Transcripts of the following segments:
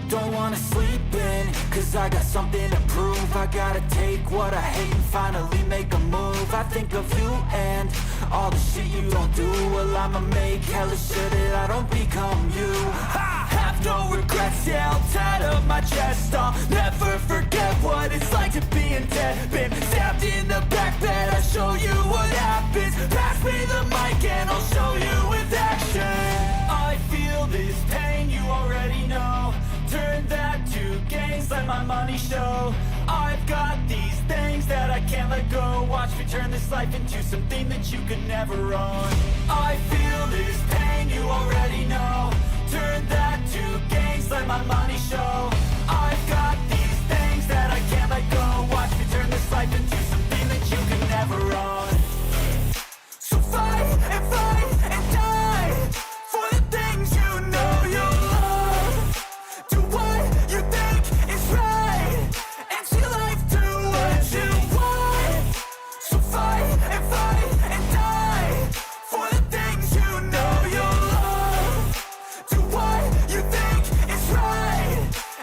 don't wanna sleep in, cause I got something to prove. I gotta take what I hate and finally make a move. I think of you and all the shit you don't do. Well, I'ma make hella sure that I don't become you. I have no regrets, yeah, I'll tattoo my chest. I'll never forget what it's like to be in debt. Been stabbed in the back bed, I'll show you what happens. Pass me the mic and I'll show you with action. I feel this pain, you already know. Turn that to gains, let my money show. I've got these things that I can't let go. Watch me turn this life into something that you could never own. I feel this pain, you already know. Turn that to gains, let my money show. I've got these things that I can't let go. Watch me turn this life into something that you could never own. So fight and die for the things you know you love. Do what you think is right and see life do what you want. So fight and die for the things you know you love. Do what you think is right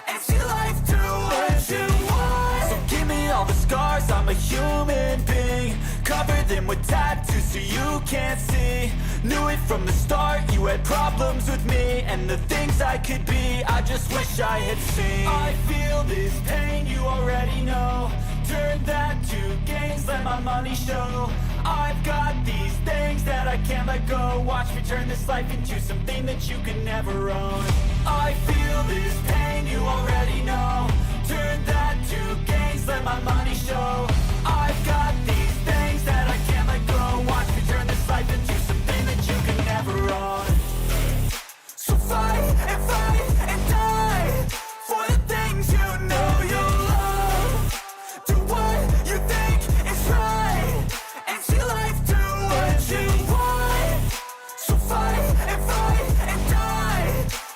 and see life do what you want. So give me all the scars, I'm a human being. Cover them with tattoos so you can't see. Knew it from the start, you had problems with me and the things I could be, I just wish I had seen. I feel this pain, you already know. Turn that to gains, let my money show. I've got these things that I can't let go. Watch me turn this life into something that you could never own. I feel this pain, you already know. Turn that to gains, let my money show. I've got these things that I can't let go. Watch me turn this life into something that you can never own. So fight and die for the things you know you love. Do what you think is right and see life do what you want. So fight and die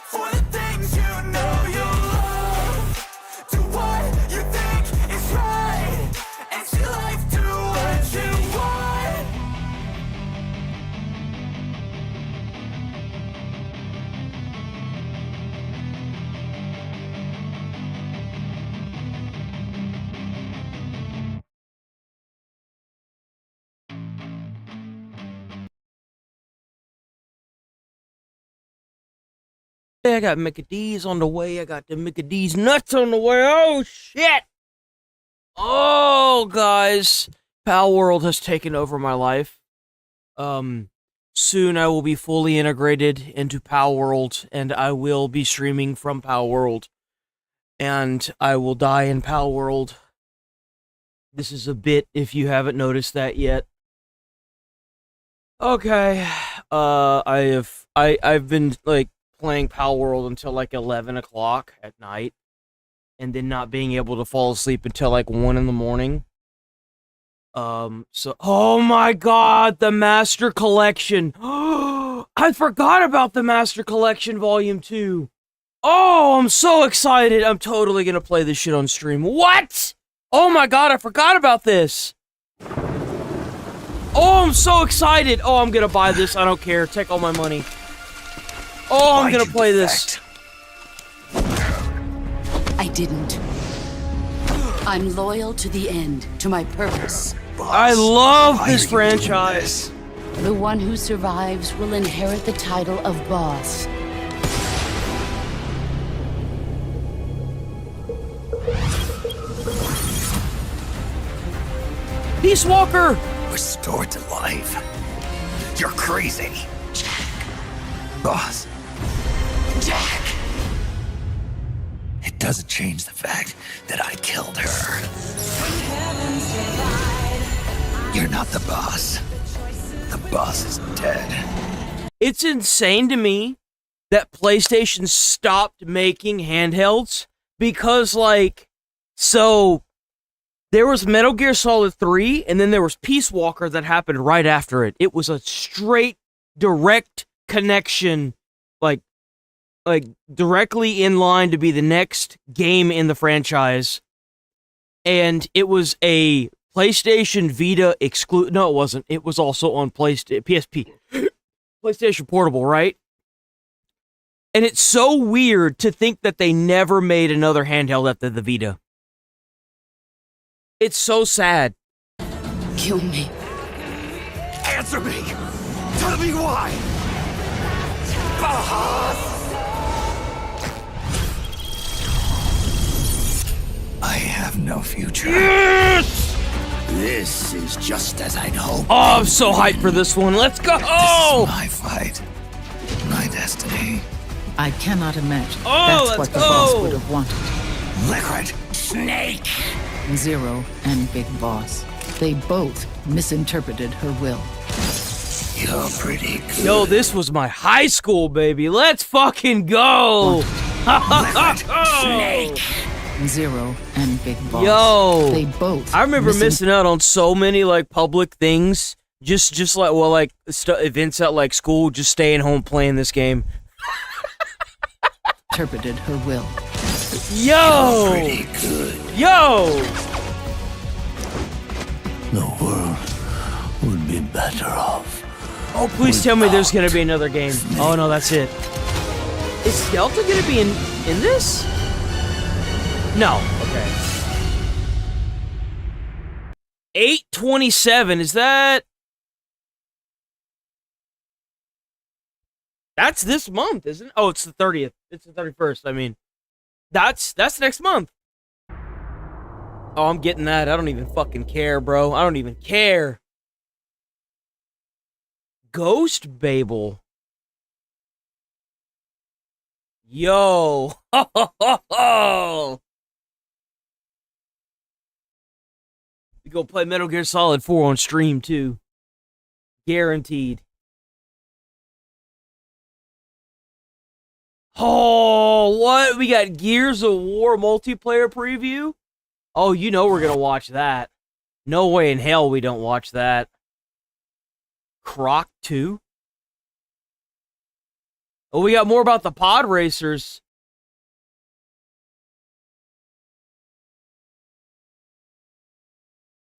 for the things you know you love. Do what you think is right and see life do what you want. I got Mickey D's on the way. I got the Mickey D's nuts on the way. Oh, shit. Oh, guys. Pal World has taken over my life. Soon I will be fully integrated into Pal World, and I will be streaming from Pal World. And I will die in Pal World. This is a bit if you haven't noticed that yet. Okay. I've been, like, playing Pal World until like 11 o'clock at night, and then not being able to fall asleep until like 1 in the morning. Oh my god, the Master Collection! I forgot about the Master Collection Volume 2! Oh, I'm so excited! I'm totally gonna play this shit on stream. What?! Oh my god, I forgot about this! Oh, I'm so excited! Oh, I'm gonna buy this, I don't care, take all my money. Oh, I'm gonna play this. I didn't. I'm loyal to the end, to my purpose. Boss, I love why this are you franchise. doing this? The one who survives will inherit the title of boss. Peace Walker! Restored to life. You're crazy. Boss. Jack. It doesn't change the fact that I killed her. You're not the boss. The boss is dead. It's insane to me that PlayStation stopped making handhelds because, like, so there was Metal Gear Solid 3 and then there was Peace Walker that happened right after it. It was a straight, direct connection, like directly in line to be the next game in the franchise. And it was a PlayStation Vita exclusive. No, it wasn't. It was also on PSP. PlayStation Portable, right? And it's so weird to think that they never made another handheld after the Vita. It's so sad. Kill me. Answer me! Tell me why! Boss! I have no future. Yes! This is just as I'd hoped. Oh, I'm so hyped for this one. Let's go! This is my fight. My destiny. I cannot imagine Oh, that's let's what the boss go. would have wanted. Liquid Snake! Zero and Big Boss. They both misinterpreted her will. You're pretty good. Yo, this was my high school, baby. Let's fucking go! Liquid Snake! Zero and Big Boss. Yo, They both. I remember missing out on so many like public things, just like events at like school, just staying home playing this game. Interpreted her will. Yo, Pretty good. yo, The world would be better off. oh please tell me there's gonna be another game. Oh no, that's it. Is Delta gonna be in this? No. Okay. 8/27. Is that? That's this month, isn't it? Oh, it's the 30th. It's the 31st. I mean, that's next month. Oh, I'm getting that. I don't even fucking care, bro. I don't even care. Ghost Babel. Yo. We go play Metal Gear Solid 4 on stream too. Guaranteed. Oh, what? We got Gears of War multiplayer preview? Oh, you know we're gonna watch that. No way in hell we don't watch that. Croc 2? Oh, we got more about the pod racers.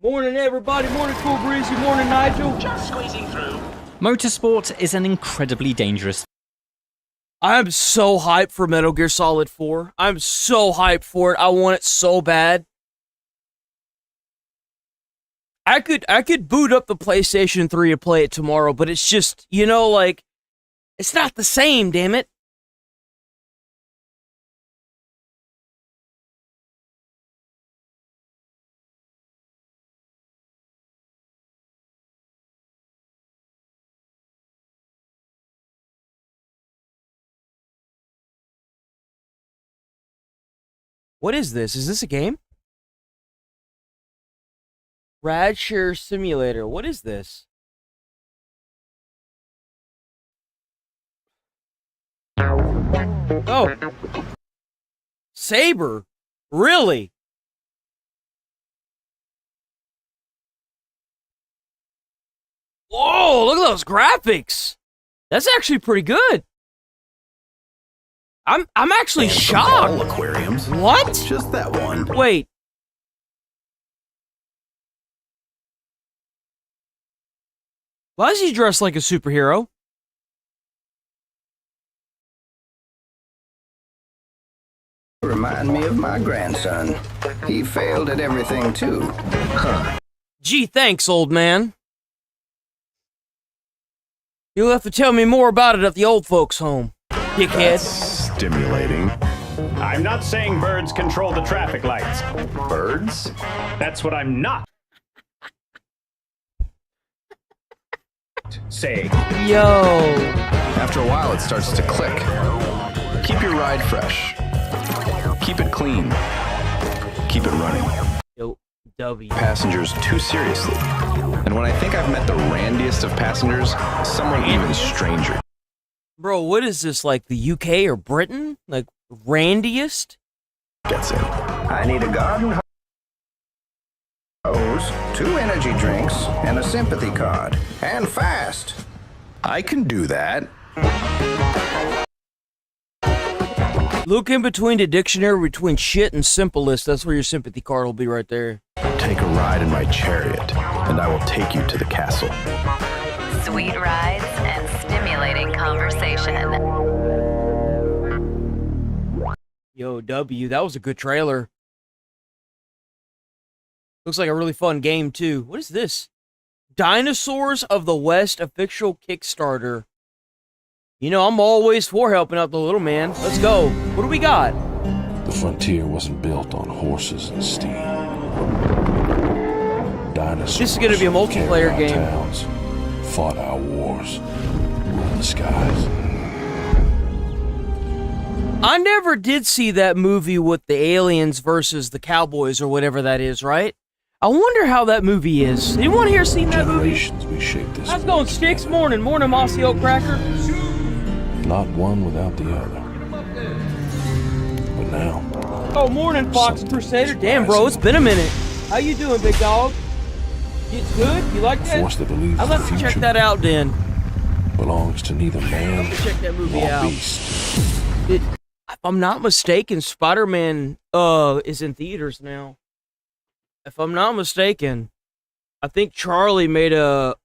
Morning, everybody. Morning, Cool Breezy. Morning, Nigel. Just squeezing through. Motorsport is an incredibly dangerous. I'm so hyped for Metal Gear Solid 4. I'm so hyped for it. I want it so bad. I could boot up the PlayStation 3 and play it tomorrow, but it's just, you know, like, it's not the same, damn it. What is this? Is this a game? Radshare Simulator. What is this? Oh. Saber. Really? Whoa, look at those graphics. That's actually pretty good. I'm actually shocked. All aquariums. What? Just that one. Wait. Why is he dressed like a superhero? Remind me of my grandson. He failed at everything too. Huh. Gee, thanks, old man. You'll have to tell me more about it at the old folks' home, dickhead. Stimulating. I'm not saying birds control the traffic lights. Birds? That's what I'm not saying. Yo. After a while, it starts to click. Keep your ride fresh. Keep it clean. Keep it running. Yo, W. Passengers too seriously. And when I think I've met the randiest of passengers, someone even stranger. Bro, what is this, like the UK or Britain? Like, randiest? Gets in. I need a garden hose, 2 energy drinks, and a sympathy card. And fast. I can do that. Look in between the dictionary between shit and simplest. That's where your sympathy card will be right there. Take a ride in my chariot, and I will take you to the castle. Sweet rides and stimulating conversation. Yo, W, that was a good trailer. Looks like a really fun game, too. What is this? Dinosaurs of the West official Kickstarter. You know, I'm always for helping out the little man. Let's go. What do we got? The frontier wasn't built on horses and steel. Dinosaurs. This is going to be a multiplayer carried game. our towns, fought our wars, ruled the skies. I never did see that movie with the aliens versus the cowboys or whatever that is, right? I wonder how that movie is. Anyone here seen that movie? Generations we shaped this. How's it going, Sticks? Morning, Mossy Oak Cracker. Not one without the other. But now. Oh, morning, Fox Crusader. Damn, bro, it's been a minute. How you doing, big dog? It's good? You like that? Force that believes I'll the have to check future that out then. belongs to neither man Check that movie nor out. beast. If I'm not mistaken, Spider-Man is in theaters now. If I'm not mistaken, I think Charlie made a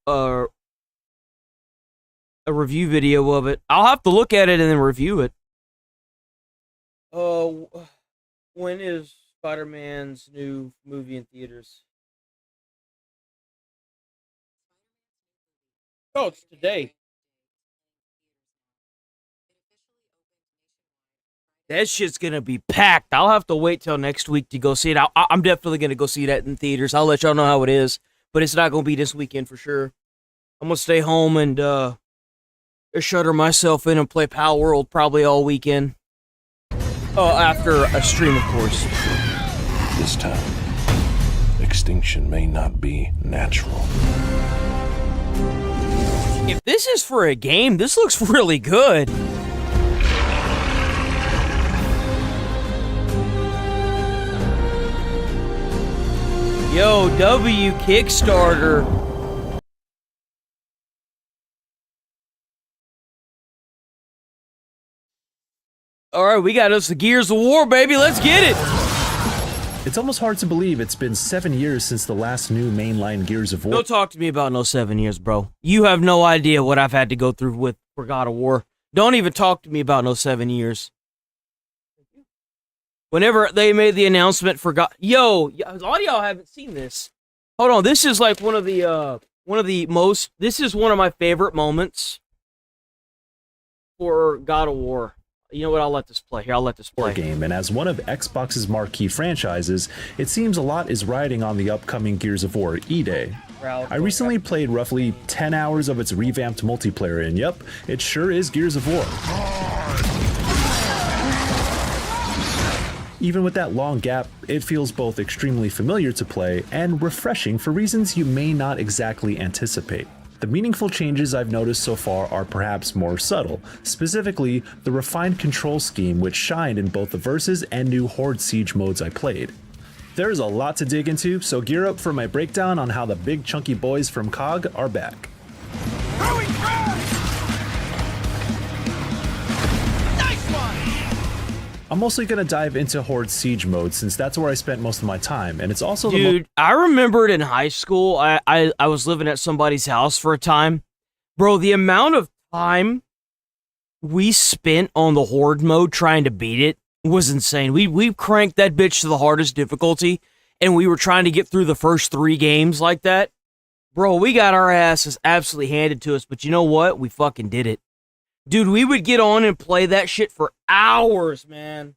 review video of it. I'll have to look at it and then review it. When is Spider-Man's new movie in theaters? Oh, it's today. That shit's gonna be packed. I'll have to wait till next week to go see it. I'm definitely gonna go see that in theaters. I'll let y'all know how it is, but it's not gonna be this weekend for sure. I'm gonna stay home and shutter myself in and play Pal World probably all weekend. After a stream, of course. This time, extinction may not be natural. If this is for a game, this looks really good. Yo, W Kickstarter. All right, we got us the Gears of War, baby. Let's get it. It's almost hard to believe it's been 7 years since the last new mainline Gears of War. Don't talk to me about no 7 years, bro. You have no idea what I've had to go through with for God of War. Don't even talk to me about no 7 years. Whenever they made the announcement for God, yo, a lot of y'all haven't seen this. Hold on, this is like one of the most. This is one of my favorite moments for God of War. You know what? I'll let this play. Here, I'll let this play. Game, and as one of Xbox's marquee franchises, it seems a lot is riding on the upcoming Gears of War E-Day. I recently played roughly 10 hours of its revamped multiplayer, and yep, it sure is Gears of War. Even with that long gap, it feels both extremely familiar to play and refreshing for reasons you may not exactly anticipate. The meaningful changes I've noticed so far are perhaps more subtle, specifically the refined control scheme which shined in both the Versus and new Horde Siege modes I played. There's a lot to dig into, so gear up for my breakdown on how the big chunky boys from COG are back. I'm mostly going to dive into Horde Siege mode since that's where I spent most of my time, and it's also Dude, I remembered in high school, I was living at somebody's house for a time. Bro, the amount of time we spent on the Horde mode trying to beat it was insane. We cranked that bitch to the hardest difficulty, and we were trying to get through the first 3 games like that. Bro, we got our asses absolutely handed to us, but you know what? We fucking did it. Dude, we would get on and play that shit for hours, man.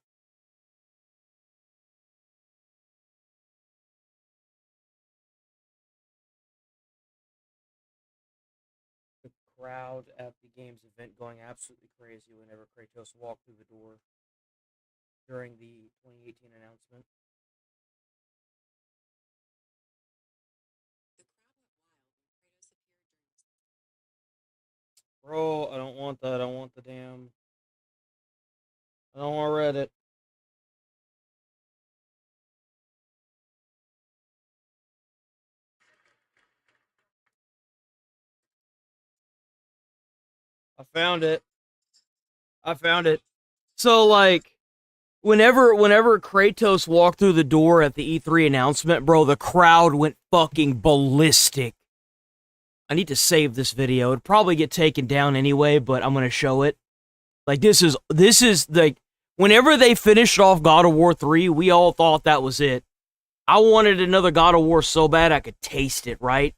The crowd at the game's event going absolutely crazy whenever Kratos walked through the door during the 2018 announcement. Bro, I don't want that. I want the damn. I don't want Reddit. I found it. I found it. So, like, whenever Kratos walked through the door at the E3 announcement, bro, the crowd went fucking ballistic. I need to save this video. It'd probably get taken down anyway, but I'm gonna show it. Like, this is like whenever they finished off God of War 3, we all thought that was it. I wanted another God of War so bad I could taste it, right?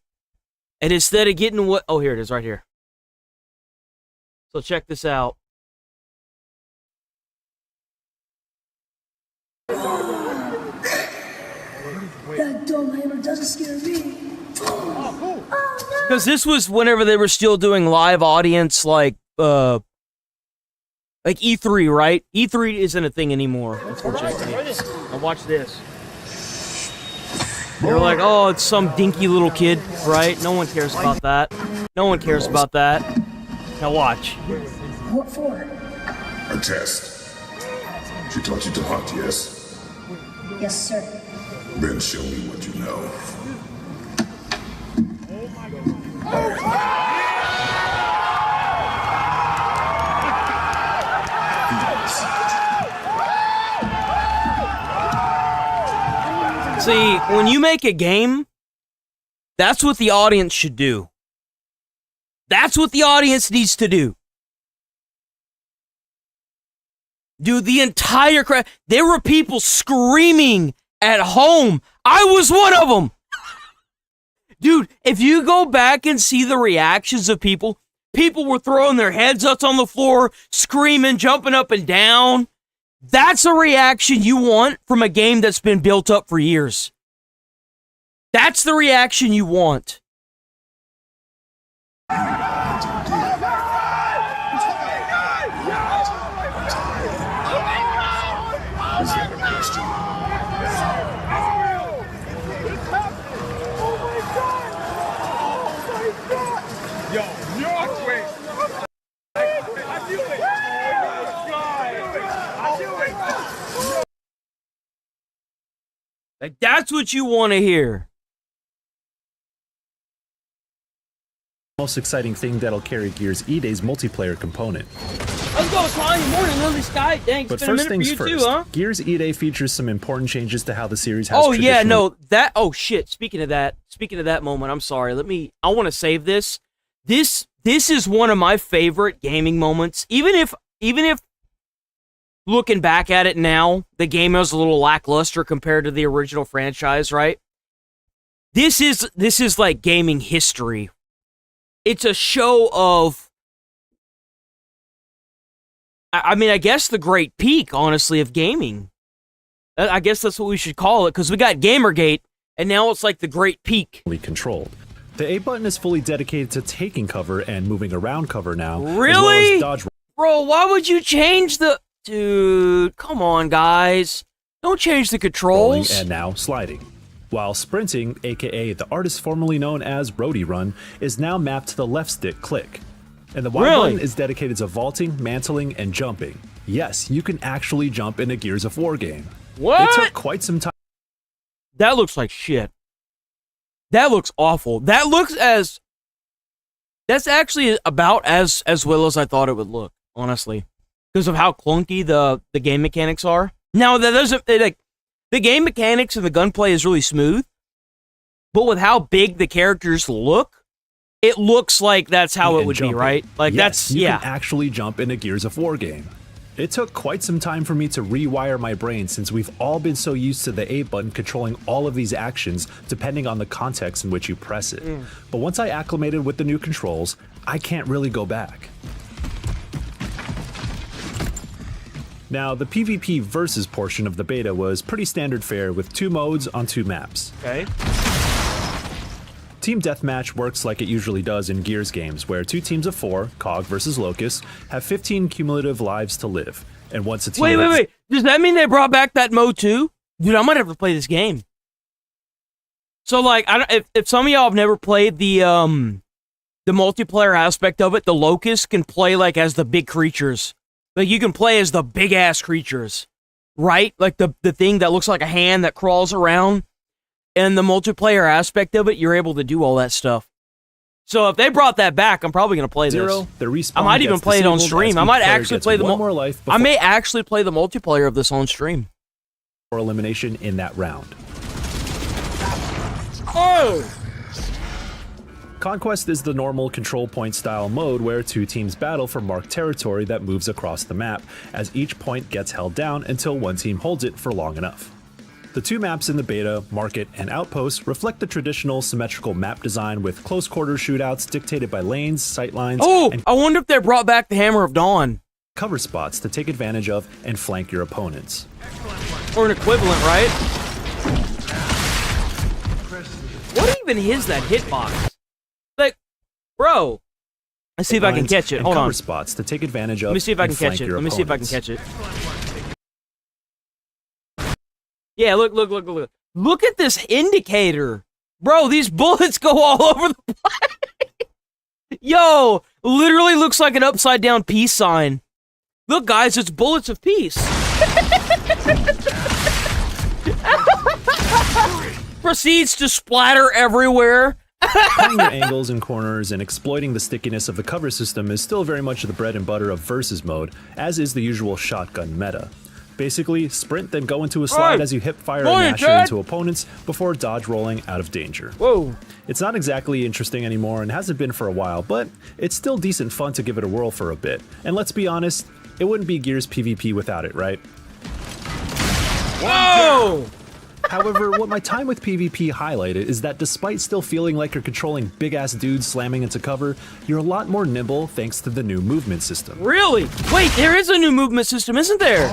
And instead of getting what... Oh, here it is, right here. So check this out. That dumb hammer doesn't scare me. Because this was whenever they were still doing live audience, like E3, right? E3 isn't a thing anymore, unfortunately. Now watch this. They're like, oh, it's some dinky little kid, right? No one cares about that. No one cares about that. Now watch. What for? A test. She taught you to hunt, yes? Yes, sir. Then show me what you know. See, when you make a game, that's what the audience should do. That's what the audience needs to do. Dude, the entire crowd, there were people screaming at home. I was one of them. Dude, if you go back and see the reactions of people, people were throwing their heads up on the floor, screaming, jumping up and down. That's a reaction you want from a game that's been built up for years. That's the reaction you want. Like, that's what you want to hear. Most exciting thing that'll carry Gears E-Day's multiplayer component. Let's go, Swan. Morning, lovely sky. Thanks. But It's been a first minute things for you first, too, huh? Gears E-Day features some important changes to how the series has Oh yeah, traditionally- no, that. Oh shit. Speaking of that moment, I'm sorry. I want to save this. This is one of my favorite gaming moments. Even if looking back at it now, the game is a little lackluster compared to the original franchise, right? This is like gaming history. It's a show of, I mean, I guess the great peak, honestly, of gaming. I guess that's what we should call it, because we got Gamergate, and now it's like the great peak. Controlled. The A button is fully dedicated to taking cover and moving around cover now. Really? As well as dodge. Bro, why would you change the... Dude, come on, guys. Don't change the controls. And now sliding. While sprinting, aka the artist formerly known as Roadie Run, is now mapped to the left stick click. And the Y button is dedicated to vaulting, mantling, and jumping. Yes, you can actually jump in a Gears of War game. What? It took quite some time. That looks like shit. That looks awful. That looks as... That's actually about as well as I thought it would look, honestly. Because of how clunky the game mechanics are. Now, that doesn't... The game mechanics and the gunplay is really smooth. But with how big the characters look, it looks like that's how it would be, right? Like, yes, that's... you Yeah. can actually jump in a Gears of War game. It took quite some time for me to rewire my brain since we've all been so used to the A button controlling all of these actions depending on the context in which you press it. But once I acclimated with the new controls, I can't really go back. Now, the PvP versus portion of the beta was pretty standard fare with 2 modes on 2 maps. Okay. Team Deathmatch works like it usually does in Gears games, where 2 teams of 4, COG versus Locust, have 15 cumulative lives to live. And once a team... Wait. Does that mean they brought back that mode too? Dude, I might have to play this game. So, like, if some of y'all have never played the multiplayer aspect of it, the Locust can play, like, as the big creatures. Like, you can play as the big-ass creatures, right? Like, the thing that looks like a hand that crawls around. And the multiplayer aspect of it, you're able to do all that stuff. So if they brought that back, I'm probably going to play this. I might even play it on stream. I might actually play I may actually play the multiplayer of this on stream. For elimination in that round. Oh! Conquest is the normal control point style mode where two teams battle for marked territory that moves across the map, as each point gets held down until one team holds it for long enough. The two maps in the beta, Market and Outpost, reflect the traditional symmetrical map design with close quarter shootouts dictated by lanes, sightlines, and I wonder if they brought back the Hammer of Dawn. Cover spots to take advantage of and flank your opponents. Or an equivalent, right? What even is that hitbox? Like, bro. Let's see if I can catch it. Hold on. Cover spots to take advantage of. Let me see if I can catch it. Let me see if I can catch it. Yeah, look. Look at this indicator. Bro, these bullets go all over the place. Yo, literally looks like an upside down peace sign. Look, guys, it's bullets of peace. Proceeds to splatter everywhere. Playing your angles and corners and exploiting the stickiness of the cover system is still very much the bread and butter of versus mode, as is the usual shotgun meta. Basically, sprint then go into a slide as you hip fire and mash into opponents before dodge rolling out of danger. Whoa. It's not exactly interesting anymore and hasn't been for a while, but it's still decent fun to give it a whirl for a bit. And let's be honest, it wouldn't be Gears PvP without it, right? Whoa! However, what my time with PvP highlighted is that despite still feeling like you're controlling big-ass dudes slamming into cover, you're a lot more nimble thanks to the new movement system. Really? Wait, there is a new movement system, isn't there?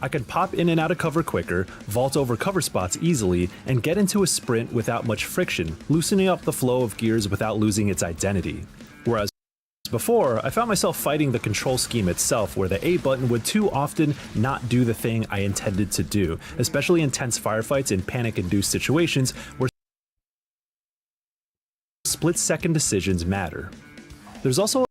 I can pop in and out of cover quicker, vault over cover spots easily, and get into a sprint without much friction, loosening up the flow of Gears without losing its identity. Whereas before, I found myself fighting the control scheme itself, where the A button would too often not do the thing I intended to do, especially in tense firefights and panic-induced situations where split-second decisions matter. There's also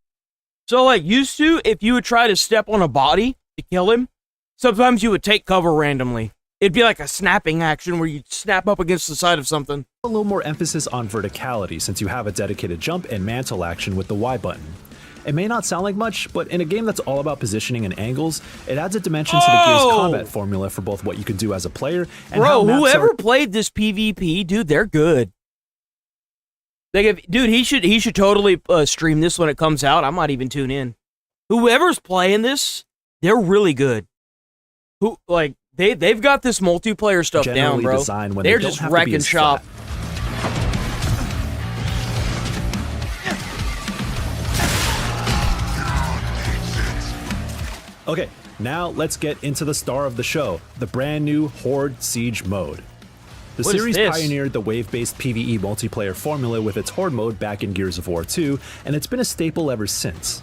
So, like, used to, if you would try to step on a body to kill him, sometimes you would take cover randomly. It'd be like a snapping action where you'd snap up against the side of something. a little more emphasis on verticality since you have a dedicated jump and mantle action with the Y button. It may not sound like much, but in a game that's all about positioning and angles, it adds a dimension to the Gears combat formula for both what you can do as a player and how maps whoever played this PvP, dude, they're good. Like, dude, he should totally stream this when it comes out. I might even tune in. Whoever's playing this, they're really good. They've got this multiplayer stuff down, bro. They're just wrecking shop. Okay, now let's get into the star of the show, the brand new Horde Siege mode. The series pioneered the wave-based PvE multiplayer formula with its Horde mode back in Gears of War 2, and it's been a staple ever since.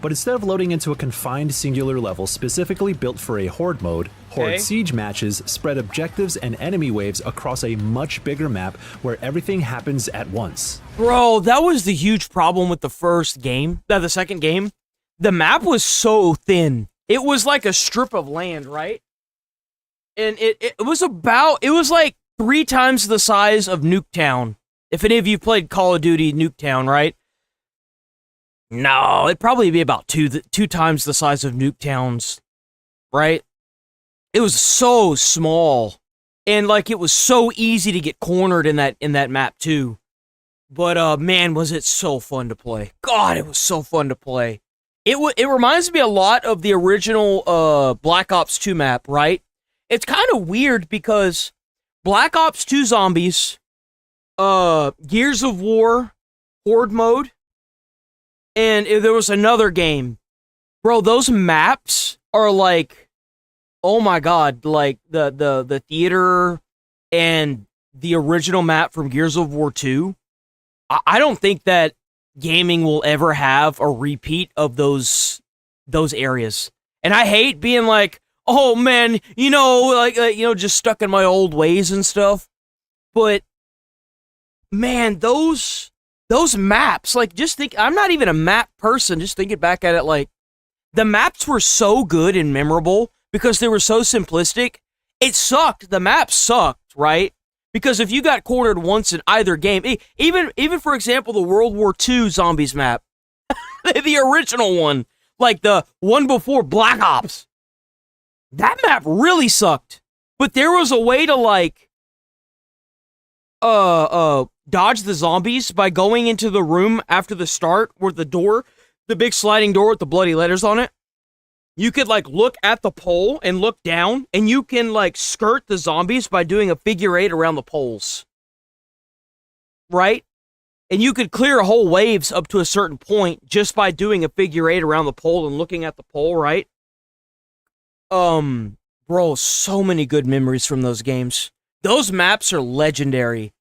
But instead of loading into a confined singular level specifically built for a Horde mode, Horde Siege matches spread objectives and enemy waves across a much bigger map where everything happens at once. Bro, that was the huge problem with the first game, the second game. The map was so thin. It was like a strip of land, right? And it was like 3 times the size of Nuketown. If any of you played Call of Duty Nuketown, right? No, it'd probably be about two times the size of Nuketown's, right? It was so small, and like it was so easy to get cornered in that map too. But man, was it so fun to play! God, it was so fun to play. It reminds me a lot of the original Black Ops 2 map, right? It's kind of weird because Black Ops 2 Zombies, Gears of War, Horde mode, and there was another game. Bro, those maps are like, oh my god, like the theater and the original map from Gears of War 2. I don't think that gaming will ever have a repeat of those areas. And I hate being like, oh man, just stuck in my old ways and stuff. But man, those maps, like, just think, I'm not even a map person, just thinking back at it, like, the maps were so good and memorable because they were so simplistic. It sucked. The map sucked, right? Because if you got cornered once in either game, even for example, the World War II Zombies map, the original one, like the one before Black Ops, that map really sucked. But there was a way to, like, dodge the zombies by going into the room after the start where the big sliding door with the bloody letters on it. You could like look at the pole and look down, and you can like skirt the zombies by doing a figure 8 around the poles. Right? And you could clear whole waves up to a certain point just by doing a figure 8 around the pole and looking at the pole, right? Bro, so many good memories from those games. Those maps are legendary.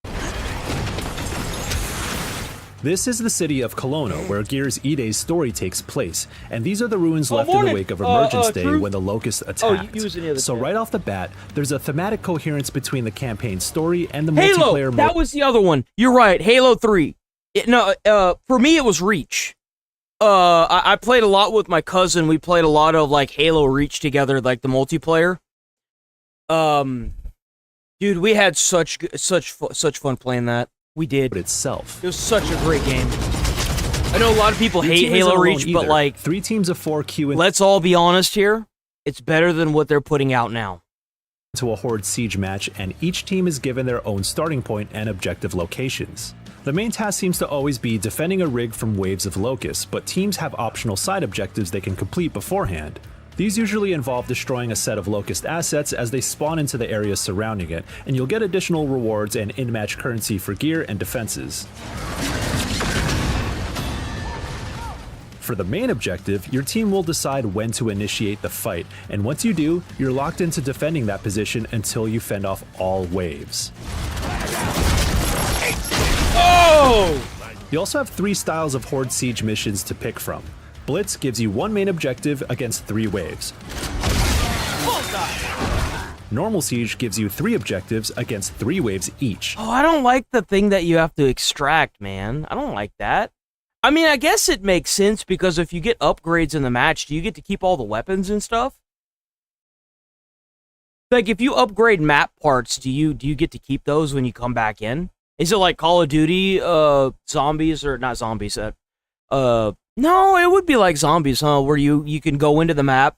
This is the city of Kelowna, where Gears E-Day's story takes place, and these are the ruins left in the wake of Emergence Day when the Locusts attacked. So right off the bat, there's a thematic coherence between the campaign story and the multiplayer mode. That was the other one. You're right, Halo 3. For me, it was Reach. I played a lot with my cousin. We played a lot of, like, Halo Reach together, like, the multiplayer. Dude, we had such fun playing that. We did. Itself. It was such a great game. I know a lot of people hate Halo Reach, but like 3 teams of 4 queue in. Let's all be honest here. It's better than what they're putting out now. To a Horde Siege match, and each team is given their own starting point and objective locations. The main task seems to always be defending a rig from waves of locusts, but teams have optional side objectives they can complete beforehand. These usually involve destroying a set of Locust assets as they spawn into the areas surrounding it, and you'll get additional rewards and in-match currency for gear and defenses. For the main objective, your team will decide when to initiate the fight, and once you do, you're locked into defending that position until you fend off all waves. Oh! You also have 3 styles of Horde Siege missions to pick from. Blitz gives you 1 main objective against 3 waves. Normal Siege gives you 3 objectives against 3 waves each. Oh, I don't like the thing that you have to extract, man. I don't like that. I mean, I guess it makes sense because if you get upgrades in the match, do you get to keep all the weapons and stuff? Like, if you upgrade map parts, do you get to keep those when you come back in? Is it like Call of Duty, zombies, or not zombies, no, it would be like zombies, huh? Where you can go into the map,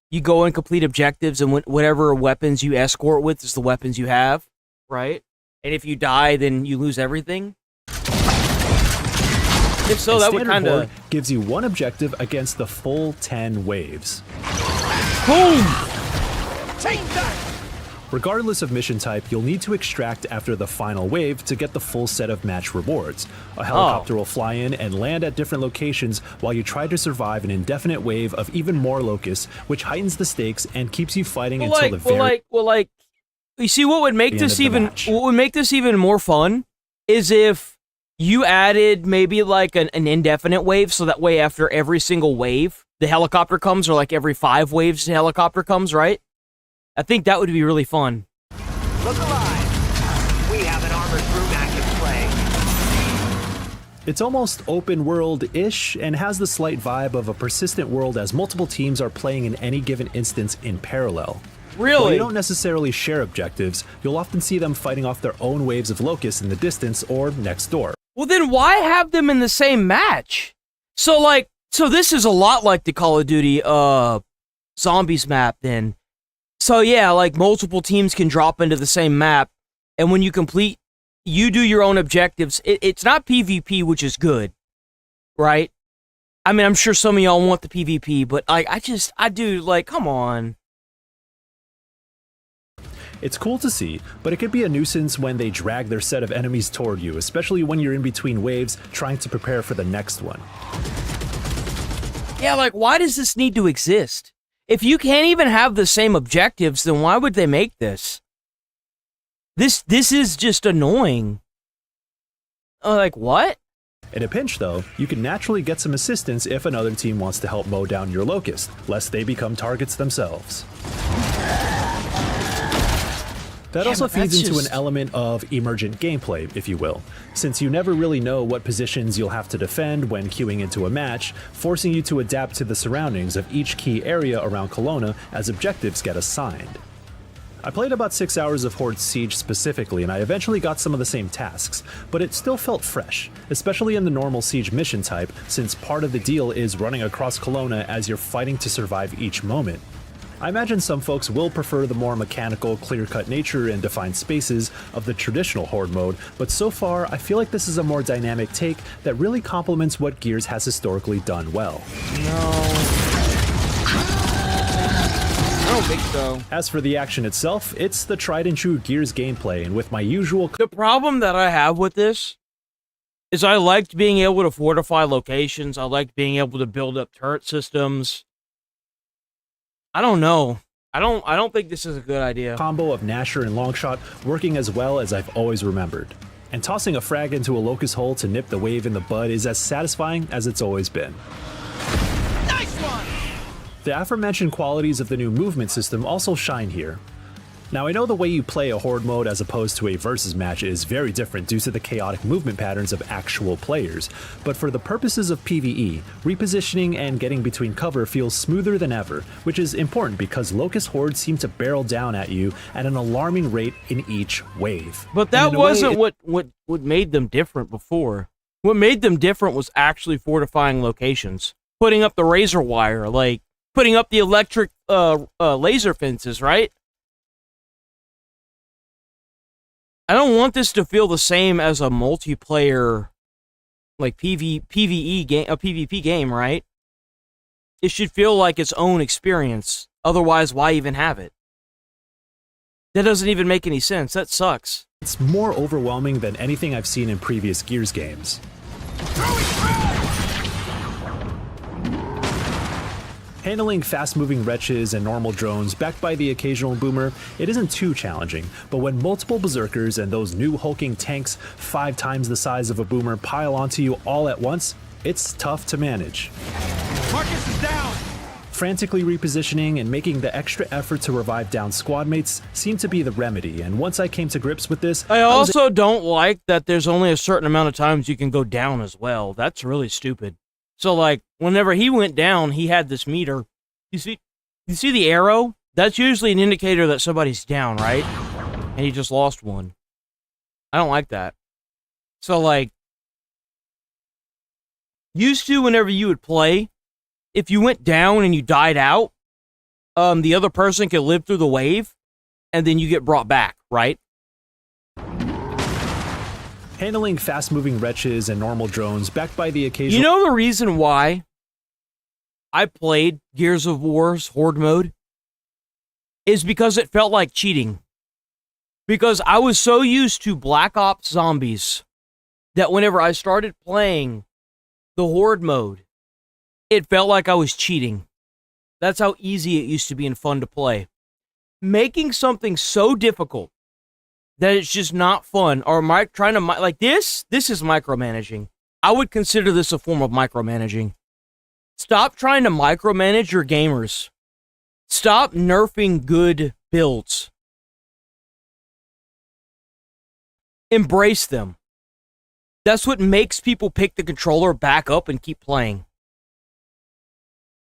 you go and complete objectives, and whatever weapons you escort with is the weapons you have, right? And if you die, then you lose everything. If so, that would kind of gives you 1 objective against the full 10 waves. Boom! Take that! Regardless of mission type, you'll need to extract after the final wave to get the full set of match rewards. A helicopter will fly in and land at different locations while you try to survive an indefinite wave of even more locusts, which heightens the stakes and keeps you fighting until the very you see what would make this even more fun is if you added maybe like an indefinite wave, so that way after every single wave the helicopter comes, or like every 5 waves the helicopter comes, right? I think that would be really fun. Look alive! We have an armored crew match in play. It's almost open world-ish and has the slight vibe of a persistent world as multiple teams are playing in any given instance in parallel. Really? While you don't necessarily share objectives, you'll often see them fighting off their own waves of locusts in the distance or next door. Well, then why have them in the same match? So this is a lot like the Call of Duty Zombies map then. So yeah, like multiple teams can drop into the same map, and when you complete, you do your own objectives. It's not PvP, which is good, right? I mean, I'm sure some of y'all want the PvP, but I do, like, come on. It's cool to see, but it could be a nuisance when they drag their set of enemies toward you, especially when you're in between waves trying to prepare for the next one. Yeah, like, why does this need to exist? If you can't even have the same objectives, then why would they make this? This is just annoying. Like, what? In a pinch, though, you can naturally get some assistance if another team wants to help mow down your locust, lest they become targets themselves. That also feeds into an element of emergent gameplay, if you will, since you never really know what positions you'll have to defend when queuing into a match, forcing you to adapt to the surroundings of each key area around Kelowna as objectives get assigned. I played about 6 hours of Horde Siege specifically, and I eventually got some of the same tasks, but it still felt fresh, especially in the normal Siege mission type, since part of the deal is running across Kelowna as you're fighting to survive each moment. I imagine some folks will prefer the more mechanical, clear-cut nature and defined spaces of the traditional Horde mode, but so far, I feel like this is a more dynamic take that really complements what Gears has historically done well. I don't think so. As for the action itself, it's the tried and true Gears gameplay, and with my usual... The problem that I have with this is I liked being able to fortify locations. I liked being able to build up turret systems. I don't know. I don't think this is a good idea. Combo of Nasher and Longshot working as well as I've always remembered. And tossing a frag into a locust hole to nip the wave in the bud is as satisfying as it's always been. Nice one! The aforementioned qualities of the new movement system also shine here. Now, I know the way you play a Horde mode as opposed to a versus match is very different due to the chaotic movement patterns of actual players, but for the purposes of PvE, repositioning and getting between cover feels smoother than ever, which is important because Locust Hordes seem to barrel down at you at an alarming rate in each wave. But that wasn't what made them different before. What made them different was actually fortifying locations, putting up the razor wire, like putting up the electric laser fences, right? I don't want this to feel the same as a multiplayer, like PvE game, a PvP game, right? It should feel like its own experience. Otherwise, why even have it? That doesn't even make any sense. That sucks. It's more overwhelming than anything I've seen in previous Gears games. Handling fast-moving wretches and normal drones backed by the occasional boomer, it isn't too challenging, but when multiple berserkers and those new hulking tanks 5 times the size of a boomer pile onto you all at once, it's tough to manage. Marcus is down! Frantically repositioning and making the extra effort to revive down squad mates seemed to be the remedy, and once I came to grips with this... I also don't like that there's only a certain amount of times you can go down as well. That's really stupid. So, like, whenever he went down, he had this meter. You see the arrow? That's usually an indicator that somebody's down, right? And he just lost one. I don't like that. So, like, used to, whenever you would play, if you went down and you died out, the other person could live through the wave, and then you get brought back, right? Handling fast-moving wretches and normal drones backed by the occasional... You know the reason why I played Gears of War's Horde mode? Is because it felt like cheating. Because I was so used to Black Ops Zombies that whenever I started playing the Horde mode, it felt like I was cheating. That's how easy it used to be and fun to play. Making something so difficult that it's just not fun, or trying to, like this is micromanaging. I would consider this a form of micromanaging. Stop trying to micromanage your gamers. Stop nerfing good builds. Embrace them. That's what makes people pick the controller back up and keep playing.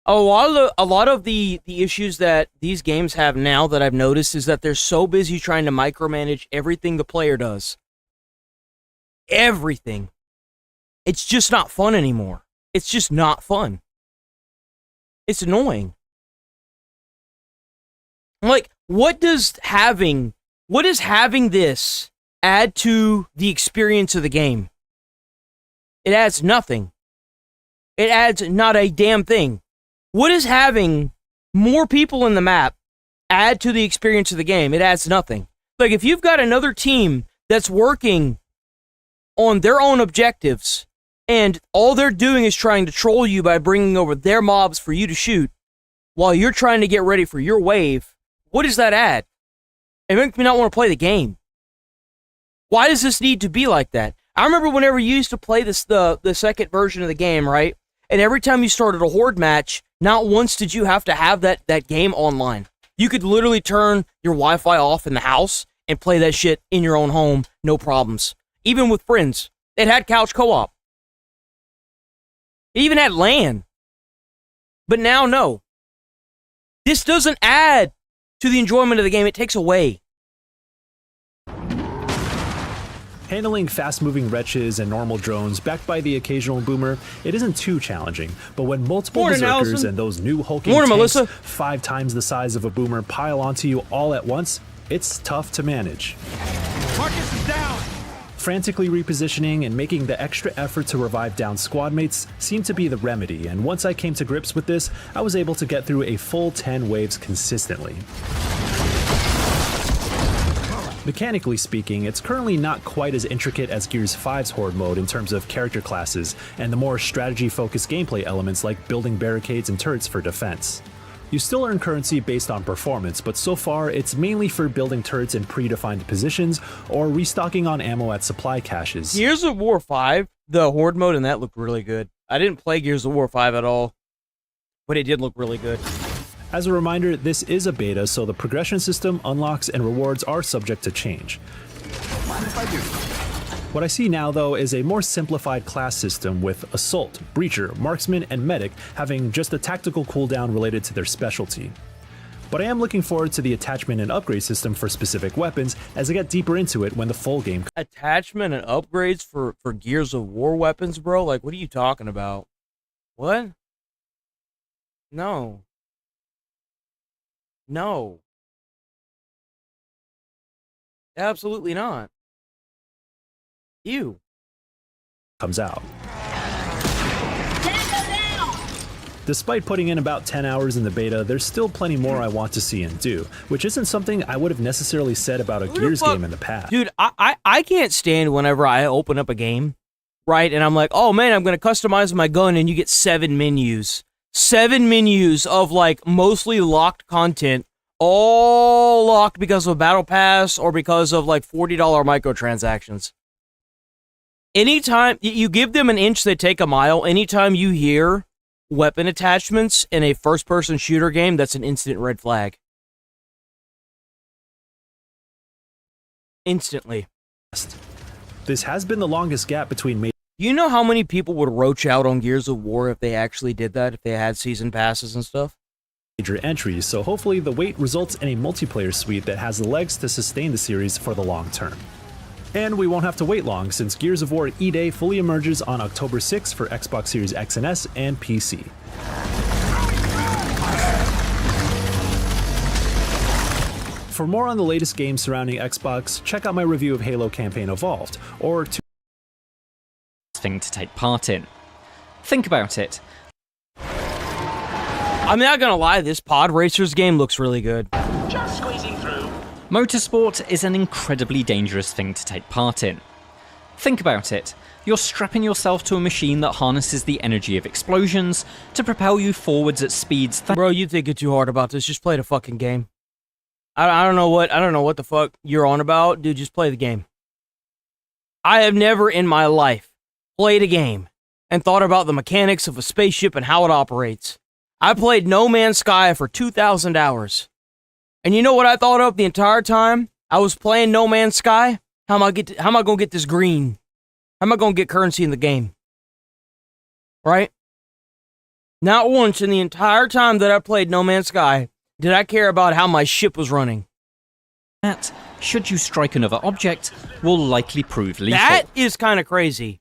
A lot of the issues that these games have now that I've noticed is that they're so busy trying to micromanage everything the player does. Everything. It's just not fun anymore. It's just not fun. It's annoying. Like, what does having this add to the experience of the game? It adds nothing. It adds not a damn thing. What does having more people in the map add to the experience of the game? It adds nothing. Like, if you've got another team that's working on their own objectives, and all they're doing is trying to troll you by bringing over their mobs for you to shoot, while you're trying to get ready for your wave, what does that add? It makes me not want to play the game. Why does this need to be like that? I remember whenever you used to play the second version of the game, right? And every time you started a Horde match, not once did you have to have that game online. You could literally turn your Wi-Fi off in the house and play that shit in your own home, no problems. Even with friends. It had couch co-op. It even had LAN. But now, no. This doesn't add to the enjoyment of the game. It takes away. Handling fast-moving wretches and normal drones backed by the occasional boomer, it isn't too challenging, but when multiple Morning, berserkers Allison. and those new hulking Morning, tanks Melissa. 5 times the size of a boomer pile onto you all at once, it's tough to manage. Marcus is down! Frantically repositioning and making the extra effort to revive down squad mates seemed to be the remedy, and once I came to grips with this, I was able to get through a full 10 waves consistently. Mechanically speaking, it's currently not quite as intricate as Gears 5's Horde mode in terms of character classes and the more strategy-focused gameplay elements like building barricades and turrets for defense. You still earn currency based on performance, but so far it's mainly for building turrets in predefined positions or restocking on ammo at supply caches. Gears of War 5, the Horde mode in that looked really good. I didn't play Gears of War 5 at all, but it did look really good. As a reminder, this is a beta, so the progression system, unlocks, and rewards are subject to change. What I see now, though, is a more simplified class system with Assault, Breacher, Marksman, and Medic having just a tactical cooldown related to their specialty. But I am looking forward to the attachment and upgrade system for specific weapons as I get deeper into it when the full game comes. Attachment and upgrades for Gears of War weapons, bro? Like, what are you talking about? What? No. No. Absolutely not. You. Comes out. Despite putting in about 10 hours in the beta, there's still plenty more I want to see and do, which isn't something I would have necessarily said about a Gears game in the past. Dude, I can't stand whenever I open up a game, right, and I'm like, oh man, I'm going to customize my gun, and you get 7 menus. 7 menus of, like, mostly locked content, all locked because of Battle Pass or because of, like, $40 microtransactions. Anytime you give them an inch, they take a mile. Anytime you hear weapon attachments in a first-person shooter game, that's an instant red flag. Instantly. This has been the longest gap between You know how many people would roach out on Gears of War if they actually did that, if they had season passes and stuff? major entries, so hopefully the wait results in a multiplayer suite that has the legs to sustain the series for the long term. And we won't have to wait long, since Gears of War E-Day fully emerges on October 6th for Xbox Series X and S and PC. For more on the latest games surrounding Xbox, check out my review of Halo Campaign Evolved, or thing to take part in. Think about it. I'm not gonna lie, this Pod Racers game looks really good. Just squeezing through. Motorsport is an incredibly dangerous thing to take part in. Think about it. You're strapping yourself to a machine that harnesses the energy of explosions to propel you forwards at speeds that— Bro, you thinking too hard about this. Just play the fucking game. I don't know what the fuck you're on about. Dude, just play the game. I have never in my life played a game and thought about the mechanics of a spaceship and how it operates. I played No Man's Sky for 2,000 hours. And you know what I thought of the entire time I was playing No Man's Sky? How am I going to get this green? How am I going to get currency in the game? Right? Not once in the entire time that I played No Man's Sky did I care about how my ship was running. that, should you strike another object, will likely prove lethal. That is kind of crazy.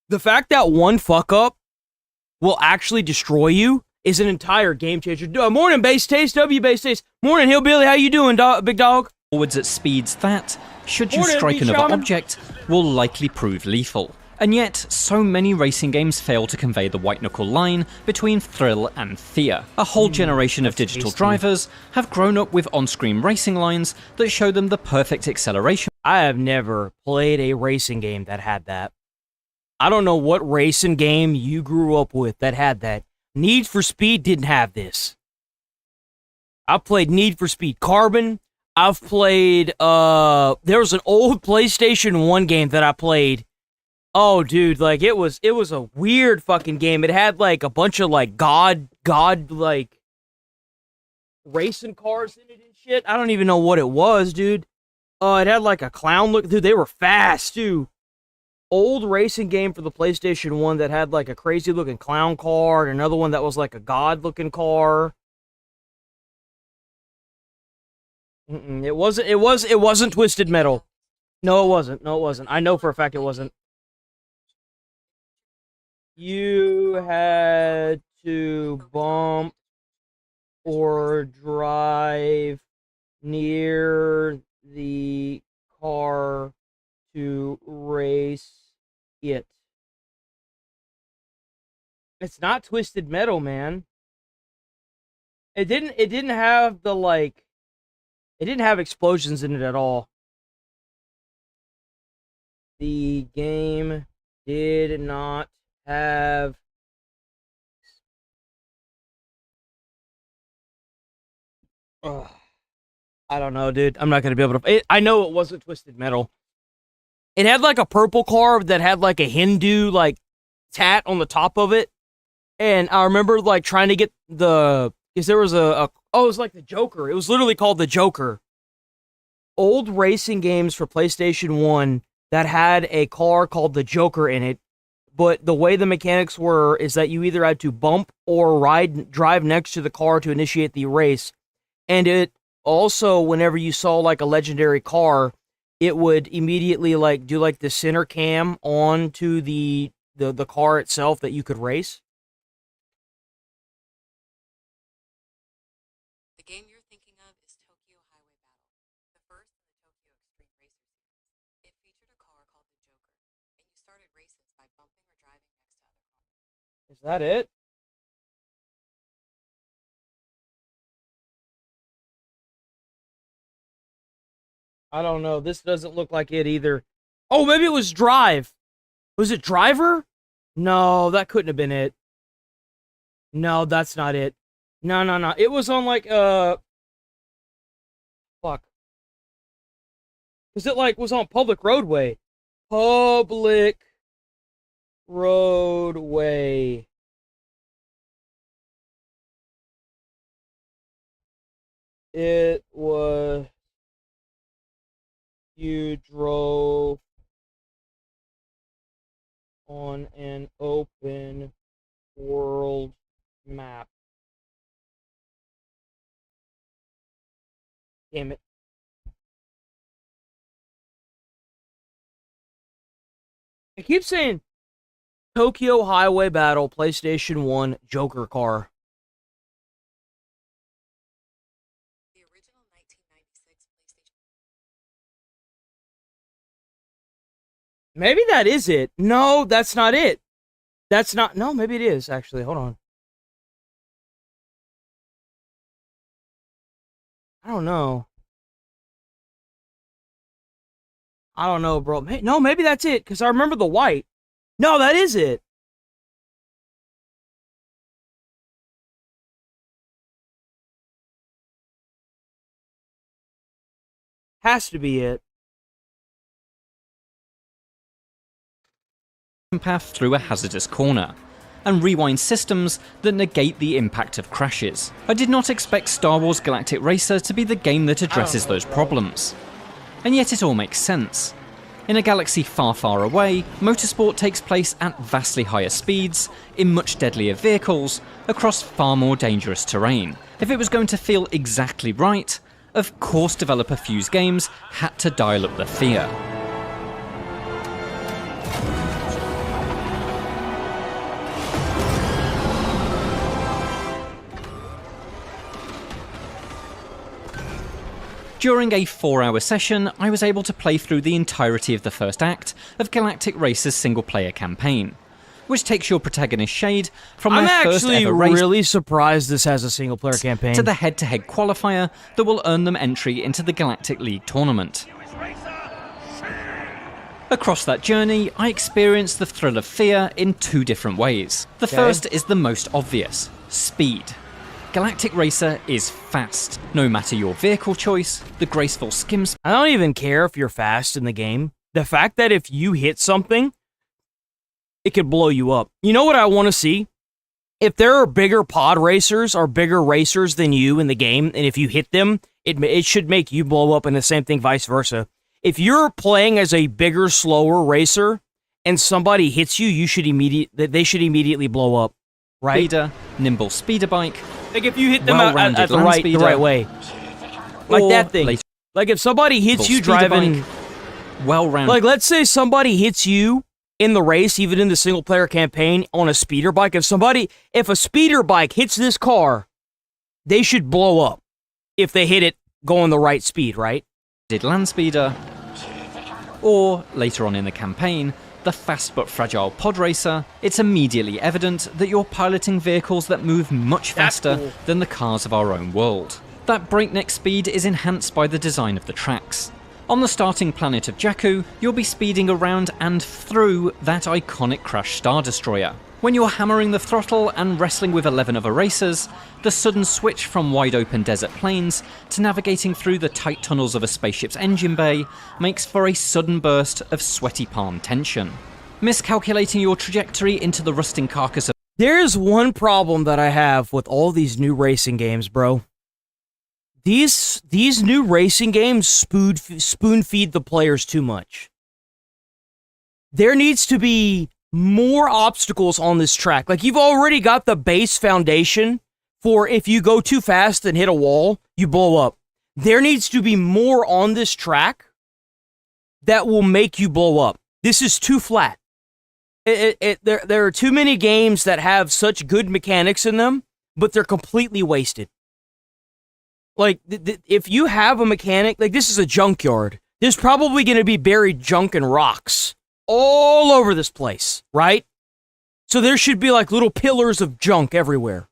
The fact that one fuck up will actually destroy you is an entire game changer. Morning, Base Taste. Base Taste. Morning, Hillbilly. How you doing, big dog? Forwards at speeds that, should you Morning, strike Beach another Shaman. object, will likely prove lethal. And yet, so many racing games fail to convey the white-knuckle line between thrill and fear. A whole generation of digital drivers have grown up with on-screen racing lines that show them the perfect acceleration. I have never played a racing game that had that. I don't know what racing game you grew up with that had that. Need for Speed didn't have this. I've played Need for Speed Carbon. I've played, there was an old PlayStation 1 game that I played. Oh, dude, like, it was a weird fucking game. It had, like, a bunch of, like, like, racing cars in it and shit. I don't even know what it was, dude. It had, like, a clown look. Dude, they were fast, too. Old racing game for the PlayStation 1 that had, like, a crazy-looking clown car, and another one that was, like, a god-looking car. It wasn't Twisted Metal. No, it wasn't. No, it wasn't. I know for a fact it wasn't. You had to bump or drive near the car to race it. It's not Twisted Metal, man. It didn't have the like it didn't have explosions in it at all. The game did not have I don't know, dude. I'm not gonna be able to. I know it wasn't Twisted Metal. It had like a purple car that had like a Hindu like tat on the top of it, and I remember like trying to get because there was it was like the Joker. It was literally called the Joker. Old racing games for PlayStation 1 that had a car called the Joker in it, but the way the mechanics were is that you either had to bump or drive next to the car to initiate the race, and it also, whenever you saw like a legendary car, it would immediately like do like the center cam onto the car itself that you could race. The game you're thinking of is Tokyo Highway Battle, the first in the Tokyo Extreme Racer series. It featured a car called the Joker, and you started races by bumping or driving next to other cars. Is that it? I don't know. This doesn't look like it either. Oh, maybe it was Drive. Was it Driver? No, that couldn't have been it. No, that's not it. No, no, no. It was on like fuck. Cause it like was on Public Roadway. Public Roadway. It was you drove on an open world map. Damn it. I keep saying Tokyo Highway Battle PlayStation 1 Joker car. The original 1996 PlayStation. Maybe that is it. No, that's not it. That's not. No, maybe it is, actually. Hold on. I don't know. I don't know, bro. No, maybe that's it, because I remember the white. No, that is it. Has to be it. Path through a hazardous corner, and rewind systems that negate the impact of crashes. I did not expect Star Wars Galactic Racer to be the game that addresses those problems. And yet it all makes sense. In a galaxy far, far away, motorsport takes place at vastly higher speeds, in much deadlier vehicles, across far more dangerous terrain. If it was going to feel exactly right, of course developer Fuse Games had to dial up the fear. During a 4-hour session, I was able to play through the entirety of the first act of Galactic Racer's single-player campaign, which takes your protagonist Shade from their first ever race. I'm actually really surprised this has a single-player campaign. To the head-to-head qualifier that will earn them entry into the Galactic League tournament. Across that journey, I experienced the thrill of fear in two different ways. The first is the most obvious: speed. Galactic Racer is fast. No matter your vehicle choice, the graceful skims. I don't even care if you're fast in the game. The fact that if you hit something, it could blow you up. You know what I want to see? If there are bigger pod racers or bigger racers than you in the game, and if you hit them, it should make you blow up, and the same thing vice versa. If you're playing as a bigger, slower racer, and somebody hits you, they should immediately blow up, right? Speeder, nimble speeder bike. Like if you hit them at the right way. Like that thing. Like if somebody hits you driving... well-rounded... Like, let's say somebody hits you in the race, even in the single-player campaign, on a speeder bike. If a speeder bike hits this car, they should blow up if they hit it going the right speed, right? land speeder, or, later on in the campaign, the fast but fragile pod racer, it's immediately evident that you're piloting vehicles that move much faster than the cars of our own world. That breakneck speed is enhanced by the design of the tracks. On the starting planet of Jakku, you'll be speeding around and through that iconic Crash Star Destroyer. When you're hammering the throttle and wrestling with 11 other racers, the sudden switch from wide-open desert plains to navigating through the tight tunnels of a spaceship's engine bay makes for a sudden burst of sweaty palm tension. Miscalculating your trajectory into the rusting carcass of... There's one problem that I have with all these new racing games, bro. These new racing games spoon-feed the players too much. There needs to be more obstacles on this track. Like, you've already got the base foundation for if you go too fast and hit a wall, you blow up. There needs to be more on this track that will make you blow up. This is too flat. There are too many games that have such good mechanics in them, but they're completely wasted. Like, if you have a mechanic, like, this is a junkyard. There's probably going to be buried junk and rocks all over this place, right? So there should be like little pillars of junk everywhere.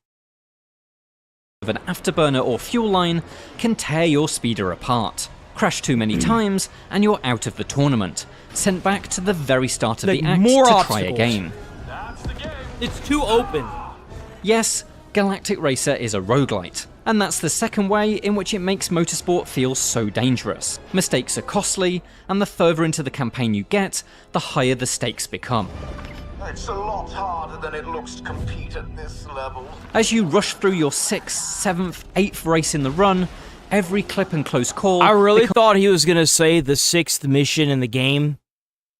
An afterburner or fuel line can tear your speeder apart. Crash too many times and you're out of the tournament, sent back to the very start of the act to try again. It's too open. Yes, Galactic Racer is a roguelite, and that's the second way in which it makes motorsport feel so dangerous. Mistakes are costly, and the further into the campaign you get, the higher the stakes become. It's a lot harder than it looks to compete at this level. As you rush through your 6th, 7th, 8th race in the run, every clip and close call... I really thought he was going to say the 6th mission in the game.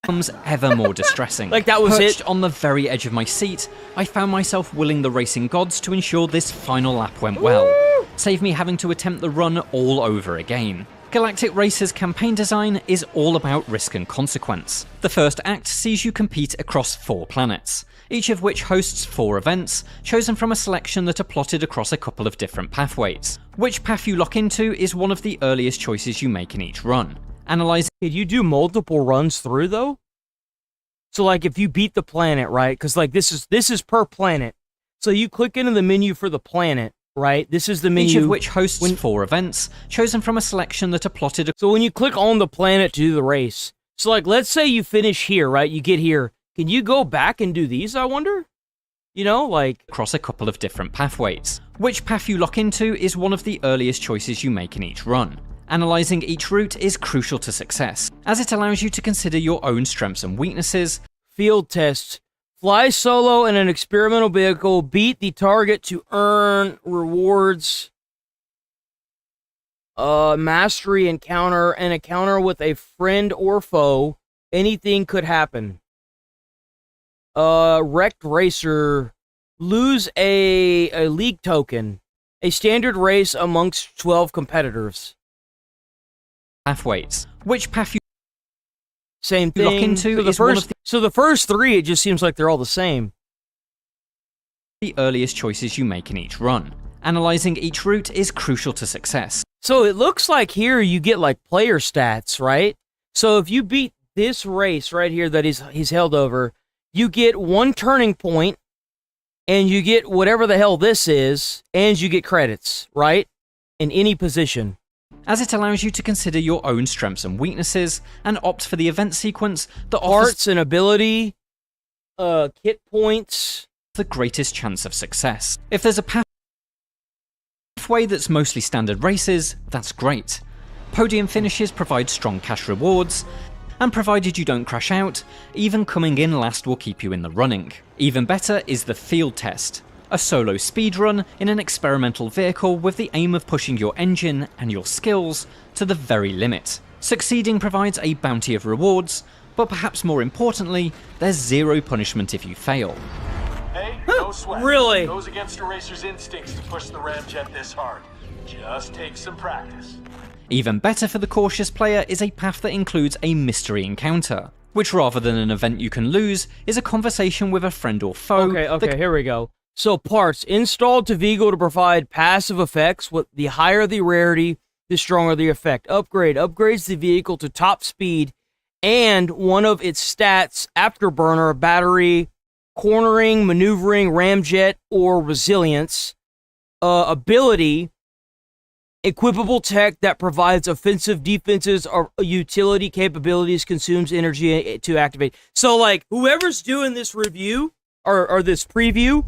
Becomes ever more distressing. Like that was Perched it. on the very edge of my seat, I found myself willing the racing gods to ensure this final lap went well. Save me having to attempt the run all over again. Galactic Racer's campaign design is all about risk and consequence. The first act sees you compete across 4 planets, each of which hosts 4 events, chosen from a selection that are plotted across a couple of different pathways. Which path you lock into is one of the earliest choices you make in each run. Analyze. Did you do multiple runs through though? So like if you beat the planet, right? Because like this is per planet. So you click into the menu for the planet, right? This is the menu. Each of which hosts 4 events, chosen from a selection that are plotted. So when you click on the planet to do the race, so like let's say you finish here, right? You get here. Can you go back and do these, I wonder? You know, like... Across a couple of different pathways. Which path you lock into is one of the earliest choices you make in each run. Analysing each route is crucial to success, as it allows you to consider your own strengths and weaknesses. Field tests. Fly solo in an experimental vehicle, beat the target to earn rewards. Mastery encounter, an encounter with a friend or foe. Anything could happen. Wrecked racer. Lose a league token. A standard race amongst 12 competitors. Pathways. Which path you same thing. lock into is one of the... So the first 3, it just seems like they're all the same. The earliest choices you make in each run. Analysing each route is crucial to success. So it looks like here you get like player stats, right? So if you beat this race right here that he's held over, you get 1 turning point, and you get whatever the hell this is, and you get credits, right? In any position. As it allows you to consider your own strengths and weaknesses, and opt for the event sequence that Arts and ability, kit points. The greatest chance of success. If there's a pathway that's mostly standard races, that's great. Podium finishes provide strong cash rewards, and provided you don't crash out, even coming in last will keep you in the running. Even better is the field test. A solo speedrun in an experimental vehicle with the aim of pushing your engine and your skills to the very limit. Succeeding provides a bounty of rewards, but perhaps more importantly, there's 0 punishment if you fail. No sweat. Really? It goes against a racer's instincts to push the ramjet this hard. Just take some practice. Even better for the cautious player is a path that includes a mystery encounter, which rather than an event you can lose, is a conversation with a friend or foe. Okay, here we go. So parts installed to vehicle to provide passive effects. With the higher the rarity, the stronger the effect. Upgrade upgrades the vehicle to top speed and one of its stats: afterburner, battery, cornering, maneuvering, ramjet, or resilience. Ability: equipable tech that provides offensive, defenses, or utility capabilities, consumes energy to activate. So, like, whoever's doing this review or this preview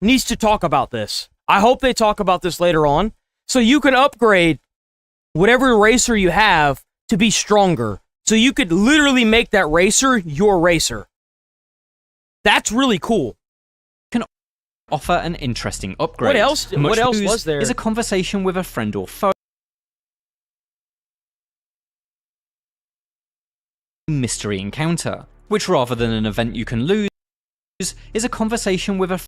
needs to talk about this. I hope they talk about this later on. So you can upgrade whatever racer you have to be stronger. So you could literally make that racer your racer. That's really cool. Can offer an interesting upgrade. What else was there? Is a conversation with a friend or foe. Mystery encounter, which rather than an event you can lose, is a conversation with a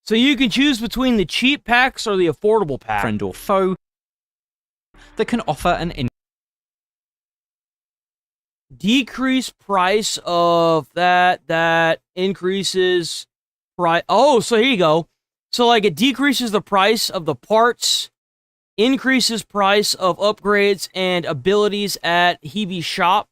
So you can choose between the cheap packs or the affordable pack. Friend or foe that can offer an decrease price of that increases price. Oh, so here you go. So like it decreases the price of the parts, increases price of upgrades and abilities at Hebe shop.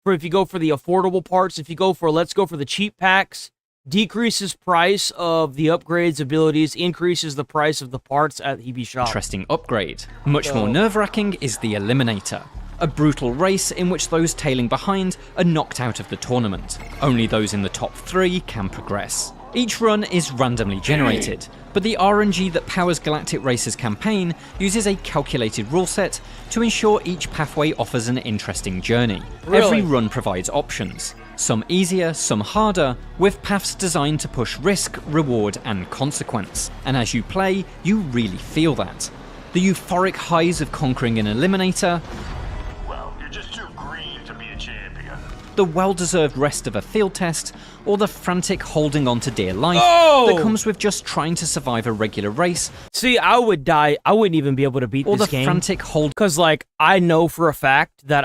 For if you go for the affordable parts, if you go for let's go for the cheap packs, decreases price of the upgrades, abilities, increases the price of the parts at Hebe shop. Interesting upgrade. Much more nerve-wracking is the Eliminator, a brutal race in which those tailing behind are knocked out of the tournament. Only those in the top 3 can progress. Each run is randomly generated, but the RNG that powers Galactic Racer's campaign uses a calculated rule set to ensure each pathway offers an interesting journey. Really? Every run provides options, some easier, some harder, with paths designed to push risk, reward, and consequence. And as you play, you really feel that. The euphoric highs of conquering an Eliminator, Well, you're just too green to be a champion. the well-deserved rest of a field test, or the frantic holding on to dear life that comes with just trying to survive a regular race. See, I would die. I wouldn't even be able to beat Or this the game. frantic hold, because like I know for a fact that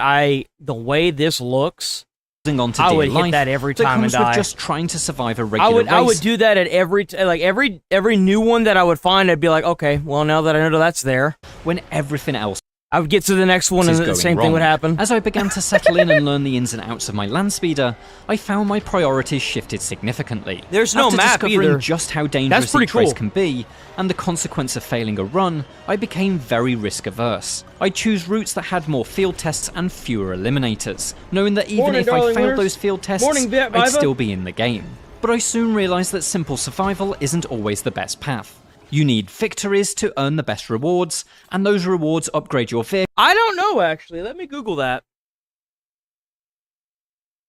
the way this looks, on to I dear would life hit that every that time and comes die. with just trying to survive a regular race. I would do that at every new one that I would find. I'd be like, okay, well now that I know that's there, when everything else I would get to the next one and the same thing would happen. As I began to settle in and learn the ins and outs of my land speeder, I found my priorities shifted significantly. There's no After map discovering either. just how dangerous That's pretty each race cool. can be, and the consequence of failing a run, I became very risk averse. I choose routes that had more field tests and fewer eliminators, knowing that even Morning, if I darling failed winners. those field tests, Morning, I'd Viva. still be in the game. But I soon realised that simple survival isn't always the best path. You need victories to earn the best rewards, and those rewards upgrade your vehicle. I don't know actually. Let me Google that.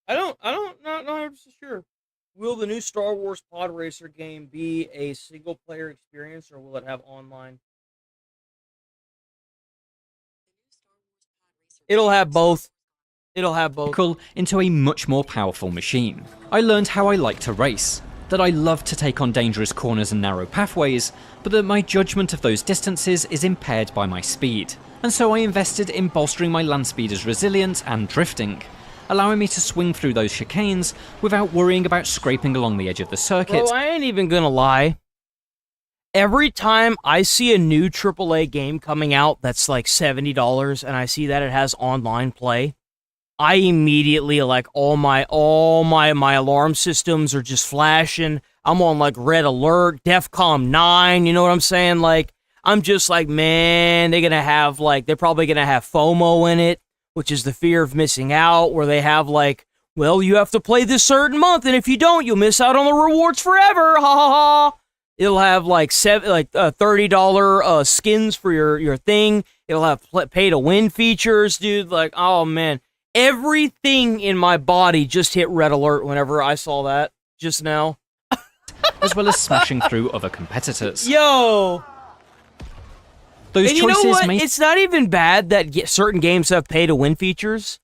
I don't not 100% sure. Will the new Star Wars Pod Racer game be a single player experience or will it have online? It'll have both. It'll have both. Into a much more powerful machine. I learned how I like to race, that I love to take on dangerous corners and narrow pathways, but that my judgment of those distances is impaired by my speed. And so I invested in bolstering my land speeder's resilience and drifting, allowing me to swing through those chicanes without worrying about scraping along the edge of the circuit. Bro, I ain't even gonna lie. Every time I see a new AAA game coming out that's like $70 and I see that it has online play, I immediately like all my alarm systems are just flashing. I'm on like red alert, DEFCON 9, you know what I'm saying? Like I'm just like, man, they're probably gonna have FOMO in it, which is the fear of missing out, where they have like, well, you have to play this certain month, and if you don't, you'll miss out on the rewards forever. Ha ha ha. It'll have like $30 skins for your thing. It'll have pay to win features, dude. Like, oh man. Everything in my body just hit red alert whenever I saw that just now. As well as smashing through other competitors. Yo! Those and you know choices what? may- It's not even bad that certain games have pay-to-win features.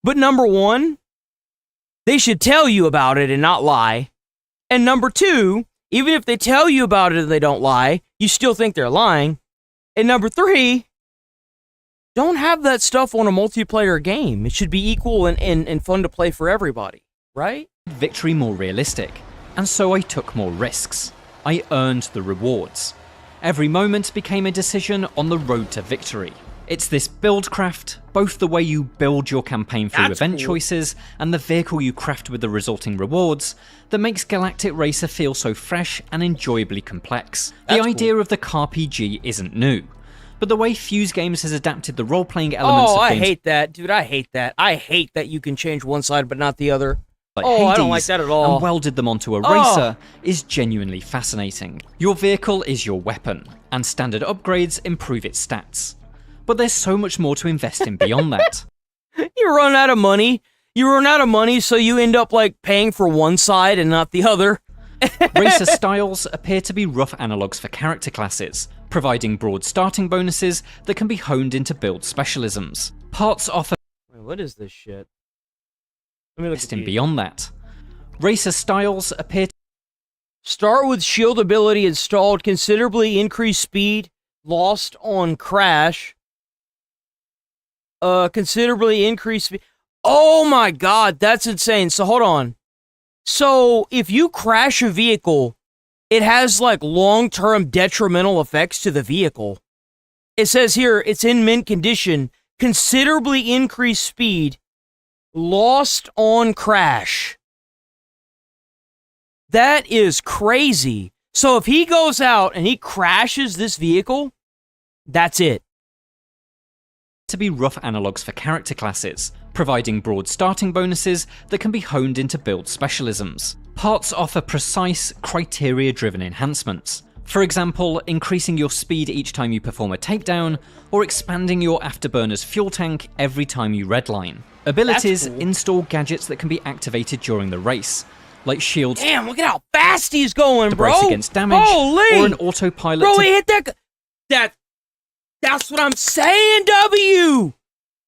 But number one, they should tell you about it and not lie. And number two, even if they tell you about it and they don't lie, you still think they're lying. And number three, don't have that stuff on a multiplayer game. It should be equal and fun to play for everybody, right? Victory more realistic, and so I took more risks. I earned the rewards. Every moment became a decision on the road to victory. It's this buildcraft, both the way you build your campaign through event choices and the vehicle you craft with the resulting rewards, that makes Galactic Racer feel so fresh and enjoyably complex. The idea of the CarPG isn't new, but the way Fuse Games has adapted the role-playing elements of games... I hate that, dude. I hate that. I hate that you can change one side but not the other. Like I don't like that at all. And welded them onto a racer is genuinely fascinating. Your vehicle is your weapon, and standard upgrades improve its stats. But there's so much more to invest in beyond that. You run out of money. So you end up like paying for one side and not the other. Racer styles appear to be rough analogues for character classes, providing broad starting bonuses that can be honed into build specialisms. Parts offer... Wait, what is this shit? Let me look at beyond that. Racer styles appear to start with shield ability installed, considerably increased speed, lost on crash. Considerably increased speed. Oh my god, that's insane. So hold on. So if you crash a vehicle, it has like long-term detrimental effects to the vehicle. It says here, it's in mint condition, considerably increased speed, lost on crash. That is crazy. So if he goes out and he crashes this vehicle, that's it. To be rough analogues for character classes, providing broad starting bonuses that can be honed into build specialisms. Parts offer precise, criteria-driven enhancements. For example, increasing your speed each time you perform a takedown, or expanding your afterburner's fuel tank every time you redline. Abilities install gadgets that can be activated during the race, like shields. Damn, look at how fast he's going, to bro! brace against damage, Holy! or an autopilot. Bro, he hit that. That's what I'm saying, W!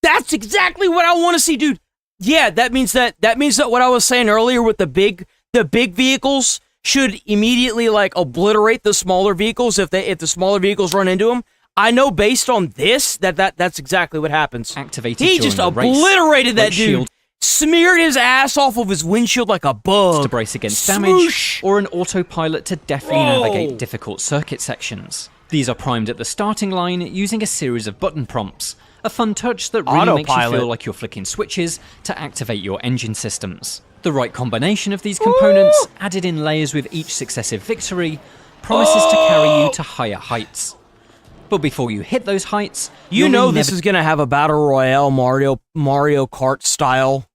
That's exactly what I want to see, dude. Yeah, that means that what I was saying earlier with the big vehicles should immediately like obliterate the smaller vehicles if the smaller vehicles run into them. I know based on this that's exactly what happens. Activated he just obliterated that dude. Smeared his ass off of his windshield like a bug. To brace against damage, or an autopilot to deftly navigate difficult circuit sections. These are primed at the starting line using a series of button prompts, a fun touch that really makes you feel like you're flicking switches to activate your engine systems. The right combination of these components, added in layers with each successive victory, promises to carry you to higher heights. But before you hit those heights, you know this is going to have a battle royale Mario Kart style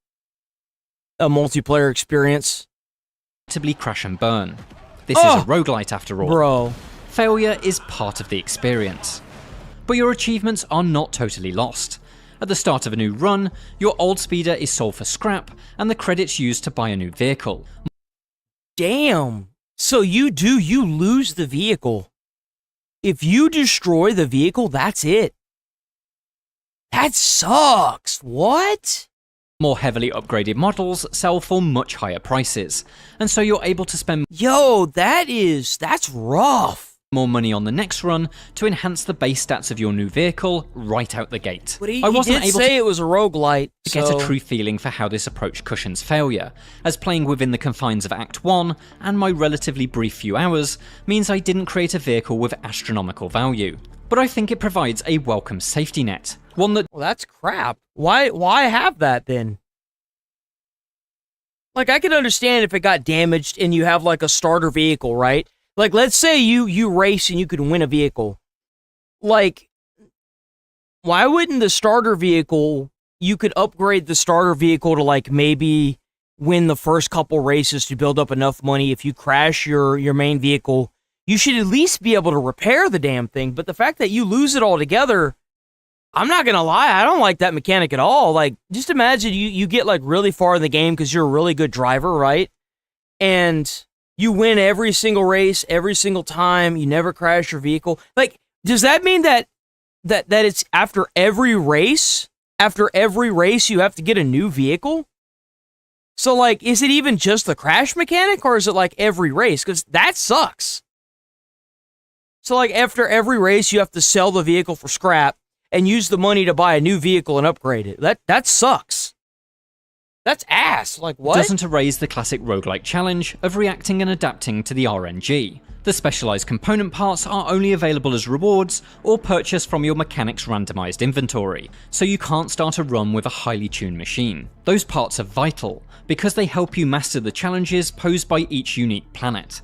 a multiplayer experience. Inevitably crash and burn. This is a roguelite after all. Bro. Failure is part of the experience. But your achievements are not totally lost. At the start of a new run, your old speeder is sold for scrap, and the credits used to buy a new vehicle. Damn. So you lose the vehicle. If you destroy the vehicle, that's it. That sucks. What? More heavily upgraded models sell for much higher prices, and so you're able to spend that's rough. More money on the next run to enhance the base stats of your new vehicle right out the gate. But I wasn't able to say it was a roguelite to get a true feeling for how this approach cushions failure, as playing within the confines of Act 1 and my relatively brief few hours means I didn't create a vehicle with astronomical value. But I think it provides a welcome safety net, one that... Well, that's crap. Why have that then? Like, I could understand if it got damaged and you have like a starter vehicle, right? Like, let's say you race and you could win a vehicle. Like, why wouldn't the starter vehicle, you could upgrade the starter vehicle to, like, maybe win the first couple races to build up enough money. If you crash your main vehicle, you should at least be able to repair the damn thing. But the fact that you lose it altogether, I'm not gonna lie, I don't like that mechanic at all. Like, just imagine you get, like, really far in the game because you're a really good driver, right? And you win every single race, every single time. You never crash your vehicle. Like, does that mean that it's after every race? After every race, you have to get a new vehicle? So, like, is it even just the crash mechanic, or is it, like, every race? Because that sucks. So, like, after every race, you have to sell the vehicle for scrap and use the money to buy a new vehicle and upgrade it. That sucks. That's ass. Like, what? Doesn't erase the classic roguelike challenge of reacting and adapting to the RNG. The specialized component parts are only available as rewards or purchased from your mechanic's randomized inventory, so you can't start a run with a highly tuned machine. Those parts are vital, because they help you master the challenges posed by each unique planet.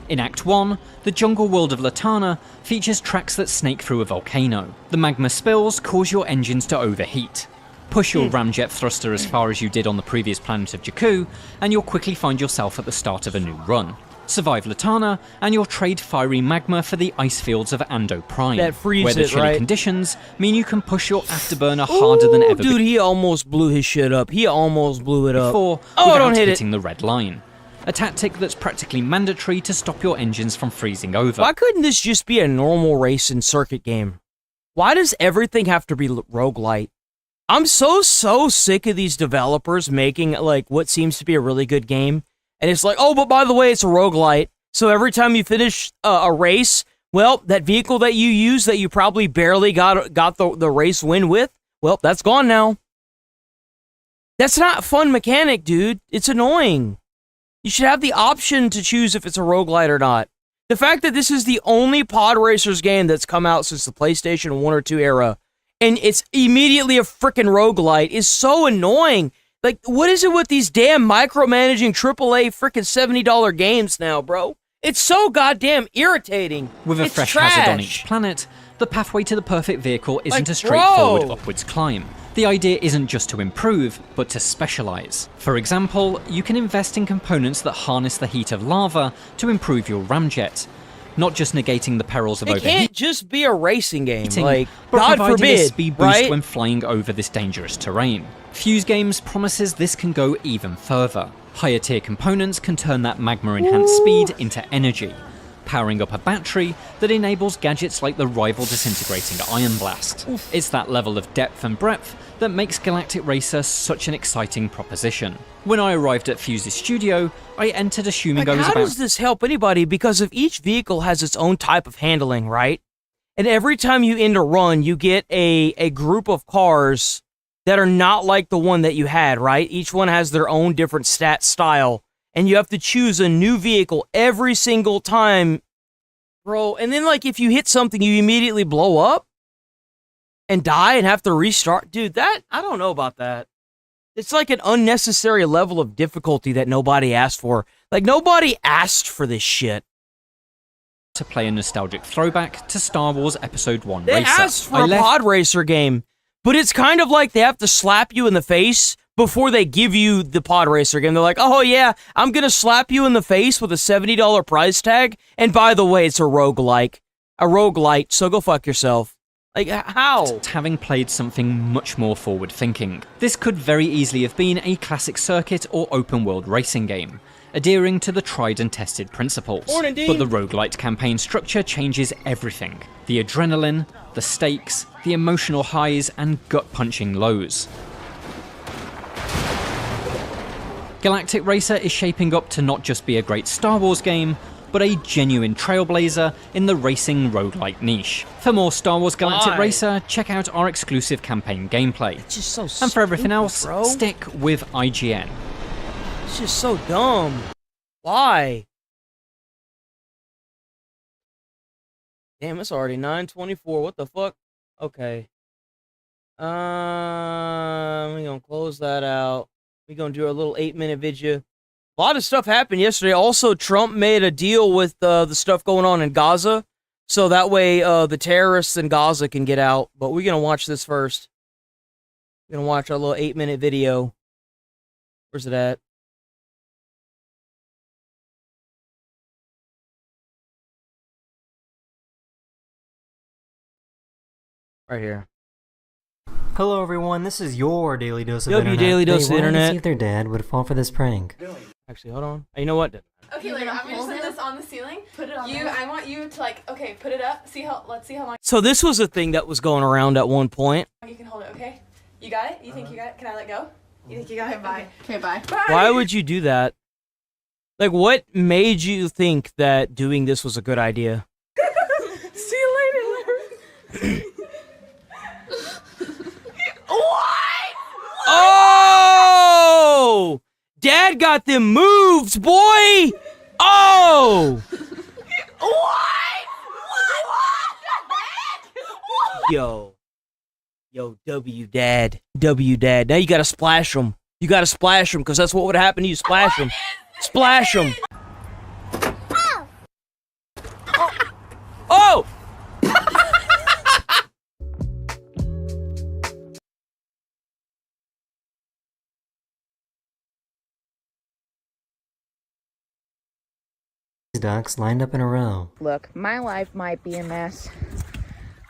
In Act 1, the jungle world of Latana features tracks that snake through a volcano. The magma spills cause your engines to overheat. Push your ramjet thruster as far as you did on the previous planet of Jakku, and you'll quickly find yourself at the start of a new run. Survive Latana, and you'll trade fiery magma for the ice fields of Ando Prime, that freeze where the it, chilly right? conditions mean you can push your afterburner harder than ever Dude, he almost blew his shit up. He almost blew it up. before Oh, don't without hit hitting the red line. A tactic that's practically mandatory to stop your engines from freezing over. Why couldn't this just be a normal racing circuit game? Why does everything have to be roguelite? I'm so sick of these developers making, like, what seems to be a really good game. And it's like, oh, but by the way, it's a roguelite. So every time you finish a race, well, that vehicle that you use that you probably barely got the race win with, well, that's gone now. That's not a fun mechanic, dude. It's annoying. You should have the option to choose if it's a roguelite or not. The fact that this is the only Pod Racers game that's come out since the PlayStation 1 or 2 era, and it's immediately a frickin' roguelite, is so annoying. Like, what is it with these damn micromanaging AAA frickin' $70 games now, bro? It's so goddamn irritating. With a It's fresh trash. hazard on each planet, the pathway to the perfect vehicle isn't Like, a straightforward bro. upwards climb. The idea isn't just to improve, but to specialize. For example, you can invest in components that harness the heat of lava to improve your ramjet, not just negating the perils of It overheating, can't just be a racing game. Like, but God providing a forbid, speed boost right? when flying over this dangerous terrain. Fuse Games promises this can go even further. Higher tier components can turn that magma-enhanced speed into energy, powering up a battery that enables gadgets like the rival disintegrating Iron Blast. It's that level of depth and breadth that makes Galactic Racer such an exciting proposition. When I arrived at Fuse's studio, I entered assuming Like, I was how about does this help anybody? Because if each vehicle has its own type of handling, right? And every time you end a run, you get a group of cars that are not like the one that you had, right? Each one has their own different stat style, and you have to choose a new vehicle every single time, bro. And then, like, if you hit something, you immediately blow up and die and have to restart. Dude, that, I don't know about that. It's like an unnecessary level of difficulty that nobody asked for. Like, nobody asked for this shit. to play a nostalgic throwback to Star Wars Episode 1 They Racer. asked for a pod racer game, but it's kind of like they have to slap you in the face before they give you the pod racer game. They're like, oh yeah, I'm gonna slap you in the face with a $70 price tag, and by the way, it's a roguelite, so go fuck yourself. Like, how? Having played something much more forward-thinking. This could very easily have been a classic circuit or open-world racing game, adhering to the tried and tested principles. Morning, Dean. But the roguelite campaign structure changes everything. The adrenaline, the stakes, the emotional highs, and gut-punching lows. Galactic Racer is shaping up to not just be a great Star Wars game, but a genuine trailblazer in the racing roguelike niche. For more Star Wars Galactic Why? Racer, check out our exclusive campaign gameplay. It's just so And for everything stupid, else, bro. stick with IGN. It's just so dumb. Why? Damn, it's already 9:24. What the fuck? Okay. We're gonna close that out. We're gonna do a little 8-minute video. A lot of stuff happened yesterday. Also, Trump made a deal with the stuff going on in Gaza, so that way the terrorists in Gaza can get out. But we're gonna watch this first. We're gonna watch our little 8-minute video. Where's it at? Right here. Hello everyone, this is your Daily Dose of Yo, Internet. your Daily Dose of They wanted to Internet. see if their dad would fall for this prank. Actually, hold on. You know what? Okay, like I'm gonna set this on the ceiling. Put it on. I want you to like. Okay, put it up. Let's see how long So this was a thing that was going around at one point. you can hold it. Okay, you got it. You think you got it? Can I let go? You think you got him? Bye. Okay, bye. Why would you do that? Like, what made you think that doing this was a good idea? See you later. What? Oh! Dad got them moves, boy! Oh! What? Yo, W Dad. Now you gotta splash them. You gotta splash them, because that's what would happen to you. Splash them. Splash them. Oh! Ducks lined up in a row. Look, my life might be a mess,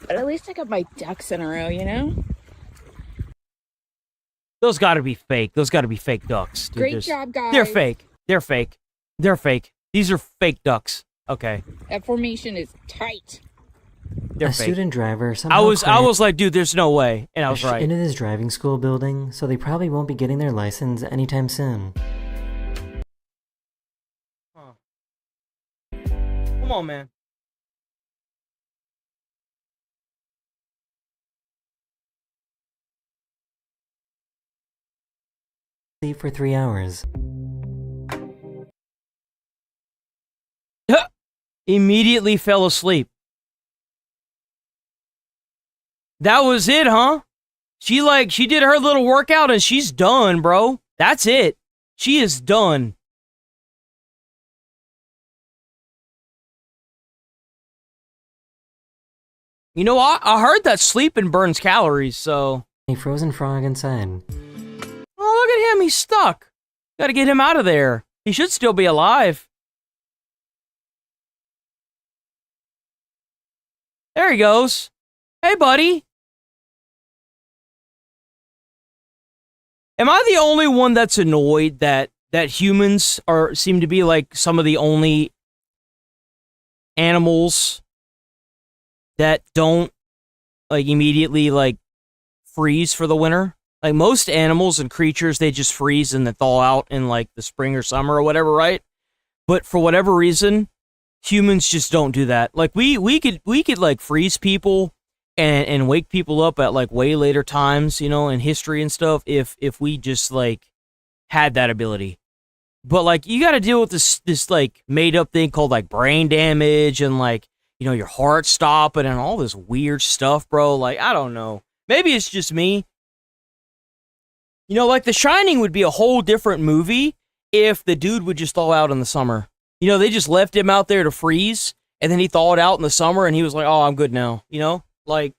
but at least I got my ducks in a row, you know? Those gotta be fake. Those gotta be fake ducks. Dude, Great job, guys. They're fake. They're fake. They're fake. These are fake ducks. Okay. That formation is tight. They're A fake. student driver I somehow was like, dude, there's no way. And I was right. into this driving school building, so they probably won't be getting their license anytime soon. Come on, man. Sleep for 3 hours. Immediately fell asleep. That was it, huh? She did her little workout and she's done, bro. That's it. She is done. You know, I heard that sleeping burns calories, so... A frozen frog inside. Oh, look at him, he's stuck. Gotta get him out of there. He should still be alive. There he goes. Hey, buddy. Am I the only one that's annoyed that humans seem to be like some of the only animals that don't like immediately like freeze for the winter? Like most animals and creatures, they just freeze and then thaw out in like the spring or summer or whatever, right? But for whatever reason, humans just don't do that. Like we could like freeze people and wake people up at like way later times, you know, in history and stuff if we just like had that ability. But like you got to deal with this like made up thing called like brain damage and like, you know, your heart stopping and all this weird stuff, bro. Like I don't know. Maybe it's just me. You know, like The Shining would be a whole different movie if the dude would just thaw out in the summer. You know, they just left him out there to freeze, and then he thawed out in the summer, and he was like, oh, I'm good now. You know? Like...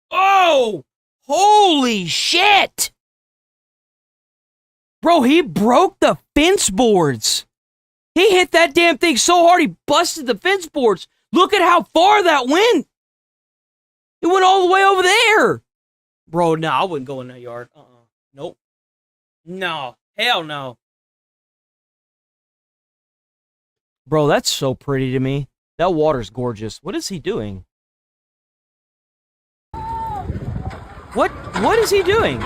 Oh! Holy shit! Bro, he broke the fence boards. He hit that damn thing so hard, he busted the fence boards. Look at how far that went. It went all the way over there. Bro, no, I wouldn't go in that yard. Nope. No. Hell no. Bro, that's so pretty to me. That water's gorgeous. What is he doing? What is he doing?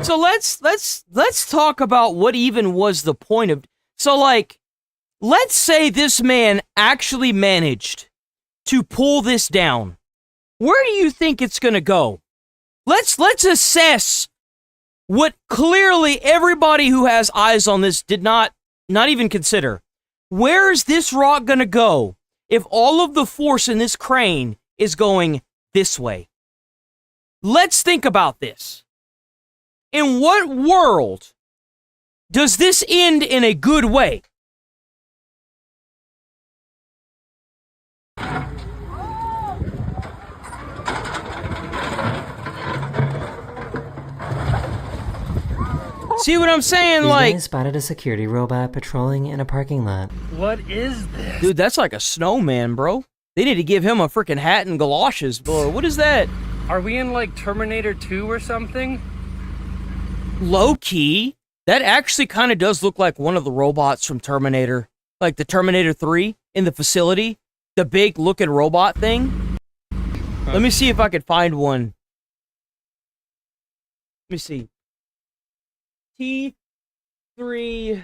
So let's talk about what even was the point of... So like, let's say this man actually managed to pull this down. Where do you think it's gonna go? Let's assess what clearly everybody who has eyes on this did not even consider. Where is this rock gonna go if all of the force in this crane is going this way? Let's think about this. In what world does this end in a good way? See what I'm saying? These Like, guys spotted a security robot patrolling in a parking lot. What is this? dude, that's like a snowman, bro. They need to give him a freaking hat and galoshes, bro. What is that? Are we in like Terminator 2 or something? Low key, that actually kind of does look like one of the robots from Terminator, like the Terminator 3 in the facility, the big looking robot thing. Let me see if I could find one. Let me see. T3.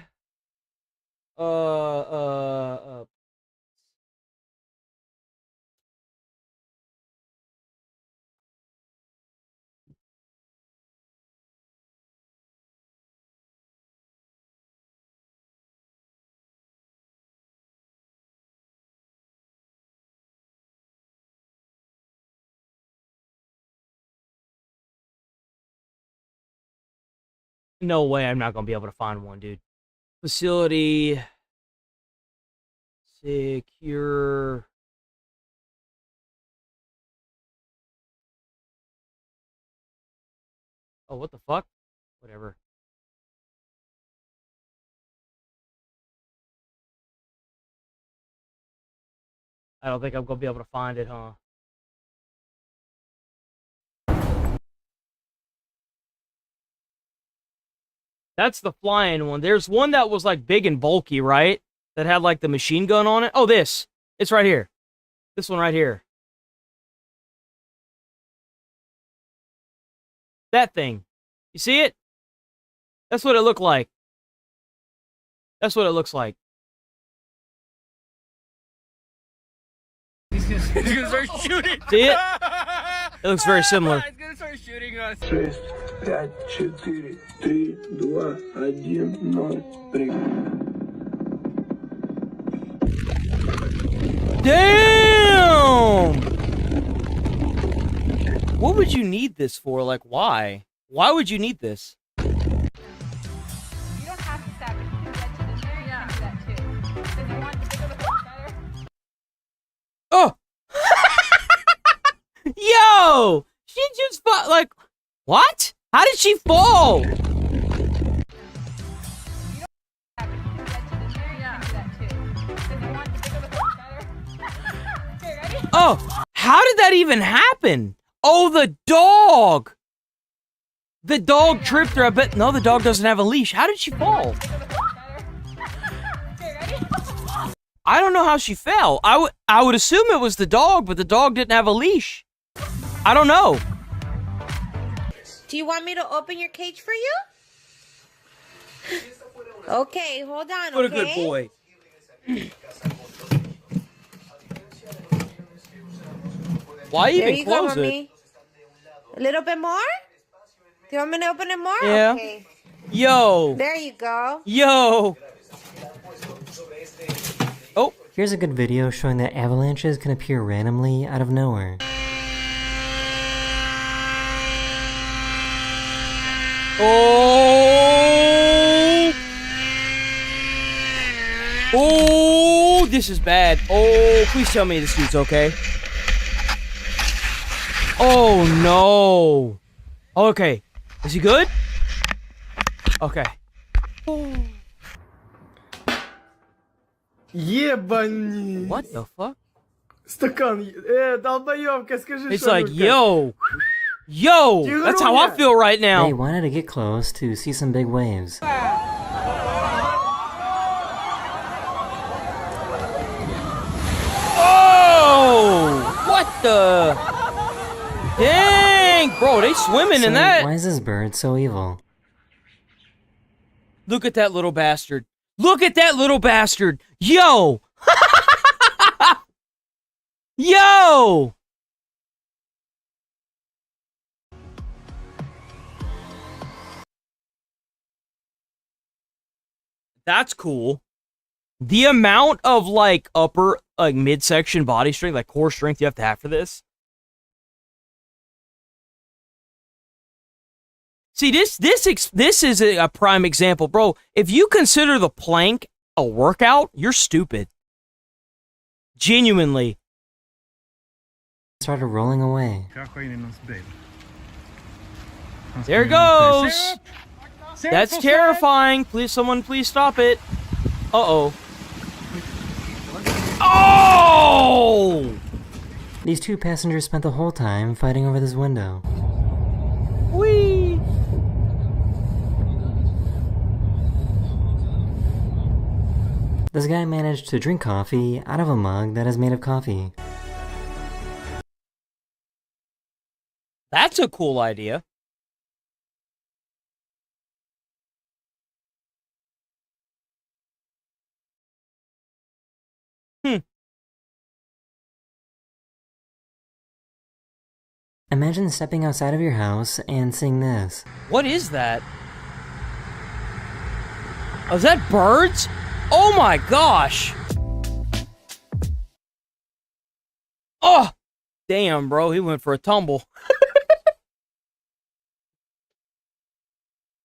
No way I'm not gonna be able to find one, dude. Facility. Secure. Oh, what the fuck? Whatever. I don't think I'm gonna be able to find it, huh? That's the flying one. There's one that was like big and bulky, right? That had like the machine gun on it. Oh, this. It's right here. This one right here. That thing. You see it? That's what it looked like. That's what it looks like. He's gonna start shooting. See it? It looks very similar. He's gonna start shooting us. 6, 5, 4, 3, 2, 1, 0, 3. Damn! What would you need this for? Like, why? Why would you need this? You don't have to stab it. You can get to this area and do that too. Because you want the bigger the hole better. Oh! Yo! She just fought, like, what? How did she fall? Oh, how did that even happen? Oh, the dog! The dog tripped her. I bet. No, the dog doesn't have a leash. How did she fall? I don't know how she fell. I would assume it was the dog, but the dog didn't have a leash. I don't know. Do you want me to open your cage for you? Okay, hold on, What a good boy. Why There even you close go, it? mommy. A little bit more? Do you want me to open it more? Yeah. Okay. Yo. There you go. Yo. Oh. Here's a good video showing that avalanches can appear randomly out of nowhere. Oh. Oh, this is bad. Oh, please tell me this dude's okay. Oh, no. Okay. Is he good? Okay. Ебани. What the fuck? Стакан. Долбоёбка, скажи, It's like, yo. Yo. That's how I feel right now. They wanted to get close to see some big waves. Oh! What the? Dang, bro, they swimming So in that. why is this bird so evil? Look at that little bastard. Look at that little bastard. Yo! Yo! That's cool. The amount of like upper, like midsection body strength, like core strength you have to have for this. See, this is a prime example, bro. If you consider the plank a workout, you're stupid. Genuinely. Started rolling away. There it goes. That's terrifying. Please, someone, please stop it. Uh-oh. Oh! These two passengers spent the whole time fighting over this window. Whee! This guy managed to drink coffee out of a mug that is made of coffee. That's a cool idea. Imagine stepping outside of your house and seeing this. What is that? Oh, is that birds? Oh my gosh! Oh! Damn, bro, he went for a tumble.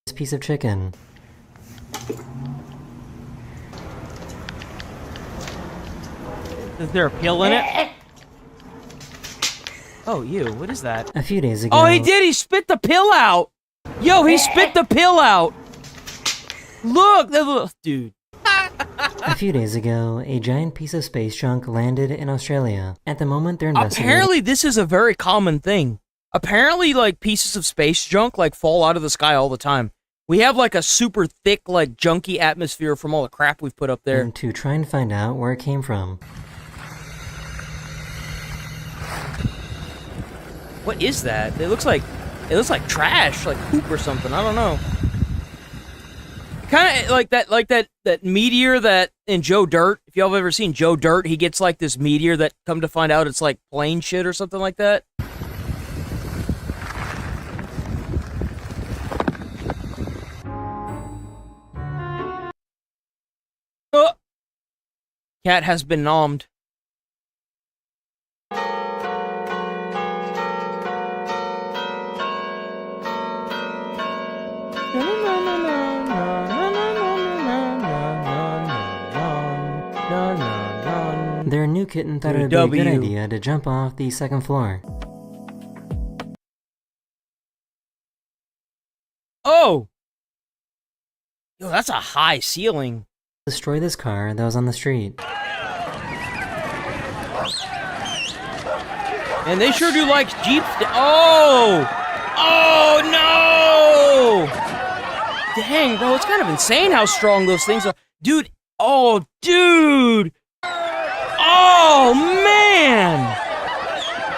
This piece of chicken. Is there a pill in it? Oh, you, what is that? A few days ago... Oh, he did! He spit the pill out! Yo, he spit the pill out! Look! Dude. A few days ago, a giant piece of space junk landed in Australia. At the moment, they're investigating... Apparently, this is a very common thing. Apparently, like, pieces of space junk, like, fall out of the sky all the time. We have, like, a super thick, like, junky atmosphere from all the crap we've put up there. And to try and find out where it came from. What is that? It looks like trash, like poop or something. I don't know. Kind of like that meteor that in Joe Dirt. If y'all have ever seen Joe Dirt, he gets like this meteor that come to find out it's like plane shit or something like that. Oh! Cat has been nommed. Their new kitten thought it would be a good idea to jump off the second floor. Oh! Yo, that's a high ceiling. Destroy this car that was on the street. And they sure do like Jeeps. Oh! Oh, no! Dang, bro, it's kind of insane how strong those things are. Dude, oh, dude! Oh, man!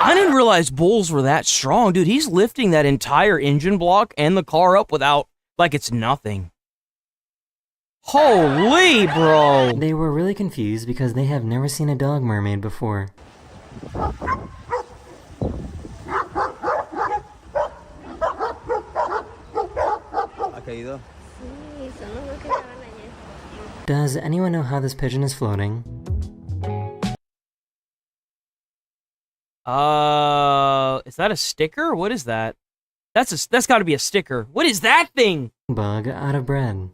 I didn't realize bulls were that strong. Dude, he's lifting that entire engine block and the car up without, like it's nothing. Holy, bro! They were really confused because they have never seen a dog mermaid before. Does anyone know how this pigeon is floating? Is that a sticker? What is that? That's gotta be a sticker. What is that thing? Bug out of bread.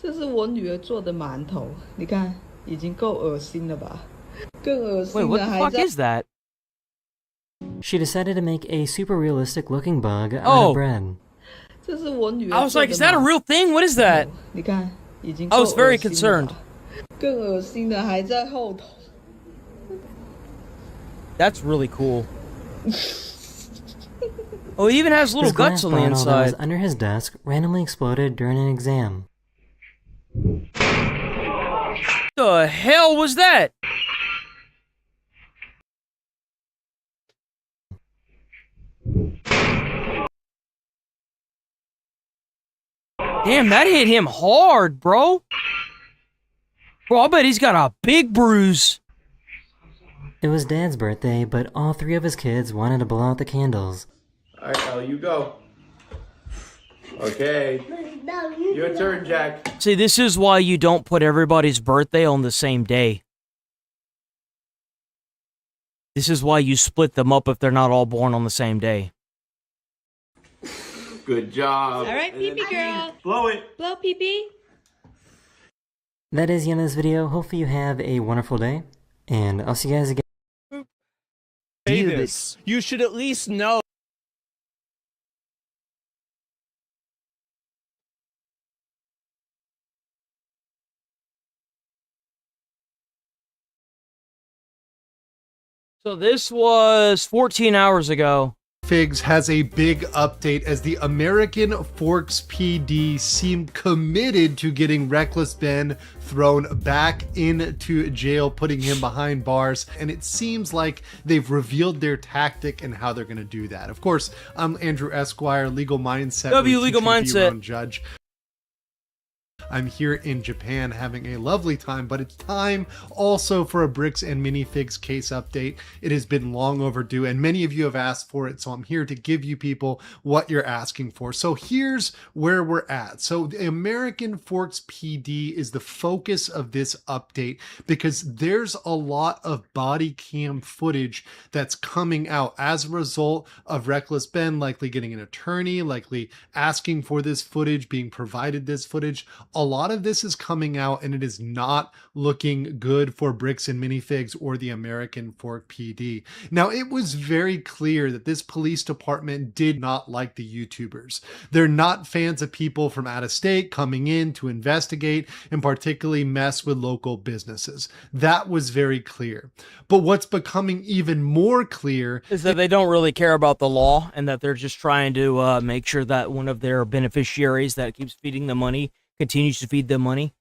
这是我女儿做的馒头，你看，已经够恶心了吧？更恶心 Wait, what 的 the 还 fuck 在 is that? She decided to make a super realistic looking bug out Oh. of bread. 这是我女儿 I was 做 like, 的 is that a 馒 real thing? What is that? 你看，已经 I 够 was very 恶心了 concerned. 吧更恶心的还在后头。 That's really cool. Oh, he even has little His glass guts on the bottle that was inside. under his desk randomly exploded during an exam. The hell was that? Damn, that hit him hard, bro. Bro, I bet he's got a big bruise. It was Dad's birthday, but all three of his kids wanted to blow out the candles. Alright, Elle, you go. Okay. Your turn, Jack. See, this is why you don't put everybody's birthday on the same day. This is why you split them up if they're not all born on the same day. Good job. All right, pee-pee girl. Blow it. Blow pee-pee. That is the end of this video. Hopefully you have a wonderful day, and I'll see you guys again. This. You should at least know. So this was 14 hours ago. Figs has a big update as the American Forks PD seem committed to getting Reckless Ben thrown back into jail, putting him behind bars, and it seems like they've revealed their tactic and how they're going to do that. Of course, I'm Andrew Esquire, Legal Mindset. Legal Mindset. Judge. I'm here in Japan having a lovely time, but it's time also for a Bricks and Minifigs case update. It has been long overdue, and many of you have asked for it, so I'm here to give you people what you're asking for. So here's where we're at. So the American Forks PD is the focus of this update because there's a lot of body cam footage that's coming out as a result of Reckless Ben likely getting an attorney, likely asking for this footage, being provided this footage. A lot of this is coming out and it is not looking good for Bricks and Minifigs or the American Fork PD. Now, it was very clear that this police department did not like the YouTubers. They're not fans of people from out of state coming in to investigate and particularly mess with local businesses. That was very clear. But what's becoming even more clear is that they don't really care about the law and that they're just trying to make sure that one of their beneficiaries that keeps feeding them money continues to feed them money.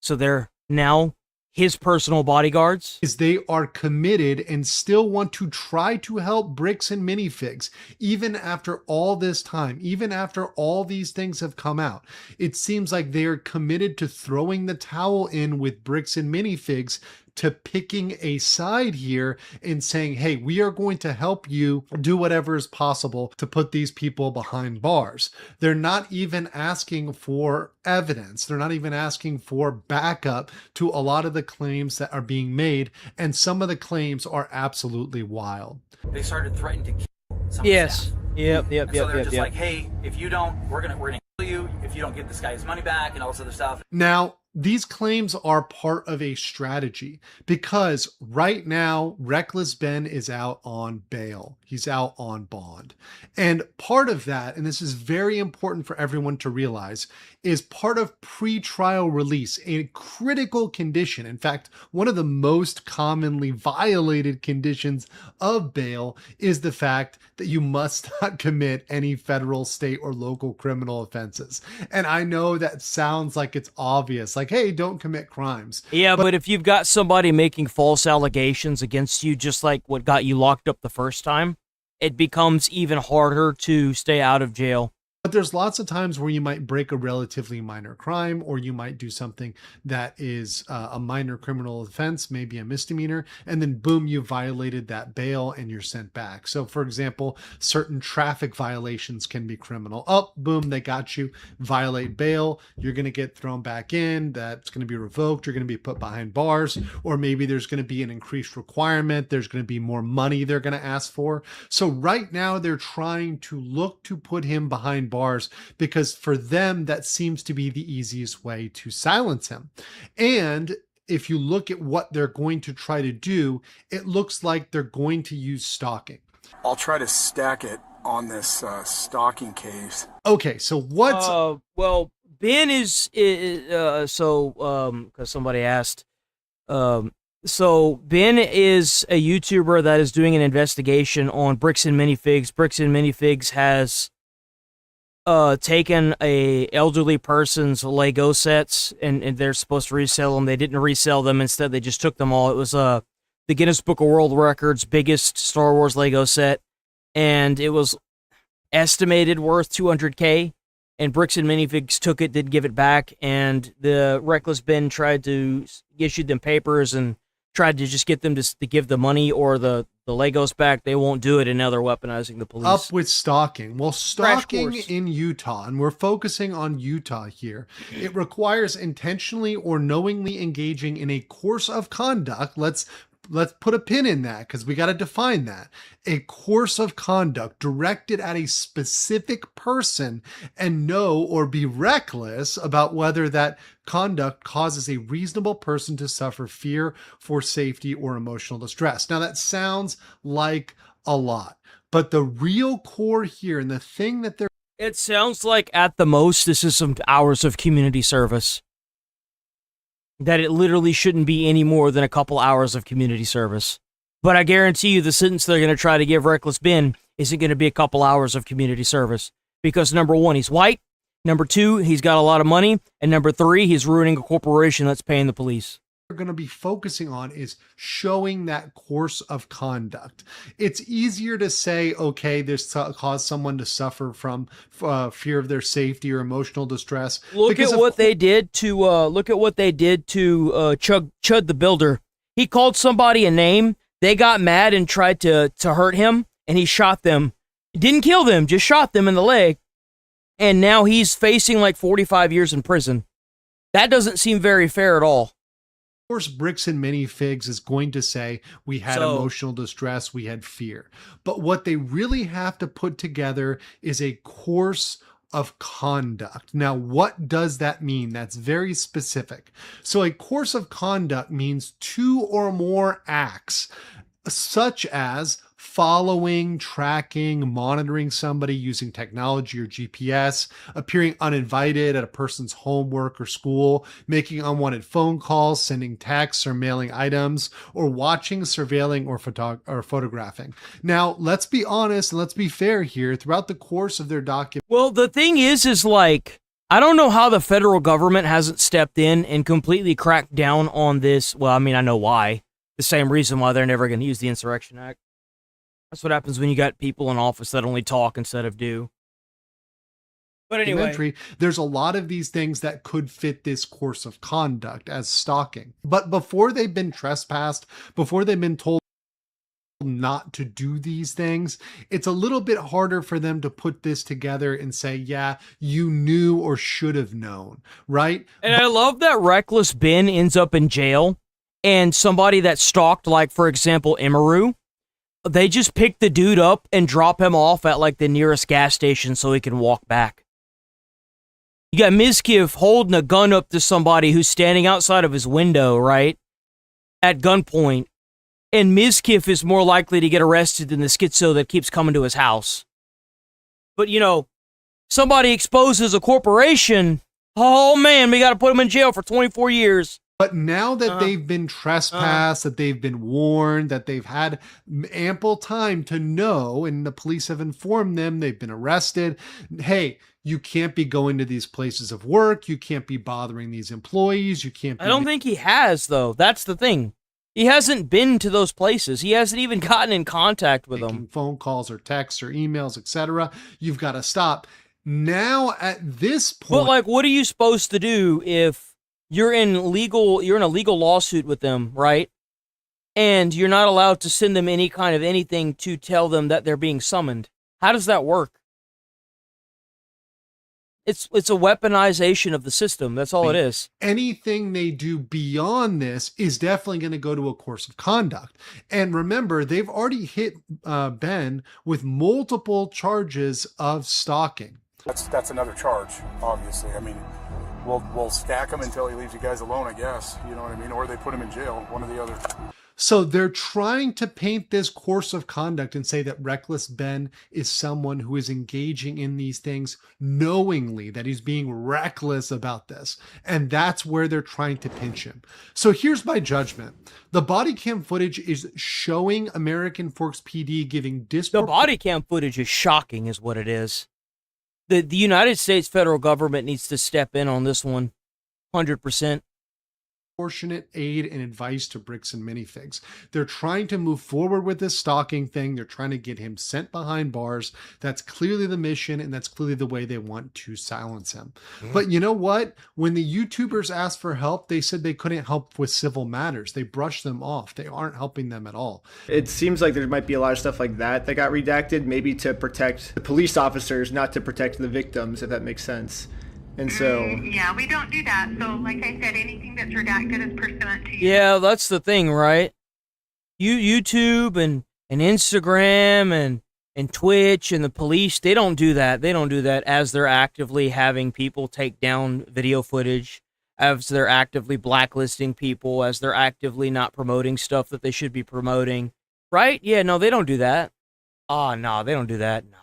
So they're now his personal bodyguards. Is they are committed and still want to try to help Bricks and Minifigs, even after all this time, even after all these things have come out. It seems like they are committed to throwing the towel in with Bricks and Minifigs, to picking a side here and saying, hey, we are going to help you do whatever is possible to put these people behind bars. They're not even asking for evidence. They're not even asking for backup to a lot of the claims that are being made. And some of the claims are absolutely wild. They started threatening to kill some Yes. staff. Yep. So they're just like, hey, if you don't, we're gonna kill you if you don't give this guy his money back and all this other stuff. Now, these claims are part of a strategy because right now, Reckless Ben is out on bail. He's out on bond. And part of that, and this is very important for everyone to realize, is part of pre-trial release, a critical condition. In fact, one of the most commonly violated conditions of bail is the fact that you must not commit any federal, state, or local criminal offenses. And I know that sounds like it's obvious, like, hey, don't commit crimes. Yeah, but if you've got somebody making false allegations against you, just like what got you locked up the first time, it becomes even harder to stay out of jail. But there's lots of times where you might break a relatively minor crime, or you might do something that is a minor criminal offense, maybe a misdemeanor, and then boom, you violated that bail and you're sent back. So for example, certain traffic violations can be criminal. Oh, boom, they got you, violate bail, you're going to get thrown back in, that's going to be revoked, you're going to be put behind bars, or maybe there's going to be an increased requirement, there's going to be more money they're going to ask for. So right now they're trying to look to put him behind bars because for them that seems to be the easiest way to silence him. And if you look at what they're going to try to do, it looks like they're going to use stalking. I'll try to stack it on this stalking case. Okay, so what's well, Ben is because somebody asked. So Ben is a YouTuber that is doing an investigation on Bricks and Minifigs. Bricks and Minifigs has taken a elderly person's Lego sets and they're supposed to resell them. They didn't resell them. Instead, they just took them all. It was the Guinness Book of World Records biggest Star Wars Lego set, and it was estimated worth $200K. And Bricks and Minifigs took it, didn't give it back, and the Reckless Ben tried to issue them papers and tried to just get them to give the money or the Legos back. They won't do it, and now they're weaponizing the police. Up with stalking. Well, stalking in Utah, and we're focusing on Utah here, it requires intentionally or knowingly engaging in a course of conduct. Let's put a pin in that because we got to define that. A course of conduct directed at a specific person and know or be reckless about whether that conduct causes a reasonable person to suffer fear for safety or emotional distress. Now that sounds like a lot, but the real core here and the thing that they're... It sounds like at the most this is some hours of community service. That it literally shouldn't be any more than a couple hours of community service. But I guarantee you the sentence they're going to try to give Reckless Ben isn't going to be a couple hours of community service. Because number one, he's white. Number two, he's got a lot of money. And number three, he's ruining a corporation that's paying the police. We're going to be focusing on is showing that course of conduct. It's easier to say, okay, this caused someone to suffer from fear of their safety or emotional distress. Look at what they did to Chud the Builder. He called somebody a name. They got mad and tried to hurt him, and he shot them. Didn't kill them, just shot them in the leg. And now he's facing like 45 years in prison. That doesn't seem very fair at all. Of course, Bricks and Minifigs is going to say we had emotional distress, we had fear. But what they really have to put together is a course of conduct. Now, what does that mean? That's very specific. So a course of conduct means 2 or more acts, such as following, tracking, monitoring somebody using technology or GPS, appearing uninvited at a person's homework or school, making unwanted phone calls, sending texts or mailing items, or watching, surveilling, or photographing. Now, let's be honest and let's be fair here. Throughout the course of their document. Well, the thing is like, I don't know how the federal government hasn't stepped in and completely cracked down on this. Well, I mean, I know why. The same reason why they're never going to use the Insurrection Act. That's what happens when you got people in office that only talk instead of do. But anyway, there's a lot of these things that could fit this course of conduct as stalking. But before they've been trespassed, before they've been told not to do these things, it's a little bit harder for them to put this together and say, yeah, you knew or should have known, right? And I love that Reckless Ben ends up in jail, and somebody that stalked, like, for example, Emeru, they just pick the dude up and drop him off at, like, the nearest gas station so he can walk back. You got Mizkiff holding a gun up to somebody who's standing outside of his window, right? At gunpoint. And Mizkiff is more likely to get arrested than the schizo that keeps coming to his house. But, you know, somebody exposes a corporation, oh man, we got to put him in jail for 24 years. But now that they've been trespassed, that they've been warned, that they've had ample time to know, and the police have informed them, they've been arrested. Hey, you can't be going to these places of work. You can't be bothering these employees. You can't be... I don't think he has, though. That's the thing. He hasn't been to those places. He hasn't even gotten in contact with them. Phone calls or texts or emails, etc. You've got to stop. Now, at this point... But, like, what are you supposed to do if you're in a legal lawsuit with them, right? And you're not allowed to send them any kind of anything to tell them that they're being summoned. How does that work? It's a weaponization of the system. That's all it is. Anything they do beyond this is definitely going to go to a course of conduct. And remember, they've already hit Ben with multiple charges of stalking. That's another charge, obviously. I mean, we'll stack him until he leaves you guys alone, I guess. You know what I mean? Or they put him in jail, one or the other. So they're trying to paint this course of conduct and say that Reckless Ben is someone who is engaging in these things knowingly, that he's being reckless about this. And that's where they're trying to pinch him. So here's my judgment. The body cam footage is showing American Forks PD giving The body cam footage is shocking is what it is. The United States federal government needs to step in on this one, 100%. Proportionate aid and advice to Bricks and Minifigs. They're trying to move forward with this stalking thing. They're trying to get him sent behind bars. That's clearly the mission, and that's clearly the way they want to silence him. But you know what? When the YouTubers asked for help, they said they couldn't help with civil matters. They brushed them off. They aren't helping them at all. It seems like there might be a lot of stuff like that got redacted, maybe to protect the police officers, not to protect the victims, if that makes sense. And so... yeah, we don't do that. So, like I said, anything that's redacted is pursuant to... Yeah, that's the thing, right? YouTube and Instagram and Twitch and the police, they don't do that. They don't do that as they're actively having people take down video footage, as they're actively blacklisting people, as they're actively not promoting stuff that they should be promoting. Right? Yeah, no, they don't do that. Oh, no, they don't do that. No.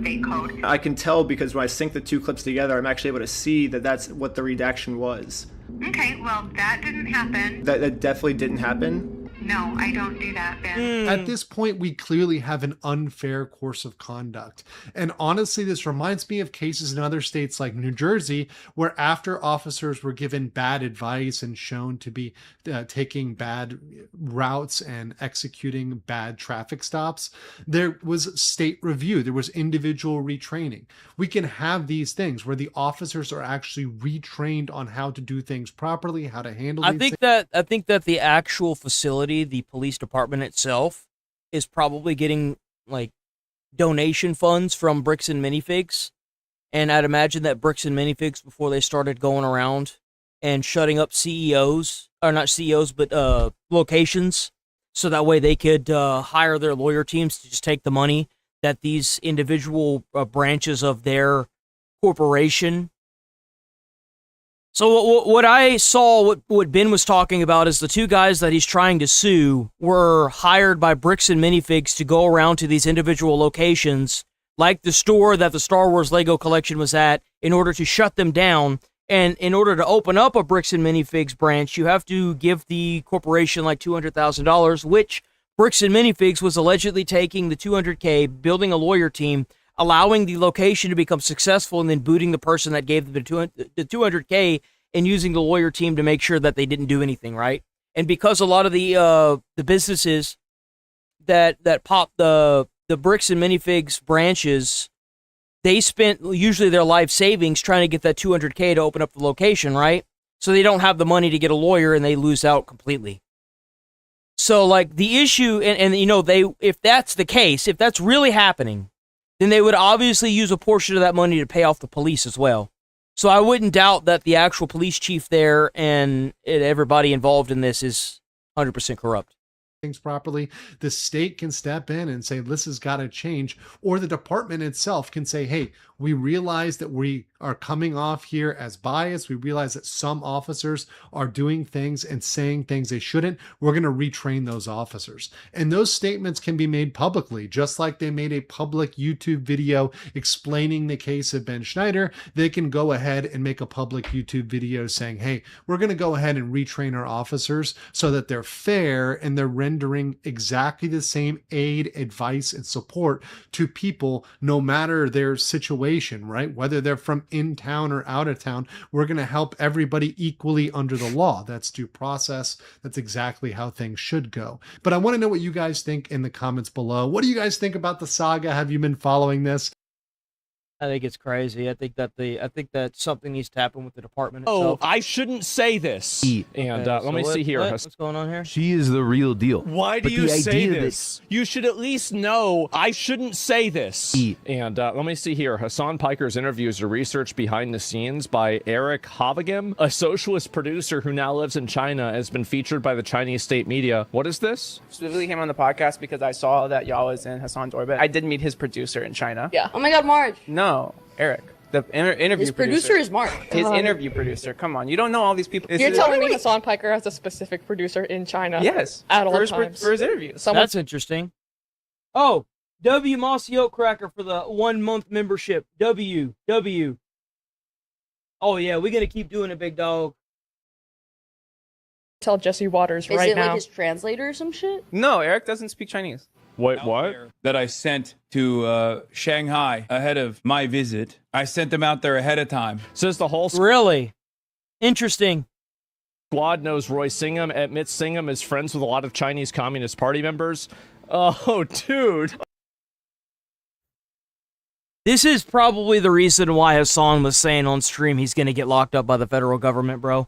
State code. I can tell because when I sync the two clips together, I'm actually able to see that that's what the redaction was. Okay, well, that didn't happen. That definitely didn't happen. No, I don't do that, Ben. At this point, we clearly have an unfair course of conduct. And honestly, this reminds me of cases in other states like New Jersey, where after officers were given bad advice and shown to be taking bad routes and executing bad traffic stops, there was state review, there was individual retraining. We can have these things where the officers are actually retrained on how to do things properly, how to handle these things. I think that the actual facility, the police department itself, is probably getting like donation funds from Bricks and Minifigs, and I'd imagine that Bricks and Minifigs, before they started going around and shutting up CEOs, or not CEOs, but locations, so that way they could hire their lawyer teams to just take the money that these individual branches of their corporation. So what I saw, what Ben was talking about, is the two guys that he's trying to sue were hired by Bricks and Minifigs to go around to these individual locations, like the store that the Star Wars Lego collection was at, in order to shut them down. And in order to open up a Bricks and Minifigs branch, you have to give the corporation like $200,000, which Bricks and Minifigs was allegedly taking the $200K, building a lawyer team, allowing the location to become successful, and then booting the person that gave them the $200K and using the lawyer team to make sure that they didn't do anything, right? And because a lot of the businesses that pop the Bricks and Minifigs branches, they spent usually their life savings trying to get that $200K to open up the location, right? So they don't have the money to get a lawyer, and they lose out completely. So like the issue, and you know, if that's the case, if that's really happening, then they would obviously use a portion of that money to pay off the police as well. So I wouldn't doubt that the actual police chief there and everybody involved in this is 100% corrupt. Things properly, the state can step in and say, this has got to change, or the department itself can say, hey, we realize that we are coming off here as biased. We realize that some officers are doing things and saying things they shouldn't. We're going to retrain those officers. And those statements can be made publicly, just like they made a public YouTube video explaining the case of Ben Schneider. They can go ahead and make a public YouTube video saying, hey, we're going to go ahead and retrain our officers so that they're fair and they're rendering exactly the same aid, advice, and support to people, no matter their situation, right? Whether they're from in town or out of town, we're going to help everybody equally under the law. That's due process. That's exactly how things should go. But I want to know what you guys think in the comments below. What do you guys think about the saga? Have you been following this? I think it's crazy. I think that something needs to happen with the department Oh, itself. I shouldn't say this. And let me see here. What's going on here? She is the real deal. Why do you say this? You should at least know I shouldn't say this. And let me see here. Hassan Piker's interview is a research behind the scenes by Eric Havagim, a socialist producer who now lives in China, has been featured by the Chinese state media. What is this? Specifically came on the podcast because I saw that y'all was in Hassan's orbit. I did meet his producer in China. Yeah. Oh my God, Marge. No, Eric. The interview His producer is Mark. His interview producer. Come on, you don't know all these people. You're telling me Hassan Piker has a specific producer in China? Yes. At all for his, times. For his interviews. That's interesting. Oh, W. Mossy Oak Cracker for the 1 month membership. W. Oh yeah, we're gonna keep doing it, big dog. Tell Jesse Waters right now. Is it like his translator or some shit? No, Eric doesn't speak Chinese. Wait, what? That I sent to Shanghai ahead of my visit. I sent them out there ahead of time. Says the whole Really? Interesting. squad knows Roy Singham, admits Singham is friends with a lot of Chinese Communist Party members. Oh, dude. This is probably the reason why Hassan was saying on stream he's going to get locked up by the federal government, bro.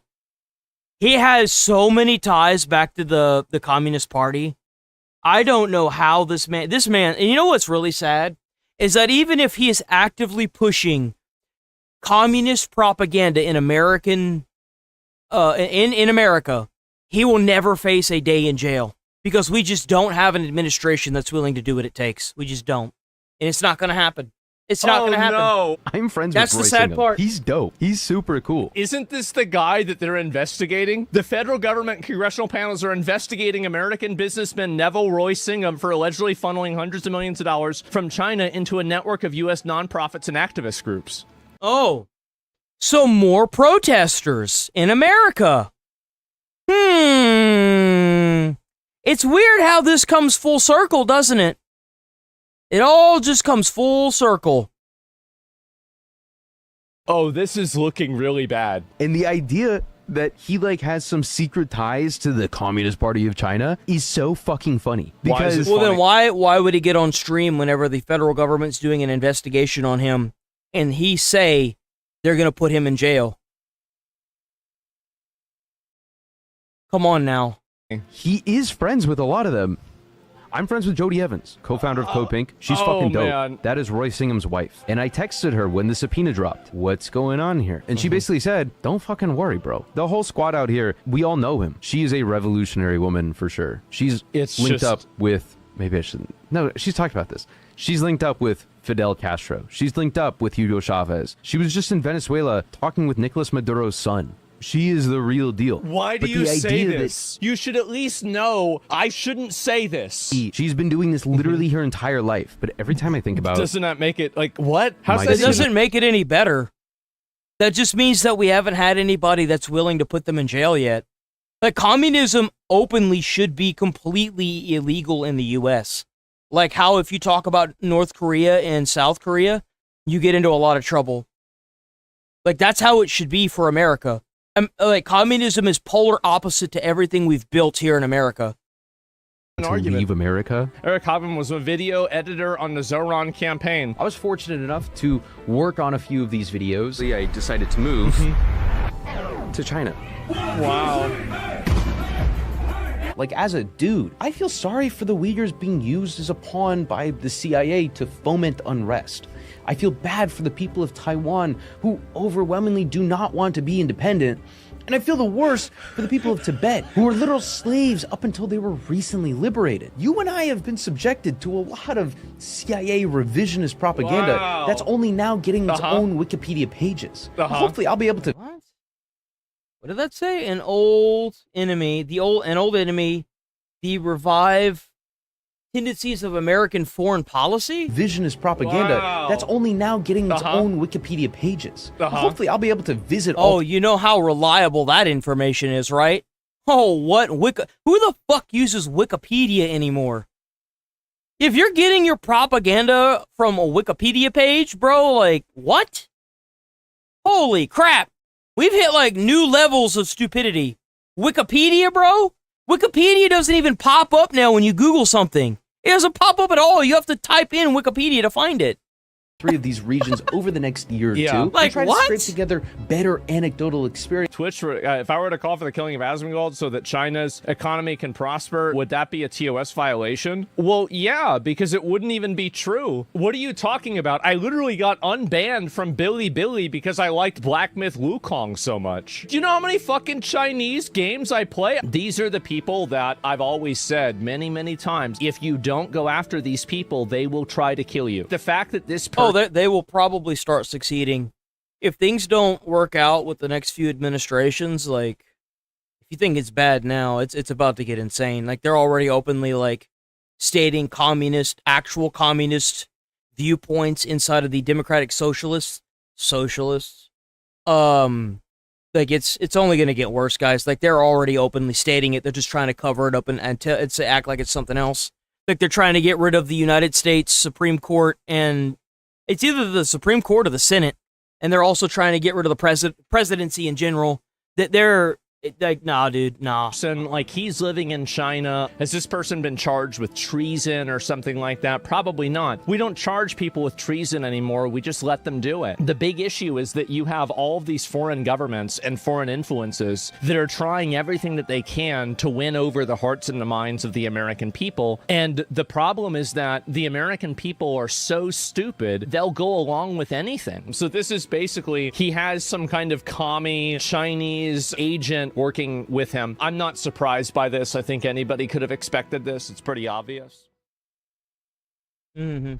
He has so many ties back to the Communist Party. I don't know how this man, and you know what's really sad? Is that even if he is actively pushing communist propaganda in American, in America, he will never face a day in jail because we just don't have an administration that's willing to do what it takes. We just don't. And it's not going to happen. It's not going to happen. No. I'm friends That's with Roy the sad Singham. part. He's dope. He's super cool. Isn't this the guy that they're investigating? The federal government and congressional panels are investigating American businessman Neville Roy Singham for allegedly funneling hundreds of millions of dollars from China into a network of U.S. nonprofits and activist groups. Oh, so more protesters in America. It's weird how this comes full circle, doesn't it? It all just comes full circle. Oh, this is looking really bad. And the idea that he like has some secret ties to the Communist Party of China is so fucking funny. Because Then why would he get on stream whenever the federal government's doing an investigation on him and he say they're going to put him in jail? Come on now. he is friends with a lot of them. I'm friends with Jodie Evans, co-founder of Code Pink. She's fucking dope. Man. That is Roy Singham's wife. And I texted her when the subpoena dropped. What's going on here? And she basically said, don't fucking worry, bro. The whole squad out here, we all know him. She is a revolutionary woman for sure. She's linked up with, maybe I shouldn't. No, she's talked about this. She's linked up with Fidel Castro. She's linked up with Hugo Chavez. She was just in Venezuela talking with Nicolas Maduro's son. She is the real deal. Why do you say this? You should at least know I shouldn't say this. She's been doing this literally her entire life, but every time I think about it... Doesn't that make it, like, what? It doesn't make it any better. That just means that we haven't had anybody that's willing to put them in jail yet. Like, communism openly should be completely illegal in the U.S. Like how if you talk about North Korea and South Korea, you get into a lot of trouble. Like, that's how it should be for America. Like, communism is polar opposite to everything we've built here in America. An argument. Leave America. Eric Hobbin was a video editor on the Zoran campaign. I was fortunate enough to work on a few of these videos. I decided to move to China. Wow. Like, as a dude, I feel sorry for the Uyghurs being used as a pawn by the CIA to foment unrest. I feel bad for the people of Taiwan who overwhelmingly do not want to be independent. And I feel the worst for the people of Tibet who were literal slaves up until they were recently liberated. You and I have been subjected to a lot of CIA revisionist propaganda that's only now getting its own Wikipedia pages. Hopefully I'll be able to... What did that say? An old enemy, the revive tendencies of American foreign policy? Visionist propaganda that's only now getting its own Wikipedia pages. Hopefully I'll be able to visit all... Oh, you know how reliable that information is, right? Oh, what? Who the fuck uses Wikipedia anymore? If you're getting your propaganda from a Wikipedia page, bro, like, what? Holy crap. We've hit, like, new levels of stupidity. Wikipedia, bro? Wikipedia doesn't even pop up now when you Google something. It doesn't pop up at all. You have to type in Wikipedia to find it. 3 of these regions over the next year or two. Like, and try what? to scrape together better anecdotal experience. Twitch, if I were to call for the killing of Asmongold so that China's economy can prosper, would that be a TOS violation? Well, yeah, because it wouldn't even be true. What are you talking about? I literally got unbanned from Bilibili because I liked Black Myth Wukong so much. Do you know how many fucking Chinese games I play? These are the people that I've always said many, many times, if you don't go after these people, they will try to kill you. The fact that this they will probably start succeeding. If things don't work out with the next few administrations, like, if you think it's bad now, it's about to get insane. Like, they're already openly, like, stating actual communist viewpoints inside of the Democratic Socialists. Like, it's only going to get worse, guys. Like, they're already openly stating it. They're just trying to cover it up and act like it's something else. Like, they're trying to get rid of the United States Supreme Court, and it's either the Supreme Court or the Senate, and they're also trying to get rid of the presidency in general. That they're like, nah, dude, nah. And like, he's living in China. Has this person been charged with treason or something like that? Probably not. We don't charge people with treason anymore. We just let them do it. The big issue is that you have all of these foreign governments and foreign influences that are trying everything that they can to win over the hearts and the minds of the American people. And the problem is that the American people are so stupid, they'll go along with anything. So this is basically, he has some kind of commie Chinese agent working with him. I'm not surprised by this. I think anybody could have expected this. It's pretty obvious. Mm-hmm.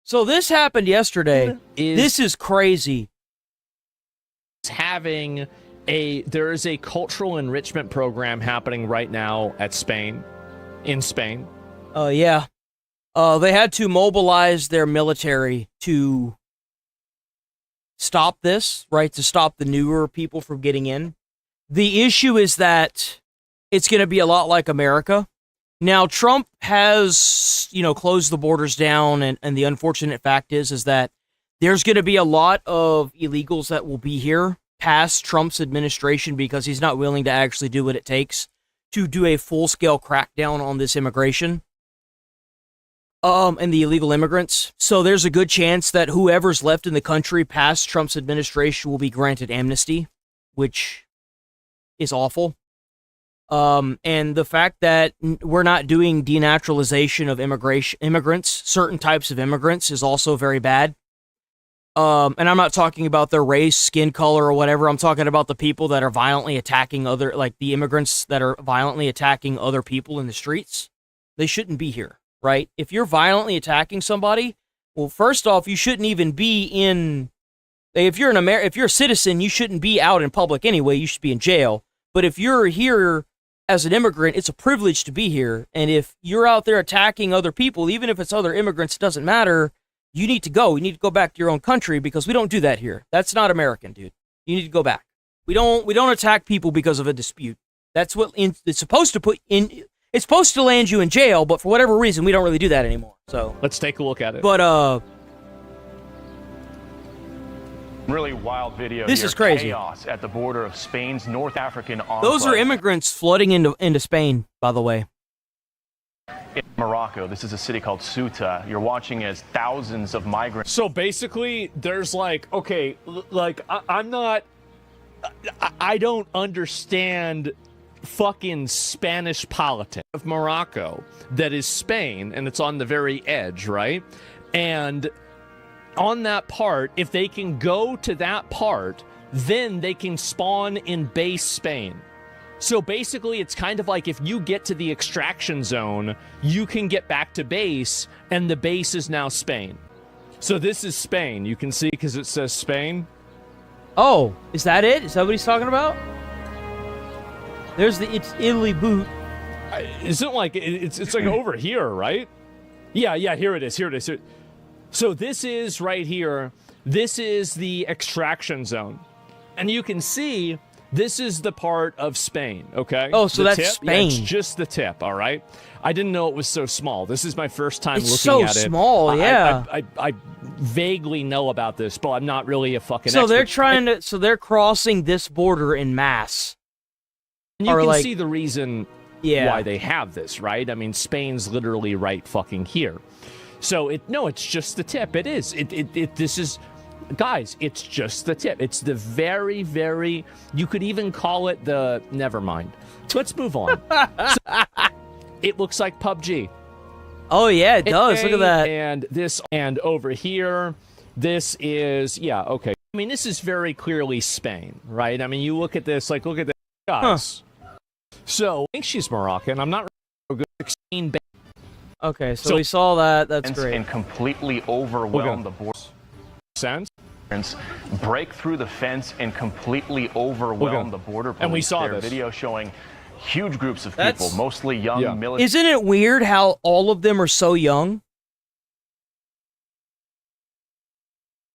So this happened yesterday. This is crazy. There is a cultural enrichment program happening right now in Spain. Yeah. They had to mobilize their military to stop this, right? To stop the newer people from getting in. The issue is that it's going to be a lot like America. Now, Trump has, closed the borders down, and the unfortunate fact is that there's going to be a lot of illegals that will be here past Trump's administration because he's not willing to actually do what it takes to do a full-scale crackdown on this immigration and the illegal immigrants. So there's a good chance that whoever's left in the country past Trump's administration will be granted amnesty, which is awful. And the fact that we're not doing denaturalization of immigrants, certain types of immigrants, is also very bad. And I'm not talking about their race, skin color, or whatever. I'm talking about the people that are violently attacking the immigrants that are violently attacking other people in the streets. They shouldn't be here, right? If you're violently attacking somebody, well, first off, you shouldn't even be in. If you're a citizen, you shouldn't be out in public anyway. You should be in jail. But if you're here as an immigrant, it's a privilege to be here. And if you're out there attacking other people, even if it's other immigrants, it doesn't matter. You need to go. You need to go back to your own country because we don't do that here. That's not American, dude. You need to go back. We don't attack people because of a dispute. That's what it's supposed to put in. It's supposed to land you in jail, but for whatever reason, we don't really do that anymore. So let's take a look at it. But really wild video. This here. is crazy. Chaos at the border of Spain's North African enclave. Those are immigrants flooding into Spain, by the way. In Morocco, this is a city called Ceuta. You're watching as thousands of migrants. So basically, there's I don't understand fucking Spanish politics of Morocco. That is Spain, and it's on the very edge, right? And on that part, if they can go to that part, then they can spawn in base Spain. So basically, it's kind of like if you get to the extraction zone, you can get back to base, and the base is now Spain. So this is Spain. You can see because it says Spain. Oh, is that it? Is that what he's talking about? There's it's Italy boot. Isn't it's like over here, right? Yeah. Here it is. So this is right here. This is the extraction zone, and you can see. This is the part of Spain, okay? Oh, so that's tip? Spain. Yeah, it's just the tip, all right? I didn't know it was so small. This is my first time It's looking so at it. small, yeah. I vaguely know about this, but I'm not really a fucking So expert. they're crossing this border in mass. And you Or can see the reason Yeah. why they have this, right? I mean, Spain's literally right fucking here. So it's just the tip. It is. This is... Guys, it's just the tip. It's the very, very... You could even call it the... Never mind. Let's move on. It looks like PUBG. Oh, yeah, it does. Look at that. And over here, this is... Yeah, okay. I mean, this is very clearly Spain, right? I mean, you look at this, look at this. Guys. So, I think she's Moroccan. I'm not really good at 16 Okay, so we saw that. That's great. And completely overwhelm the border. Sense? Break through the fence and completely overwhelm the border police. And we saw this video showing huge groups of people, mostly young military. Isn't it weird how all of them are so young?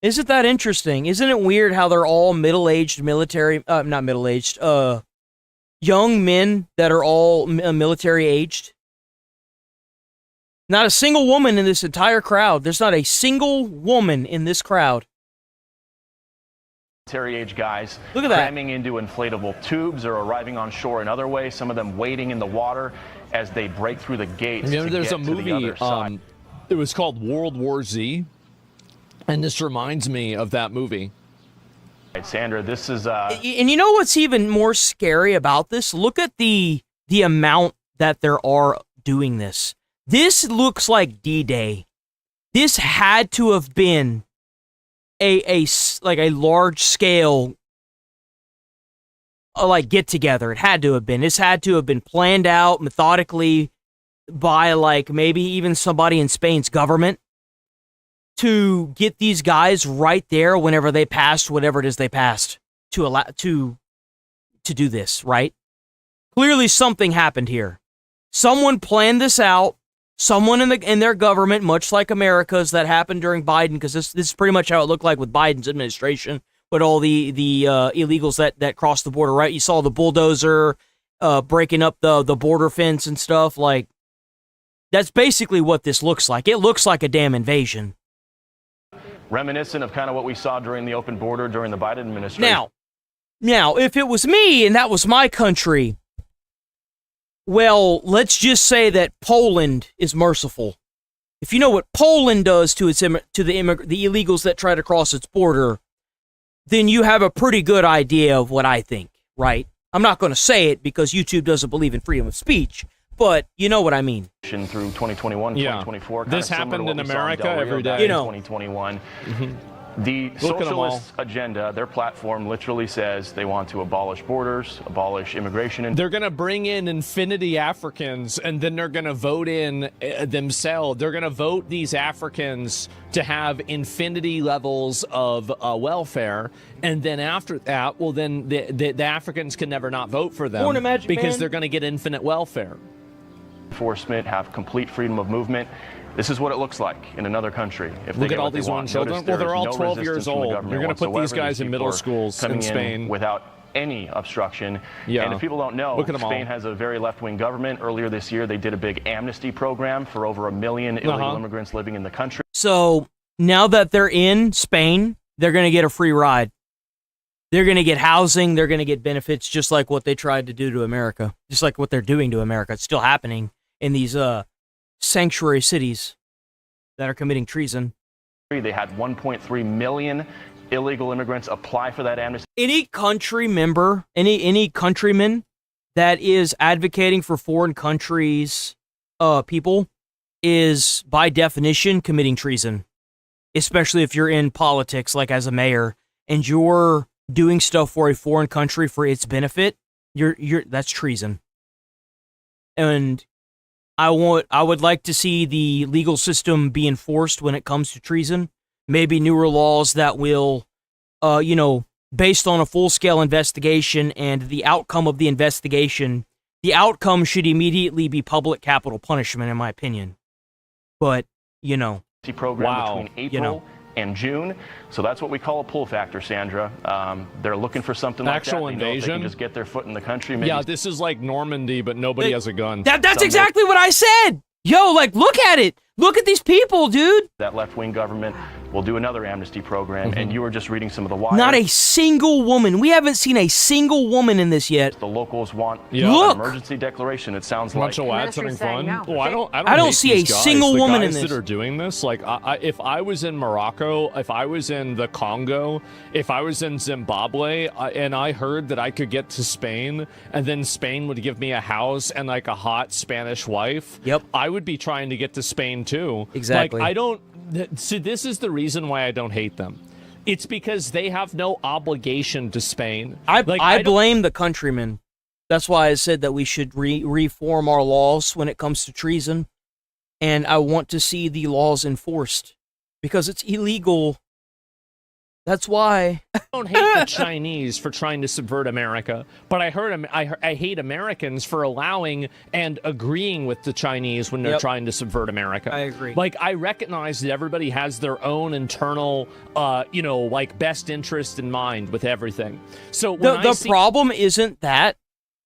Isn't that interesting? Isn't it weird how they're all middle-aged military, not middle-aged, young men that are all military-aged? Not a single woman in this entire crowd. There's not a single woman in this crowd. Military-age guys Look at that. cramming into inflatable tubes or arriving on shore another way. Some of them wading in the water as they break through the gates. You know, to there's get a to the movie. other side. It was called World War Z, and this reminds me of that movie. Right, Sandra, this is. And you know what's even more scary about this? Look at the amount that there are doing this. This looks like D-Day. This had to have been a large scale get together. It had to have been. This had to have been planned out methodically by maybe even somebody in Spain's government to get these guys right there whenever they passed whatever it is they passed to allow to do this, right? Clearly something happened here. Someone planned this out. Someone in their government, much like America's, that happened during Biden, because this is pretty much how it looked like with Biden's administration, but all the illegals that cross the border, right? You saw the bulldozer breaking up the border fence and stuff. Like, that's basically what this looks like. It looks like a damn invasion. Reminiscent of kind of what we saw during the open border during the Biden administration. Now, if it was me and that was my country, well, let's just say that Poland is merciful. If you know what Poland does to the illegals that try to cross its border, then you have a pretty good idea of what I think, right? I'm not going to say it because YouTube doesn't believe in freedom of speech, but you know what I mean. Through 2021, 2024. This happened in America every day. 2021. The socialist agenda, their platform literally says they want to abolish borders, abolish immigration. And they're going to bring in infinity Africans, and then they're going to vote in themselves. They're going to vote these Africans to have infinity levels of welfare. And then after that, well, then the Africans can never not vote for them because they're going to get infinite welfare. Enforcement, have complete freedom of movement. This is what it looks like in another country. If Look at all these young children. Well, they're all 12 years old. You're going to put these guys in middle schools in Spain without any obstruction. Yeah. And if people don't know, Spain has a very left-wing government. Earlier this year, they did a big amnesty program for over 1 million illegal immigrants living in the country. So now that they're in Spain, they're going to get a free ride. They're going to get housing. They're going to get benefits, just like what they tried to do to America, just like what they're doing to America. It's still happening in these sanctuary cities that are committing treason. They had 1.3 million illegal immigrants apply for that amnesty. Any country member, any countryman that is advocating for foreign countries' people is by definition committing treason. Especially if you're in politics, like as a mayor, and you're doing stuff for a foreign country for its benefit, that's treason. And I would like to see the legal system be enforced when it comes to treason. Maybe newer laws that will, based on a full-scale investigation and the outcome of the investigation, the outcome should immediately be public capital punishment, in my opinion. But, Program between April and June. So that's what we call a pull factor, Sandra. They're looking for something like actual that. invasion. They can just get their foot in the country. Maybe. Yeah, this is like Normandy, but nobody has a gun. That's exactly what I said. Yo, look at it. Look at these people, dude. That left-wing government will do another amnesty program, and you were just reading some of the wires. Not a single woman. We haven't seen a single woman in this yet. The locals want an emergency declaration. It sounds like. like. Add something fun. Oh, I don't hate see these a guys. single woman in guys this. that are doing this. Like, if I was in Morocco, if I was in the Congo, if I was in Zimbabwe, and I heard that I could get to Spain, and then Spain would give me a house and like a hot Spanish wife. Yep. I would be trying to get to Spain too. Exactly. Like, I don't. See, this is the reason why I don't hate them. It's because they have no obligation to Spain. I blame the countrymen. That's why I said that we should reform our laws when it comes to treason. And I want to see the laws enforced because it's illegal. That's why. I don't hate the Chinese for trying to subvert America, but I hate Americans for allowing and agreeing with the Chinese when they're trying to subvert America. I agree. Like, I recognize that everybody has their own internal, best interest in mind with everything. So the problem isn't that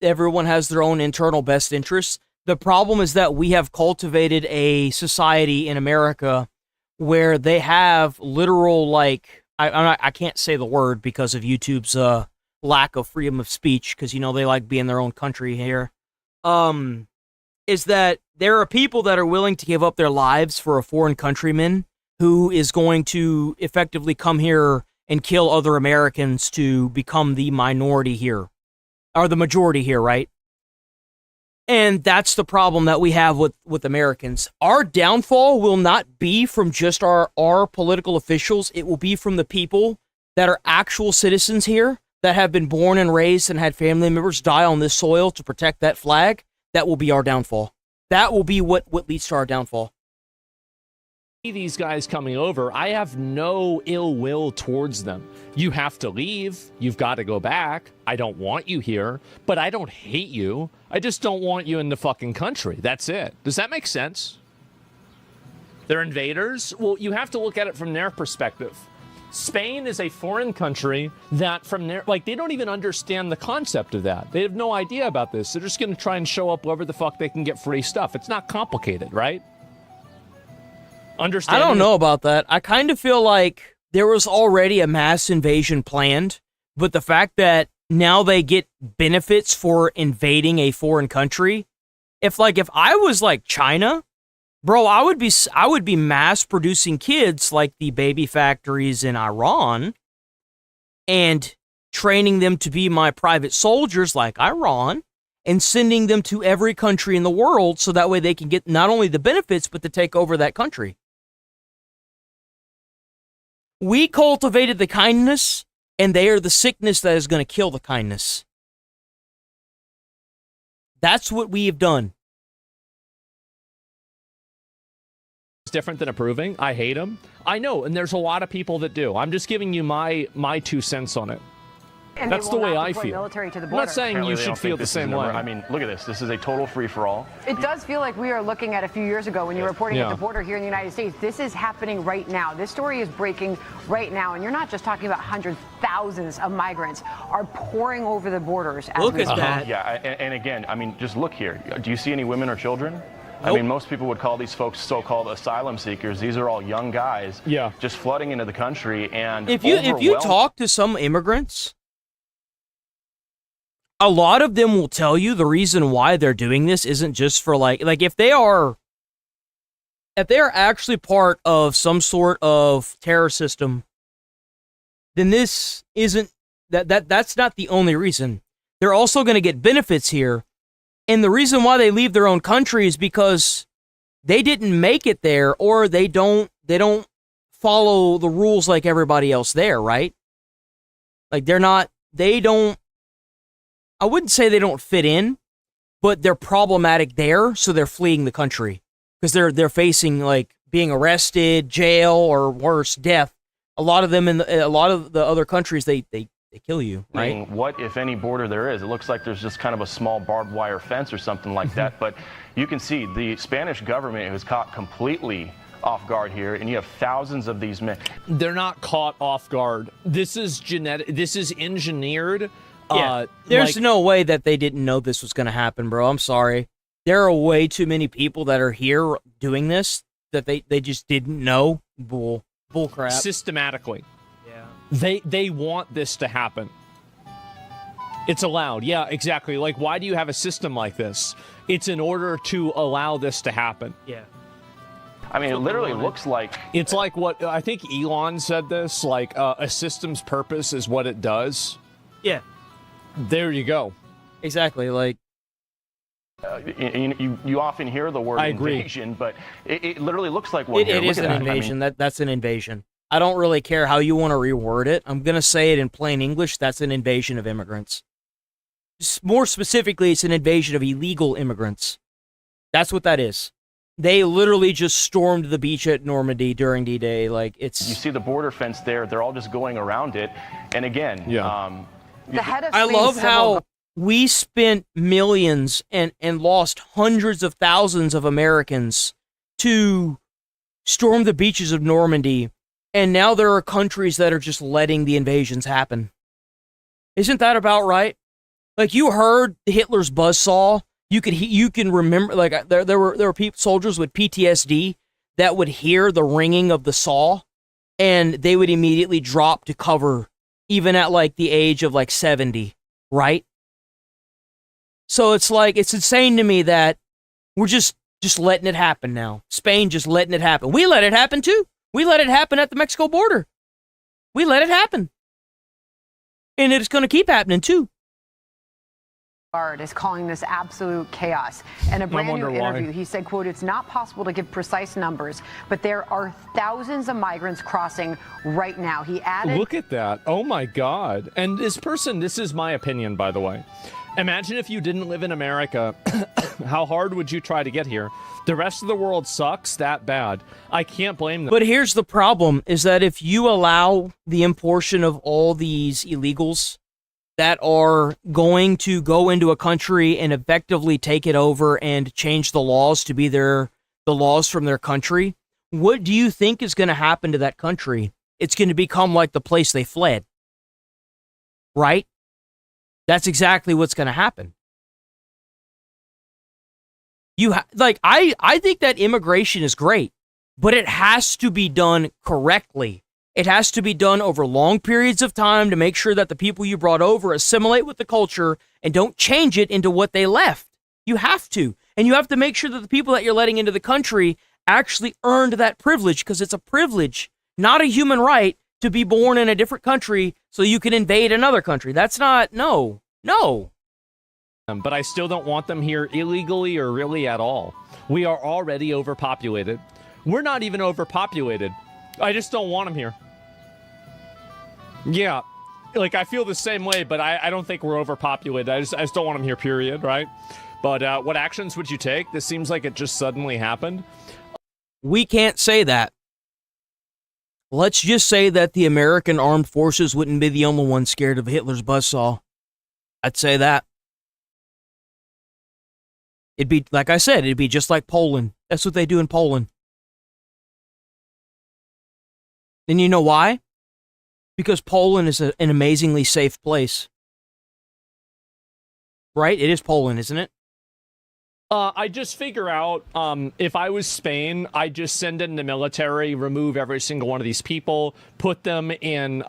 everyone has their own internal best interests. The problem is that we have cultivated a society in America where they have literal, I can't say the word because of YouTube's lack of freedom of speech, because, they like being their own country here, is that there are people that are willing to give up their lives for a foreign countryman who is going to effectively come here and kill other Americans to become the minority here, or the majority here, right? And that's the problem that we have with Americans. Our downfall will not be from just our political officials. It will be from the people that are actual citizens here, that have been born and raised and had family members die on this soil to protect that flag. That will be our downfall. That will be what leads to our downfall. These guys coming over, I have no ill will towards them. You have to leave. You've got to go back. I don't want you here, but I don't hate you. I just don't want you in the fucking country. That's it. Does that make sense? They're invaders? Well, you have to look at it from their perspective. Spain is a foreign country that from there, like, they don't even understand the concept of that. They have no idea about this. They're just going to try and show up wherever the fuck they can get free stuff. It's not complicated, right? I don't know about that. I kind of feel like there was already a mass invasion planned, but the fact that now they get benefits for invading a foreign country, if I was like China, bro, I would be mass producing kids like the baby factories in Iran and training them to be my private soldiers like Iran and sending them to every country in the world so that way they can get not only the benefits but to take over that country. We cultivated the kindness and they are the sickness that is going to kill the kindness. That's what we have done. Different than approving. I hate him. I know, and there's a lot of people that do. I'm just giving you my 2 cents on it. And that's the way I feel. Military to the I'm border. not saying you should feel the same way. I mean, look at this. This is a total free-for-all. It does feel like we are looking at a few years ago when you were reporting at the border here in the United States. This is happening right now. This story is breaking right now, and you're not just talking about hundreds, thousands of migrants are pouring over the borders. Look at that. Yeah, and again, I mean, just look here. Do you see any women or children? I mean, most people would call these folks so-called asylum seekers. These are all young guys, just flooding into the country. And if you talk to some immigrants, a lot of them will tell you the reason why they're doing this isn't just for like if they are actually part of some sort of terror system, then this isn't that's not the only reason. They're also going to get benefits here. And the reason why they leave their own country is because they didn't make it there or they don't follow the rules like everybody else there, right? Like I wouldn't say they don't fit in, but they're problematic there, so they're fleeing the country because they're facing like being arrested, jail, or worse, death. A lot of them in a lot of the other countries they kill you, right? What, if any, border there is. It looks like there's just kind of a small barbed wire fence or something like that. But you can see the Spanish government was caught completely off guard here, and you have thousands of these men. They're not caught off guard. This is genetic. This is engineered. Yeah, there's no way that they didn't know this was going to happen, bro. I'm sorry. There are way too many people that are here doing this that they just didn't know. Bull crap. Systematically. They want this to happen. It's allowed. Yeah, exactly. Like, why do you have a system like this? It's in order to allow this to happen. Yeah. I mean, it literally looks like... It's like what, I think Elon said this, like, a system's purpose is what it does. Yeah. There you go. Exactly, like... You often hear the word invasion, but it literally looks like one. It is an invasion. I mean, that's an invasion. I don't really care how you want to reword it. I'm going to say it in plain English. That's an invasion of immigrants. More specifically, it's an invasion of illegal immigrants. That's what that is. They literally just stormed the beach at Normandy during D-Day. Like, it's... You see the border fence there. They're all just going around it. And again... the head of I love how we spent millions and lost hundreds of thousands of Americans to storm the beaches of Normandy. And now there are countries that are just letting the invasions happen. Isn't that about right? Like, you heard Hitler's buzzsaw. You can remember, like, there were soldiers with PTSD that would hear the ringing of the saw, and they would immediately drop to cover, even at like the age of like 70, right? So it's like, it's insane to me that we're just letting it happen now. Spain just letting it happen. We let it happen too. We let it happen at the Mexico border. We let it happen. And it's going to keep happening too. Is calling this absolute chaos. In a brand new interview, he said, quote, "It's not possible to give precise numbers, but there are thousands of migrants crossing right now." He added... Look at that. Oh my God. And this is my opinion, by the way. Imagine if you didn't live in America, how hard would you try to get here? The rest of the world sucks that bad. I can't blame them. But here's the problem, is that if you allow the importation of all these illegals that are going to go into a country and effectively take it over and change the laws to be the laws from their country, what do you think is going to happen to that country? it's going to become like the place they fled. Right? That's exactly what's going to happen. I think that immigration is great, but it has to be done correctly. It has to be done over long periods of time to make sure that the people you brought over assimilate with the culture and don't change it into what they left. You have to. And you have to make sure that the people that you're letting into the country actually earned that privilege, because it's a privilege, not a human right, to be born in a different country so you can invade another country. That's not, no. But I still don't want them here illegally or really at all. We are already overpopulated. We're not even overpopulated. I just don't want them here. Yeah, like I feel the same way, but I don't think we're overpopulated. I just don't want them here, period, right? But what actions would you take? This seems like it just suddenly happened. We can't say that. Let's just say that the American armed forces wouldn't be the only ones scared of Hitler's buzzsaw. I'd say that. It'd be, like I said, it'd be just like Poland. That's what they do in Poland. And you know why? Because Poland is an amazingly safe place. Right? It is Poland, isn't it? I just figure out, if I was Spain, I'd just send in the military, remove every single one of these people, put them in,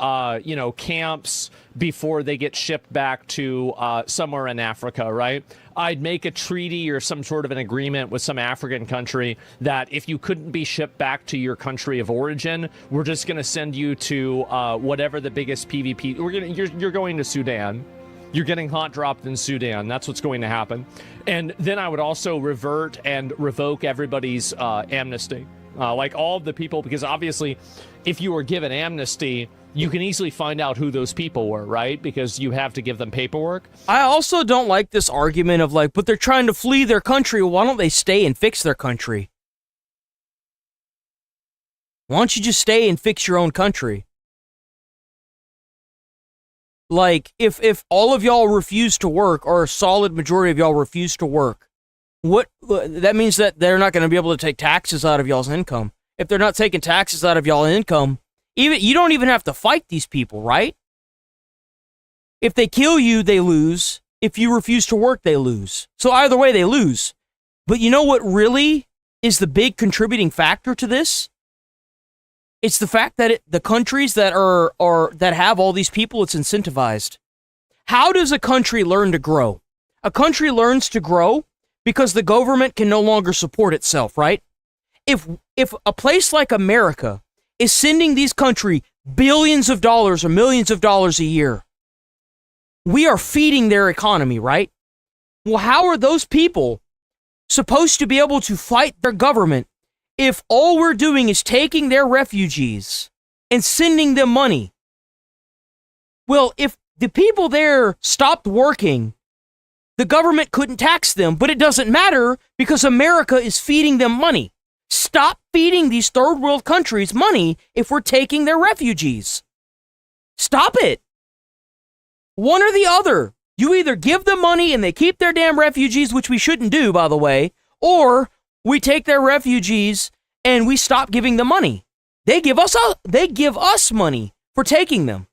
camps before they get shipped back to somewhere in Africa, right? I'd make a treaty or some sort of an agreement with some African country that if you couldn't be shipped back to your country of origin, we're just going to send you to whatever the biggest PvP. You're going to Sudan. You're getting hot dropped in Sudan. That's what's going to happen. And then I would also revert and revoke everybody's amnesty. Like all of the people, because obviously if you were given amnesty, you can easily find out who those people were, right? Because you have to give them paperwork. I also don't like this argument of like, but they're trying to flee their country. Why don't they stay and fix their country? Why don't you just stay and fix your own country? Like, if all of y'all refuse to work, or a solid majority of y'all refuse to work, that means that they're not going to be able to take taxes out of y'all's income. If they're not taking taxes out of y'all's income, you don't even have to fight these people, right? If they kill you, they lose. If you refuse to work, they lose. So either way, they lose. But you know what really is the big contributing factor to this? It's the fact that the countries that that have all these people, it's incentivized. How does a country learn to grow? A country learns to grow because the government can no longer support itself, right? If a place like America is sending these countries billions of dollars or millions of dollars a year, we are feeding their economy, right? Well, how are those people supposed to be able to fight their government if all we're doing is taking their refugees and sending them money? Well, if the people there stopped working, the government couldn't tax them, but it doesn't matter because America is feeding them money. Stop feeding these third world countries money if we're taking their refugees. Stop it. One or the other. You either give them money and they keep their damn refugees, which we shouldn't do, by the way, or we take their refugees and we stop giving them money. They give us money for taking them.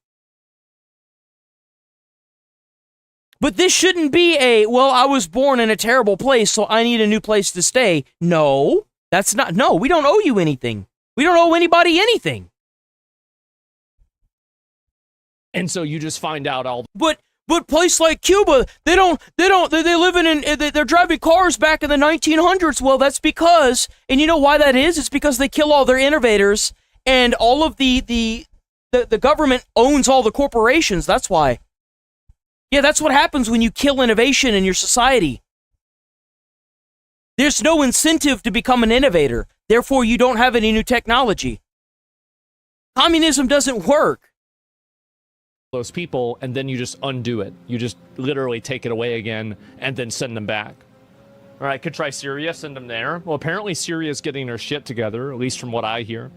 But this shouldn't be well, I was born in a terrible place, so I need a new place to stay. No, we don't owe you anything. We don't owe anybody anything. And so you just find out all. But place like Cuba, they live they're driving cars back in the 1900s. Well, that's because, and you know why that is? It's because they kill all their innovators, and all of the government owns all the corporations. That's why. Yeah, that's what happens when you kill innovation in your society. There's no incentive to become an innovator. Therefore, you don't have any new technology. Communism doesn't work. Those people, and then you just undo it. You just literally take it away again and then send them back. All right, could try Syria, send them there. Well, apparently Syria's getting their shit together, at least from what I hear.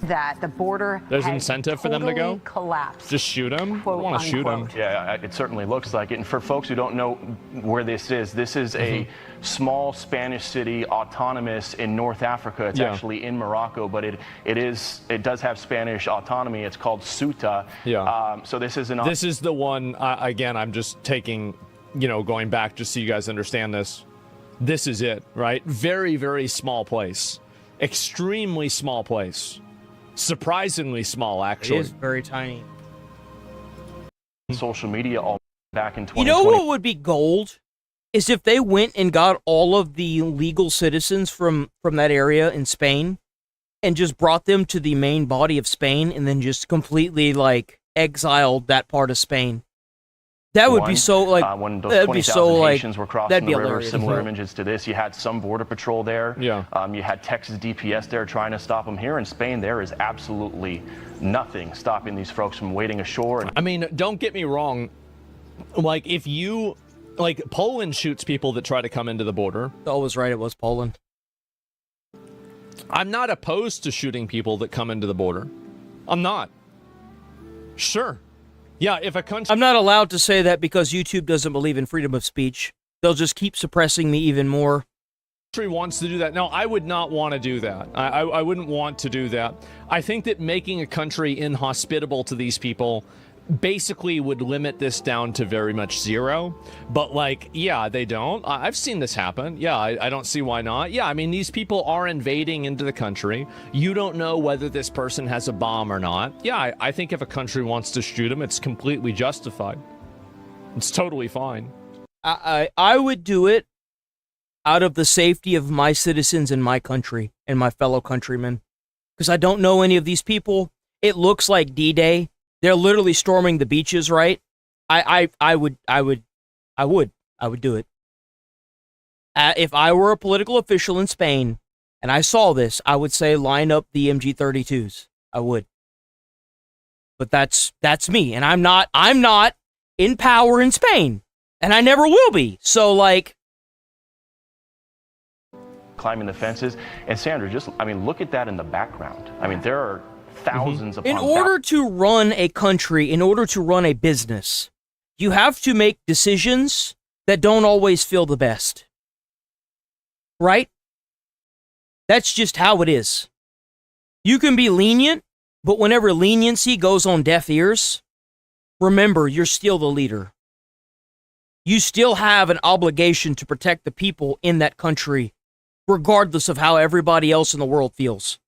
that the border There's has incentive for them to totally go? collapsed. Just shoot them? I Quote, want to shoot them. unquote. Yeah, it certainly looks like it. And for folks who don't know where this is a small Spanish city, autonomous in North Africa. It's actually in Morocco, but it does have Spanish autonomy. It's called Ceuta. Yeah. So this is This is the one, again, I'm just taking, going back just so you guys understand this. This is it, right? Very, very small place. Extremely small place. Surprisingly small, actually. It is very tiny. social media all back in 2020. You know what would be gold? Is if they went and got all of the legal citizens from that area in Spain and just brought them to the main body of Spain and then just completely, exiled that part of Spain. That would be so, when those that'd be 20,000 so, Haitians were crossing the river, hilarious. similar images to this. You had some border patrol there. Yeah. You had Texas DPS there trying to stop them. Here in Spain, there is absolutely nothing stopping these folks from wading ashore. I mean, don't get me wrong. If you... Poland shoots people that try to come into the border. Oh, was right. It was Poland. I'm not opposed to shooting people that come into the border. I'm not. Sure. Yeah, if a country... I'm not allowed to say that because YouTube doesn't believe in freedom of speech. They'll just keep suppressing me even more. Country wants to do that. No, I would not want to do that. I wouldn't want to do that. I think that making a country inhospitable to these people basically would limit this down to very much zero. But yeah, they don't. I've seen this happen. Yeah, I don't see why not. Yeah, I mean, these people are invading into the country. You don't know whether this person has a bomb or not. Yeah, I think if a country wants to shoot them, it's completely justified. It's totally fine. I would do it out of the safety of my citizens in my country and my fellow countrymen. Because I don't know any of these people. It looks like D-Day. They're literally storming the beaches, right? I would do it. If I were a political official in Spain and I saw this, I would say line up the MG32s. I would. But that's me, and I'm not in power in Spain, and I never will be. So climbing the fences. And Sandra, look at that in the background. I mean, there are thousands upon In order to run a country, in order to run a business, you have to make decisions that don't always feel the best. Right? That's just how it is. You can be lenient, but whenever leniency goes on deaf ears, remember, you're still the leader. You still have an obligation to protect the people in that country, regardless of how everybody else in the world feels.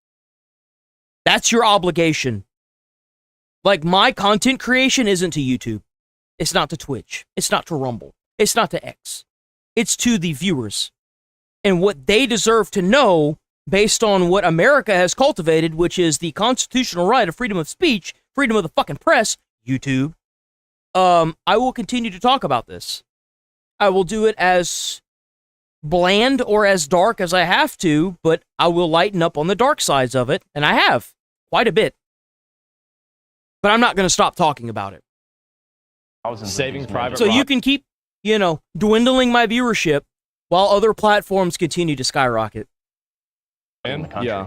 That's your obligation. My content creation isn't to YouTube. It's not to Twitch. It's not to Rumble. It's not to X. It's to the viewers. And what they deserve to know, based on what America has cultivated, which is the constitutional right of freedom of speech, freedom of the fucking press, YouTube, I will continue to talk about this. I will do it as bland or as dark as I have to, but I will lighten up on the dark sides of it, and I have quite a bit. But I'm not going to stop talking about it. Saving private. So you can keep, dwindling my viewership while other platforms continue to skyrocket. Yeah.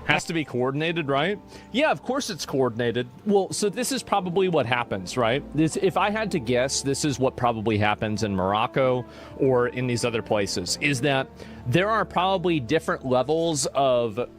Has to be coordinated, right? Yeah, of course it's coordinated. Well, so this is probably what happens, right? If I had to guess, this is what probably happens in Morocco or in these other places, is that there are probably different levels of...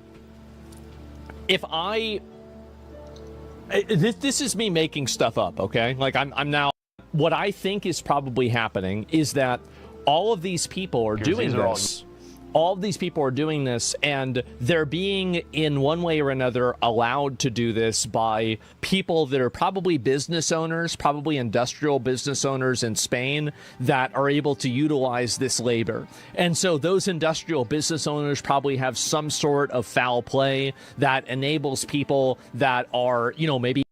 This is me making stuff up, okay? I'm now... What I think is probably happening is that all of these people are doing this. All of these people are doing this, and they're being, in one way or another, allowed to do this by people that are probably business owners, probably industrial business owners in Spain that are able to utilize this labor. And so those industrial business owners probably have some sort of foul play that enables people that are, maybe...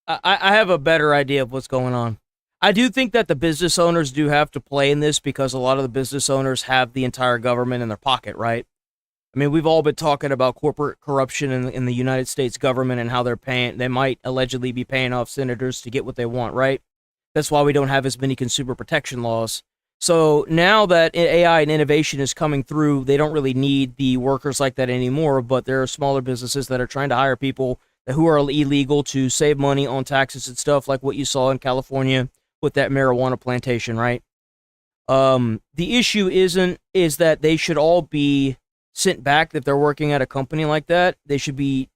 I have a better idea of what's going on. I do think that the business owners do have to play in this because a lot of the business owners have the entire government in their pocket, right? I mean, we've all been talking about corporate corruption in the United States government and how they might allegedly be paying off senators to get what they want, right? That's why we don't have as many consumer protection laws. So now that AI and innovation is coming through, they don't really need the workers like that anymore, but there are smaller businesses that are trying to hire people who are illegal to save money on taxes and stuff, like what you saw in California with that marijuana plantation, right? The issue is that they should all be sent back. If they're working at a company like that, they should be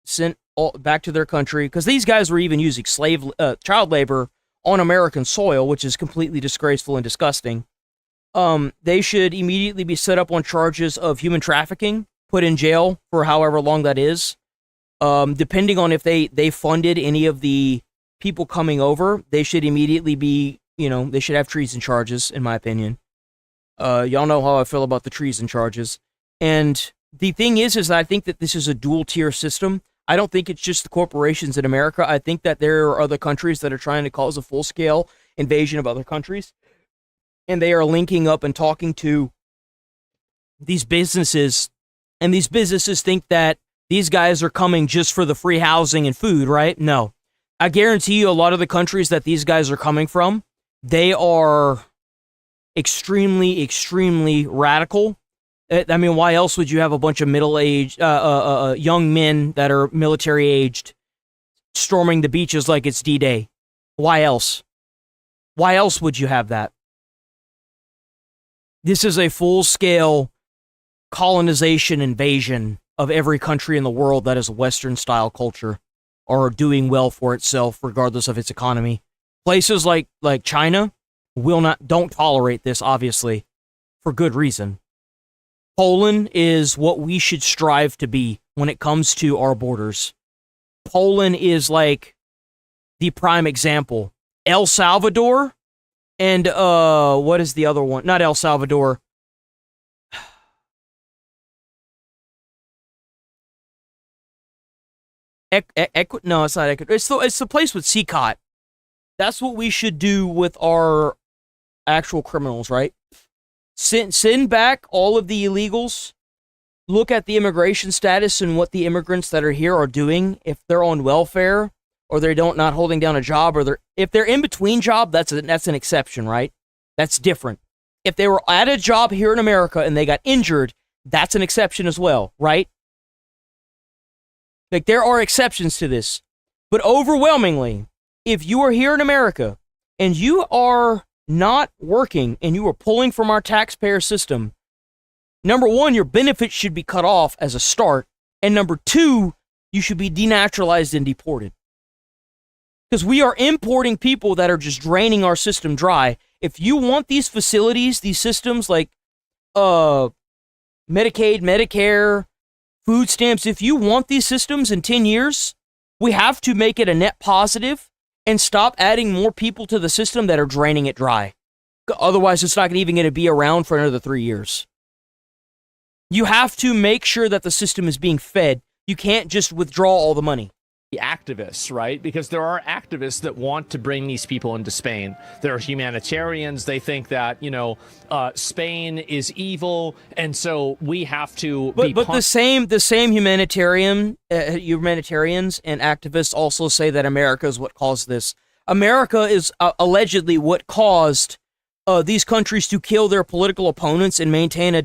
sent back to their country, because these guys were even using child labor on American soil, which is completely disgraceful and disgusting. They should immediately be set up on charges of human trafficking, put in jail for however long that is. Depending on if they funded any of the people coming over, they should immediately be, they should have treason charges, in my opinion. Y'all know how I feel about the treason charges. And the thing is that I think that this is a dual-tier system. I don't think it's just the corporations in America. I think that there are other countries that are trying to cause a full-scale invasion of other countries. And they are linking up and talking to these businesses. And these businesses think that these guys are coming just for the free housing and food, right? No. I guarantee you a lot of the countries that these guys are coming from, they are extremely, extremely radical. I mean, why else would you have a bunch of middle-aged, young men that are military-aged storming the beaches like it's D-Day? Why else? Why else would you have that? This is a full-scale colonization invasion of every country in the world that is a Western-style culture or doing well for itself regardless of its economy. Places like China don't tolerate this, obviously, for good reason. Poland is what we should strive to be when it comes to our borders. Poland is like the prime example. El Salvador and what is the other one? Not El Salvador. No, it's not Ecuador. It's the place with CCOT. That's what we should do with our actual criminals, right? Send back all of the illegals. Look at the immigration status and what the immigrants that are here are doing. If they're on welfare or they're not holding down a job, or if they're in between job, that's an exception, right? That's different. If they were at a job here in America and they got injured, that's an exception as well, right? Like, there are exceptions to this. But overwhelmingly, if you are here in America and you are not working and you are pulling from our taxpayer system, number one, your benefits should be cut off as a start. And number two, you should be denaturalized and deported. Because we are importing people that are just draining our system dry. If you want these facilities, these systems like Medicaid, Medicare, food stamps, if you want these systems in 10 years, we have to make it a net positive and stop adding more people to the system that are draining it dry. Otherwise, it's not even going to be around for another 3 years. You have to make sure that the system is being fed. You can't just withdraw all the money. The activists, right? Because there are activists that want to bring these people into Spain. There are humanitarians. They think that, Spain is evil, and so we have to. But the same humanitarians and activists also say that America is what caused this. America is allegedly what caused these countries to kill their political opponents and maintain a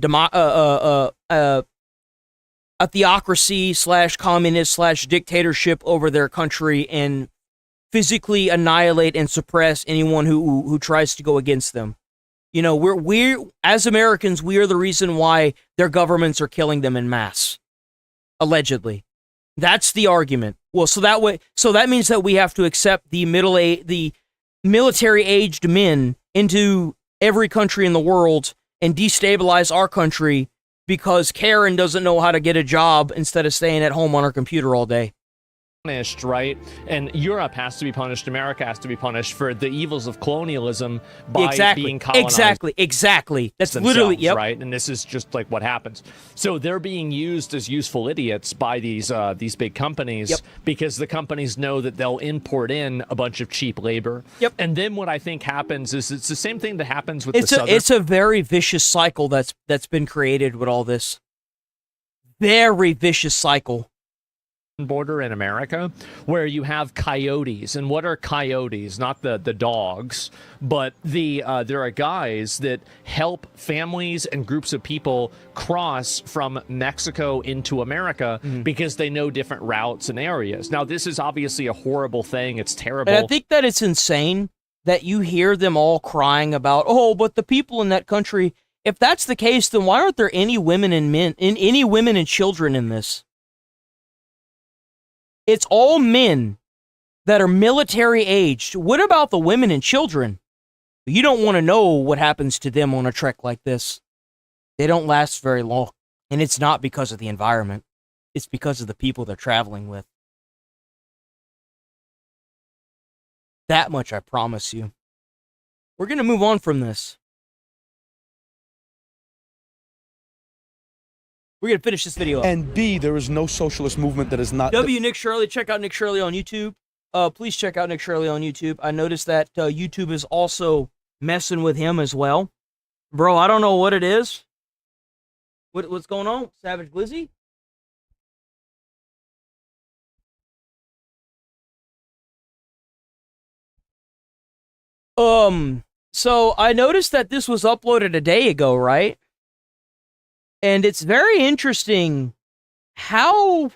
theocracy / communist / dictatorship over their country and physically annihilate and suppress anyone who tries to go against them. We're as Americans, we are the reason why their governments are killing them en masse. Allegedly. That's the argument. Well, so that means that we have to accept the military-aged men into every country in the world and destabilize our country because Karen doesn't know how to get a job instead of staying at home on her computer all day. Punished, right? And Europe has to be punished. America has to be punished for the evils of colonialism by being colonized. Exactly. That's literally, yep. Right? And this is just like what happens. So they're being used as useful idiots by these big companies because the companies know that they'll import in a bunch of cheap labor. Yep. And then what I think happens is it's the same thing that happens with It's a very vicious cycle that's been created with all this. Very vicious cycle. border in America where you have coyotes. And what are coyotes? Not the dogs, but there are guys that help families and groups of people cross from Mexico into America because they know different routes and areas. Now, this is obviously a horrible thing. It's terrible. And I think that it's insane that you hear them all crying about, oh, but the people in that country. If that's the case, then why aren't there any women and children in this? It's all men that are military aged. What about the women and children? You don't want to know what happens to them on a trek like this. They don't last very long. And it's not because of the environment. It's because of the people they're traveling with. That much I promise you. We're going to move on from this. We're going to finish this video up. And B, there is no socialist movement that is not... Nick Shirley. Check out Nick Shirley on YouTube. Please check out Nick Shirley on YouTube. I noticed that YouTube is also messing with him as well. Bro, I don't know what it is. What's going on? Savage Glizzy? So I noticed that this was uploaded a day ago, right? And it's very interesting how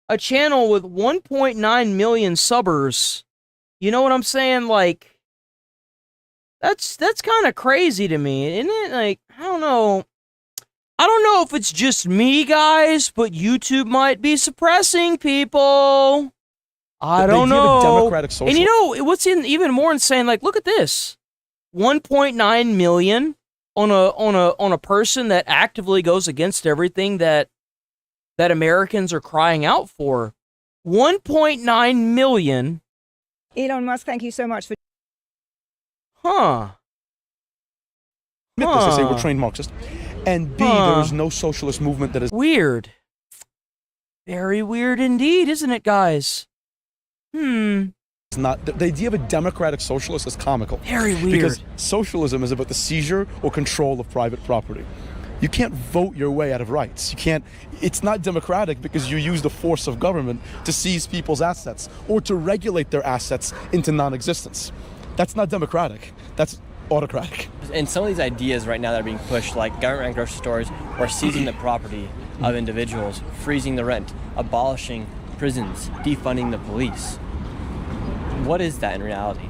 a channel with 1.9 million subbers, you know what I'm saying? Like, that's kind of crazy to me, isn't it? Like, I don't know if it's just me, guys, but YouTube might be suppressing people. I don't know. And you know what's even more insane? Like, look at this: 1.9 million. On a person that actively goes against everything that Americans are crying out for. 1.9 million. Elon Musk, thank you so much for... Admit this, they say we're trained Marxists. And B, there is no socialist movement that is... Weird. Very weird indeed, isn't it, guys? It's not the idea of a democratic socialist is comical. Very weird. Because socialism is about the seizure or control of private property. You can't vote your way out of rights. You can't. It's not democratic because you use the force of government to seize people's assets or to regulate their assets into non-existence. That's not democratic. That's autocratic. And some of these ideas right now that are being pushed, like government grocery stores, or seizing the property of individuals, freezing the rent, abolishing prisons, defunding the police. What is that in reality?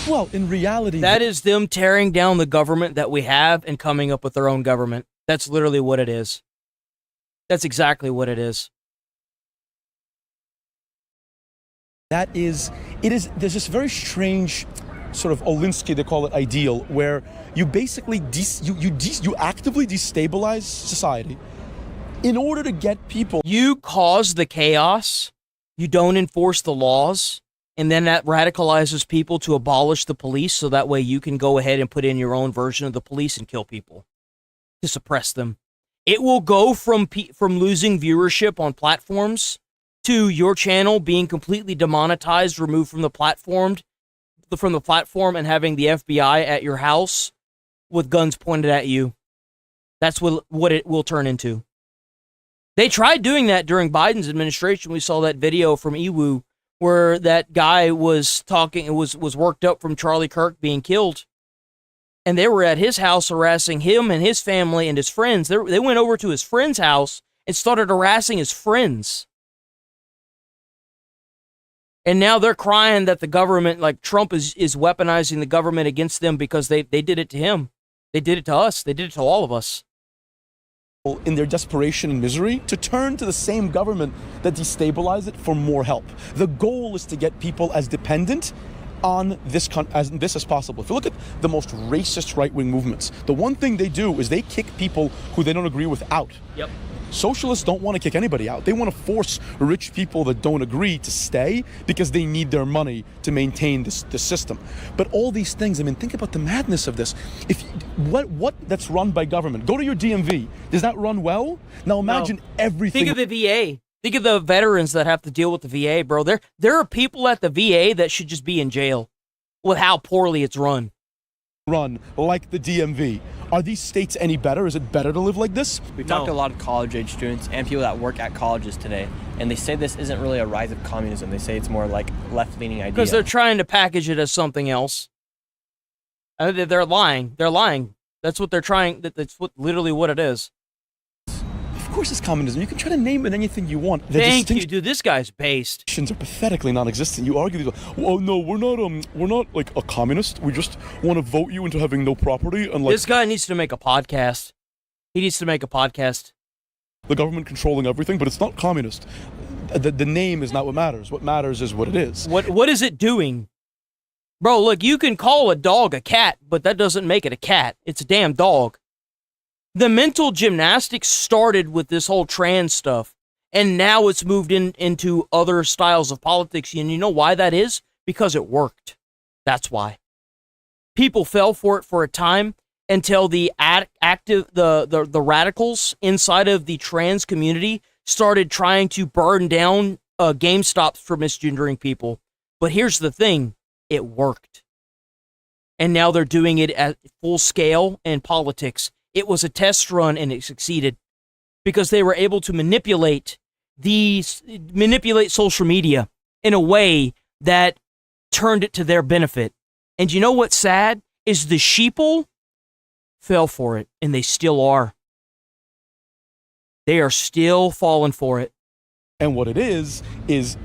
Well, in reality... That is them tearing down the government that we have and coming up with their own government. That's literally what it is. That's exactly what it is. There's this very strange sort of Olinsky, they call it ideal, where you basically, you actively destabilize society in order to get people... You cause the chaos, you don't enforce the laws, and then that radicalizes people to abolish the police so that way you can go ahead and put in your own version of the police and kill people to suppress them. It will go from losing viewership on platforms to your channel being completely demonetized, removed from the platform, and having the FBI at your house with guns pointed at you. That's what it will turn into. They tried doing that during Biden's administration. We saw that video from Iwu where that guy was talking, was worked up from Charlie Kirk being killed. And they were at his house harassing him and his family and his friends. They went over to his friend's house and started harassing his friends. And now they're crying that the government, like Trump is weaponizing the government against them because they did it to him. They did it to us. They did it to all of us. In their desperation and misery, to turn to the same government that destabilized it for more help. The goal is to get people as dependent on this as possible. If you look at the most racist right-wing movements, the one thing they do is they kick people who they don't agree with out. Yep. Socialists don't want to kick anybody out. They want to force rich people that don't agree to stay because they need their money to maintain this system. But all these things, I mean, think about the madness of this. What that's run by government, go to your DMV. Does that run well? Now imagine everything. Think of the VA. Think of the veterans that have to deal with the VA, bro. There are people at the VA that should just be in jail with how poorly it's run. Run like the DMV. Are these states any better? Is it better to live like this? We talked to a lot of college-age students and people that work at colleges today, and they say this isn't really a rise of communism. They say it's more like left-leaning idea. Because they're trying to package it as something else. They're lying. They're lying. That's what they're trying. That's literally what it is. Of course it's communism. You can try to name it anything you want. Thank you, dude. This guy's based. Distinctions are pathetically non-existent. You argue, well, no, we're not like a communist. We just want to vote you into having no property and like. This guy needs to make a podcast. He needs to make a podcast. The government controlling everything, but it's not communist. The name is not what matters. What matters is what it is. What is it doing? Bro, look, you can call a dog a cat, but that doesn't make it a cat. It's a damn dog. The mental gymnastics started with this whole trans stuff, and now it's moved into other styles of politics. And you know why that is? Because it worked. That's why. People fell for it for a time until the radicals inside of the trans community started trying to burn down GameStops for misgendering people. But here's the thing. It worked. And now they're doing it at full scale in politics. It was a test run and it succeeded because they were able to manipulate social media in a way that turned it to their benefit. And you know what's sad is the sheeple fell for it, and they still are. They are still falling for it. And what it is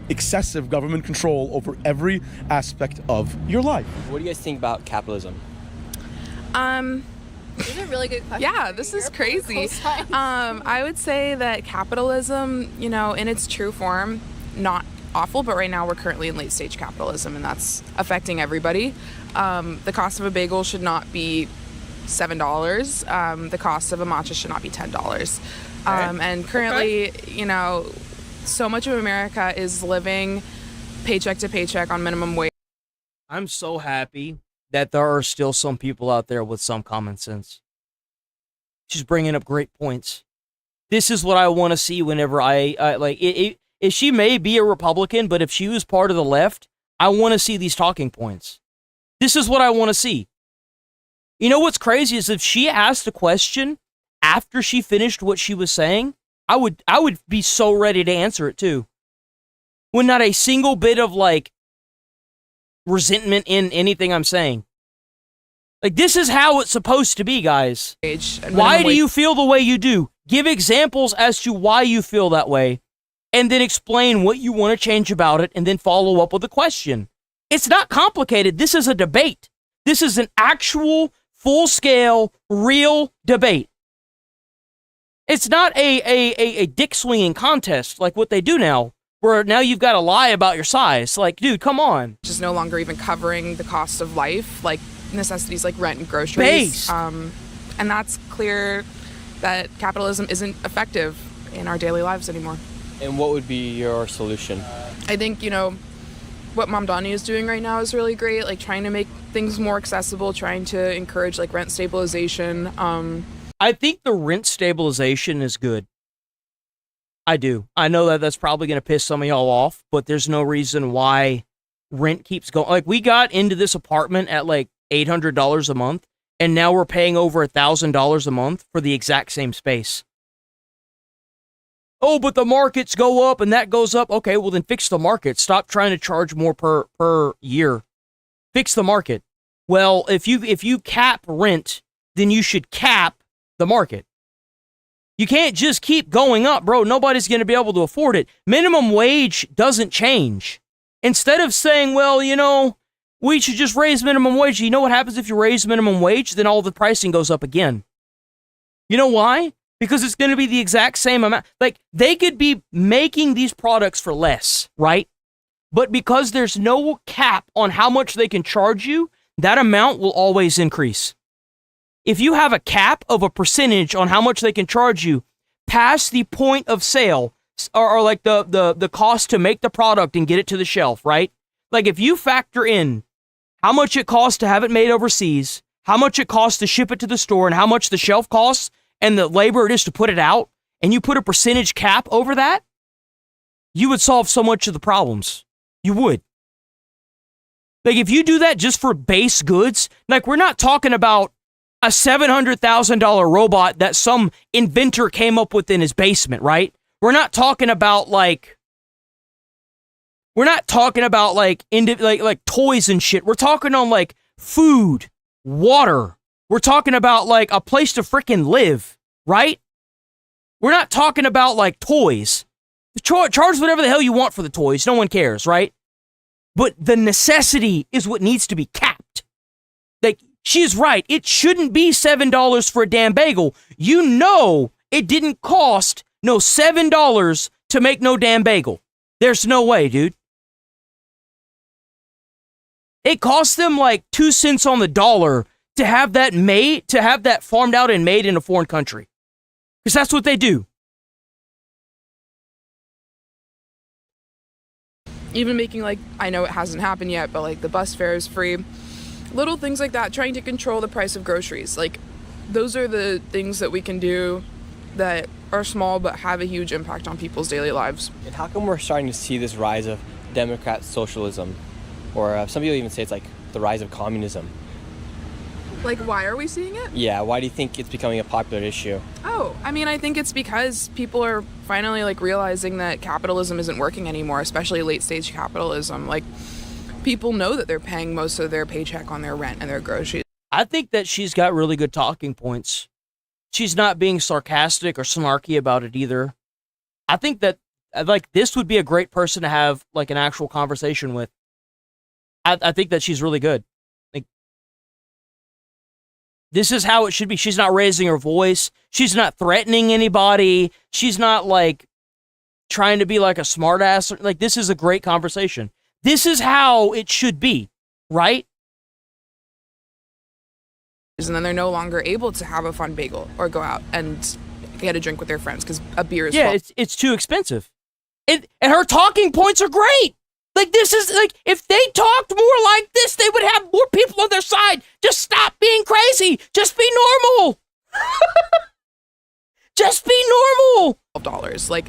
excessive government control over every aspect of your life. What do you guys think about capitalism? This is a really good question. Yeah, this is crazy. I would say that capitalism, in its true form, not awful, but right now we're currently in late stage capitalism, and that's affecting everybody. The cost of a bagel should not be $7. The cost of a matcha should not be $10. And currently, so much of America is living paycheck to paycheck on minimum wage. I'm so happy that there are still some people out there with some common sense. She's bringing up great points. This is what I want to see whenever if she may be a Republican, but if she was part of the left, I want to see these talking points. This is what I want to see. You know what's crazy is if she asked a question after she finished what she was saying, I would be so ready to answer it too. With not a single bit of resentment in anything I'm saying. This is how it's supposed to be, guys. Why do you feel the way you do? Give examples as to why you feel that way, and then explain what you want to change about it, and then follow up with a question. It's not complicated. This is a debate. This is an actual, full-scale, real debate. It's not a dick-swinging contest like what they do now, where now you've got to lie about your size. Dude, come on. Just no longer even covering the cost of life, necessities like rent and groceries. Base. And that's clear that capitalism isn't effective in our daily lives anymore. And what would be your solution? I think, what Mom Donnie is doing right now is really great, trying to make things more accessible, trying to encourage rent stabilization. I think the rent stabilization is good. I do. I know that that's probably going to piss some of y'all off, but there's no reason why rent keeps going. We got into this apartment at $800 a month, and now we're paying over $1,000 a month for the exact same space. Oh, but the markets go up and that goes up. Okay, well then fix the market. Stop trying to charge more per year. Fix the market. Well, if you cap rent, then you should cap the market. You can't just keep going up, bro. Nobody's going to be able to afford it. Minimum wage doesn't change. Instead of saying, well, we should just raise minimum wage. You know what happens if you raise minimum wage? Then all the pricing goes up again. You know why? Because it's going to be the exact same amount. They could be making these products for less, right? But because there's no cap on how much they can charge you, that amount will always increase. If you have a cap of a percentage on how much they can charge you past the point of sale, or the cost to make the product and get it to the shelf, right? If you factor in how much it costs to have it made overseas, how much it costs to ship it to the store, and how much the shelf costs, and the labor it is to put it out, and you put a percentage cap over that, you would solve so much of the problems. You would. If you do that just for base goods, we're not talking about a $700,000 robot that some inventor came up with in his basement, right? We're not talking about like toys and shit. We're talking on like food, water. We're talking about like a place to freaking live, right? We're not talking about like toys. Charge whatever the hell you want for the toys. No one cares, right? But the necessity is what needs to be capped. Like, she's right. It shouldn't be $7 for a damn bagel. You know it didn't cost no $7 to make no damn bagel. There's no way, dude. It cost them like 2 cents on the dollar to have that farmed out and made in a foreign country. Because that's what they do. Even making, like, I know it hasn't happened yet, but like the bus fare is free. Little things like that, trying to control the price of groceries. Like, those are the things that we can do that are small but have a huge impact on people's daily lives. And how come we're starting to see this rise of Democrat socialism? Or some people even say it's like the rise of communism. Like, why are we seeing it? Yeah, why do you think it's becoming a popular issue? Oh, I mean, I think it's because people are finally like realizing that capitalism isn't working anymore, especially late stage capitalism. Like, people know that they're paying most of their paycheck on their rent and their groceries. I think that she's got really good talking points. She's not being sarcastic or snarky about it either. I think that like this would be a great person to have like an actual conversation with. I think that she's really good. Like, this is how it should be. She's not raising her voice. She's not threatening anybody. She's not like trying to be like a smartass. Like, this is a great conversation. This is how it should be, right? And then they're no longer able to have a fun bagel or go out and get a drink with their friends because a beer is it's too expensive. And her talking points are great. Like, this is like, if they talked more like this, they would have more people on their side. Just stop being crazy. Just be normal. Just be normal. $12. Like,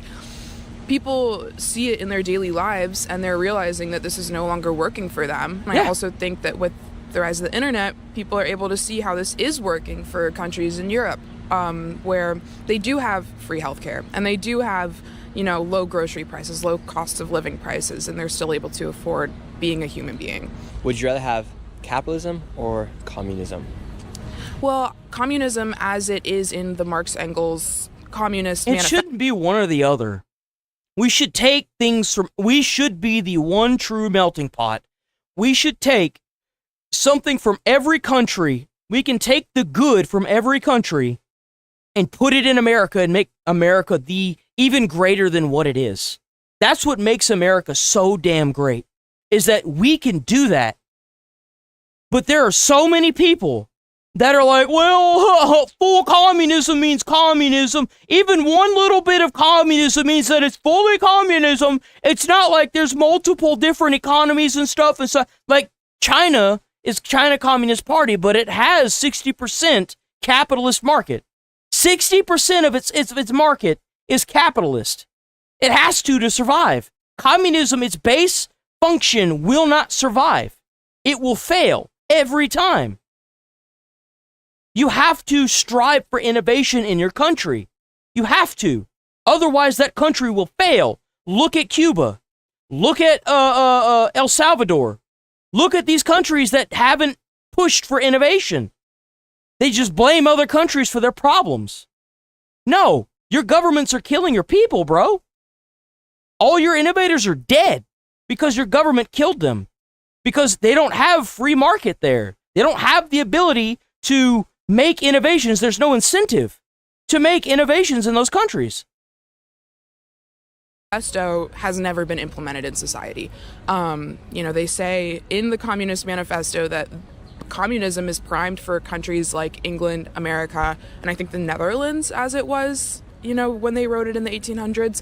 people see it in their daily lives and they're realizing that this is no longer working for them. And I also think that with the rise of the internet, people are able to see how this is working for countries in Europe, where they do have free healthcare and they do have, you know, low grocery prices, low cost of living prices, and they're still able to afford being a human being. Would you rather have capitalism or communism? Well, communism as it is in the Marx Engels communist It shouldn't be one or the other. We should take things from, we should be the one true melting pot. We should take something from every country. We can take the good from every country and put it in America and make America the even greater than what it is. That's what makes America so damn great, is that we can do that. But there are so many people that are like, well, full communism means communism. Even one little bit of communism means that it's fully communism. It's not like there's multiple different economies and stuff. And so, like, China is China Communist Party, but it has 60% capitalist market. 60% of its market is capitalist. It has to survive. Communism, its base function, will not survive. It will fail every time. You have to strive for innovation in your country. You have to. Otherwise, that country will fail. Look at Cuba. Look at El Salvador. Look at these countries that haven't pushed for innovation. They just blame other countries for their problems. No, your governments are killing your people, bro. All your innovators are dead because your government killed them. Because they don't have free market there. They don't have the ability to make innovations. There's no incentive to make innovations in those countries. Manifesto has never been implemented in society. They say in the Communist Manifesto that communism is primed for countries like England, America, and I think the Netherlands as it was, when they wrote it in the 1800s.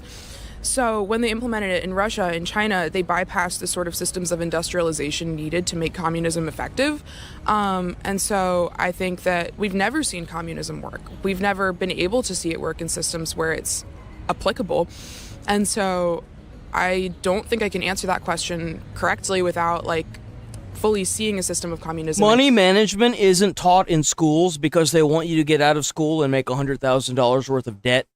So when they implemented it in Russia and China, they bypassed the sort of systems of industrialization needed to make communism effective. And so I think that we've never seen communism work. We've never been able to see it work in systems where it's applicable. And so I don't think I can answer that question correctly without fully seeing a system of communism. Money management isn't taught in schools because they want you to get out of school and make $100,000 worth of debt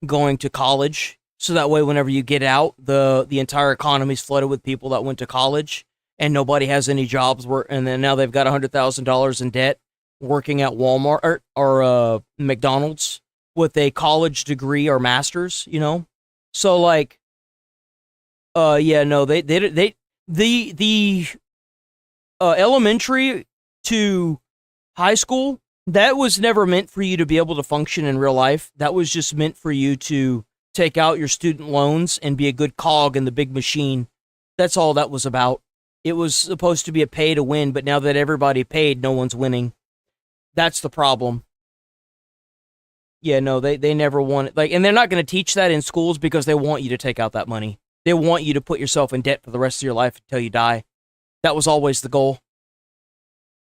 going to college. So that way, whenever you get out, the entire economy's flooded with people that went to college and nobody has any jobs. And then now they've got $100,000 in debt working at Walmart or McDonald's with a college degree or master's, you know? So like, yeah, no, the elementary to high school, that was never meant for you to be able to function in real life. That was just meant for you to take out your student loans and be a good cog in the big machine. That's all that was about. It was supposed to be a pay to win, but now that everybody paid, no one's winning. That's the problem. Yeah, no, they never want it. Like, and they're not going to teach that in schools because they want you to take out that money. They want you to put yourself in debt for the rest of your life until you die. That was always the goal.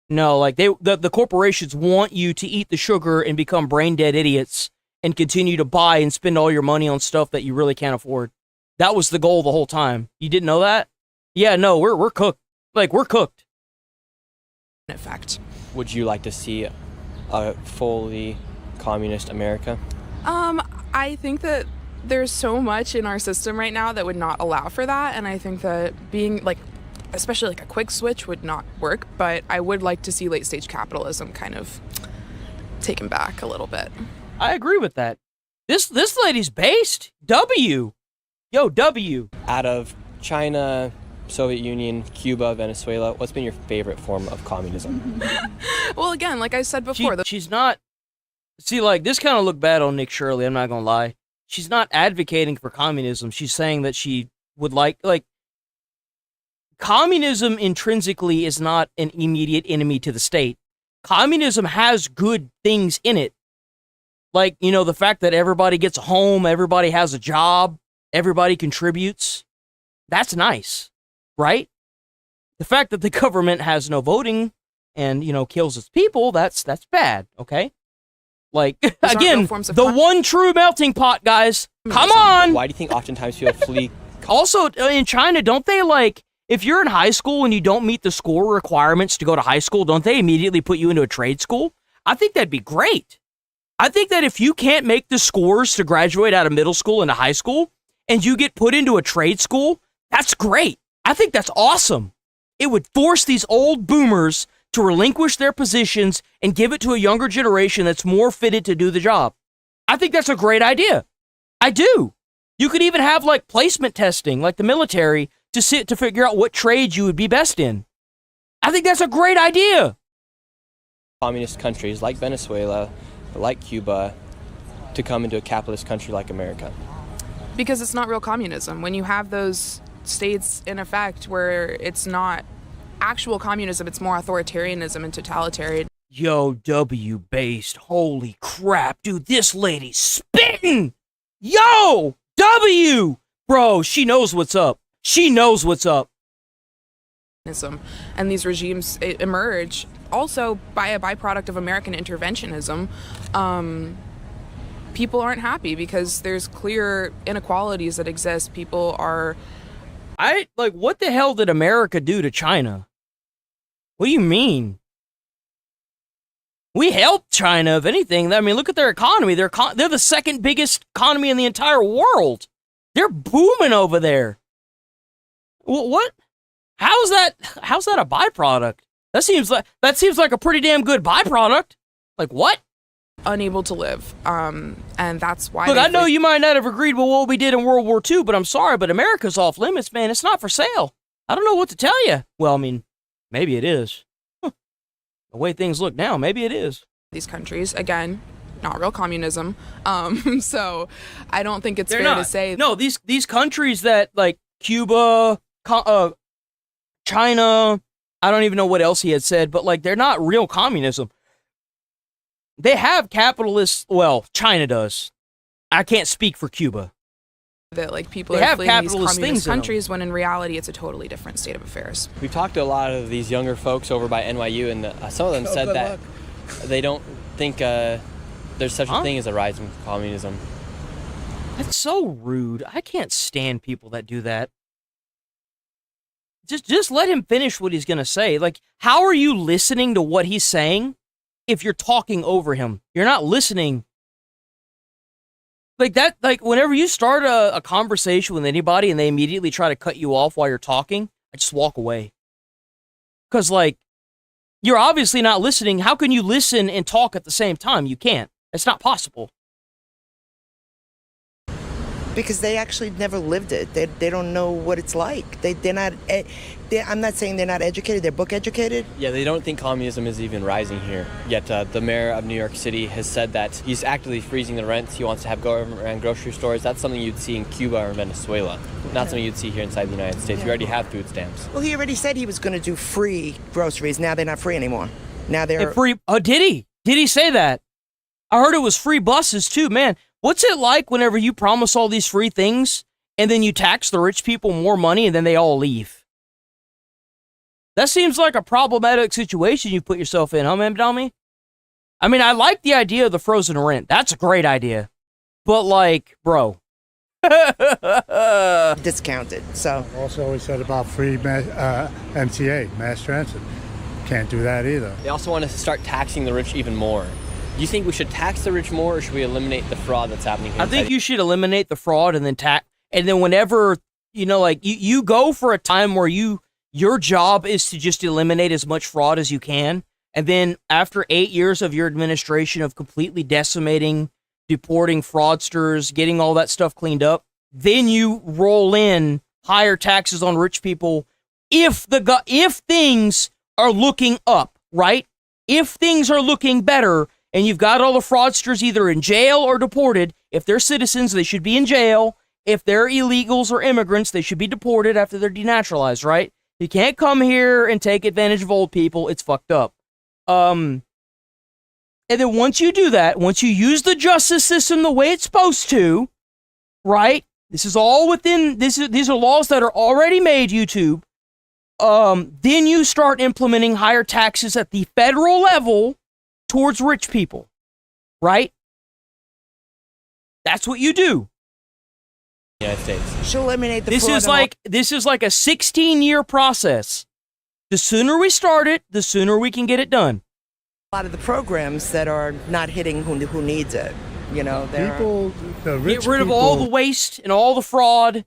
No, like the corporations want you to eat the sugar and become brain dead idiots and continue to buy and spend all your money on stuff that you really can't afford. That was the goal the whole time. You didn't know that? Yeah, no, we're cooked. Like, we're cooked. In fact. Would you like to see a fully communist America? I think that there's so much in our system right now that would not allow for that, and I think that being like, especially like a quick switch would not work, but I would like to see late stage capitalism kind of taken back a little bit. I agree with that. This lady's based. W. Yo, W. Out of China, Soviet Union, Cuba, Venezuela, what's been your favorite form of communism? Well, again, like I said before, she's not... See, like, this kind of looked bad on Nick Shirley, I'm not gonna lie. She's not advocating for communism. She's saying that she would like... Communism intrinsically is not an immediate enemy to the state. Communism has good things in it. Like, you know, the fact that everybody gets a home, everybody has a job, everybody contributes. That's nice, right? The fact that the government has no voting and, you know, kills its people, that's bad, okay? Like, again, the one true melting pot, guys. Come on! Why do you think oftentimes people flee? Also, in China, don't they, like, if you're in high school and you don't meet the score requirements to go to high school, don't they immediately put you into a trade school? I think that'd be great. I think that if you can't make the scores to graduate out of middle school into high school and you get put into a trade school, that's great. I think that's awesome. It would force these old boomers to relinquish their positions and give it to a younger generation that's more fitted to do the job. I think that's a great idea. I do. You could even have like placement testing, like the military, to figure out what trade you would be best in. I think that's a great idea. Communist countries like Venezuela, like Cuba, to come into a capitalist country like America. Because it's not real communism. When you have those states in effect where it's not actual communism, it's more authoritarianism and totalitarian. Yo, W-based. Holy crap, dude, this lady's spitting! Yo, W! Bro, she knows what's up. She knows what's up. And these regimes emerge also by a byproduct of American interventionism. People aren't happy because there's clear inequalities that exist. People are... what the hell did America do to China? What do you mean? We helped China, if anything. I mean, look at their economy. They're the second biggest economy in the entire world. They're booming over there. What? How's that a byproduct? That seems like a pretty damn good byproduct. Like what? Unable to live, and that's why. Look, I know you might not have agreed with what we did in World War II, but I'm sorry, but America's off limits, man. It's not for sale. I don't know what to tell you. Well, I mean, maybe it is. The way things look now, maybe it is. These countries, again, not real communism. So I don't think it's fair to say. No, these countries that like Cuba, China, I don't even know what else he had said, but like they're not real communism. They have capitalists. Well, China does. I can't speak for Cuba. That like people are fleeing these communist countries when in reality it's a totally different state of affairs. We've talked to a lot of these younger folks over by NYU, and some of them said that they don't think there's such a thing as a rise in communism. That's so rude. I can't stand people that do that. just let him finish what he's gonna say. Like, how are you listening to what he's saying if you're talking over him? You're not listening. Like that, like whenever you start a conversation with anybody and they immediately try to cut you off while you're talking, I just walk away. Because, like, you're obviously not listening. How can you listen and talk at the same time? You can't. It's not possible. Because they actually never lived it. They don't know what it's like. They're not. I'm not saying they're not educated. They're book educated. Yeah, they don't think communism is even rising here. Yet the mayor of New York City has said that he's actively freezing the rents. He wants to have government-run grocery stores. That's something you'd see in Cuba or Venezuela. Not something you'd see here inside the United States. We already have food stamps. Well, he already said he was going to do free groceries. Now they're not free anymore. Now they're free. Oh, did he? Did he say that? I heard it was free buses too, man. What's it like whenever you promise all these free things and then you tax the rich people more money and then they all leave? That seems like a problematic situation you put yourself in, huh, man, Tommy? I mean, I like the idea of the frozen rent. That's a great idea. But, like, bro. discounted, so. Also, we said about free MTA, mass transit. Can't do that either. They also want to start taxing the rich even more. Do you think we should tax the rich more, or should we eliminate the fraud that's happening here? I think you should eliminate the fraud and then tax. And then whenever, you know, like you go for a time where your job is to just eliminate as much fraud as you can. And then after 8 years of your administration of completely decimating, deporting fraudsters, getting all that stuff cleaned up, then you roll in higher taxes on rich people if things are looking up, right? If things are looking better, and you've got all the fraudsters either in jail or deported. If they're citizens, they should be in jail. If they're illegals or immigrants, they should be deported after they're denaturalized, right? You can't come here and take advantage of old people. It's fucked up. And then once you do that, once you use the justice system the way it's supposed to, right? This is all within, these are laws that are already made, YouTube. Then you start implementing higher taxes at the federal level towards rich people, right? That's what you do. United States. She'll eliminate the This fraud is like a 16-year process. The sooner we start it, the sooner we can get it done. a lot of the programs that are not hitting who needs it. You know, the rich get rid of all the waste and all the fraud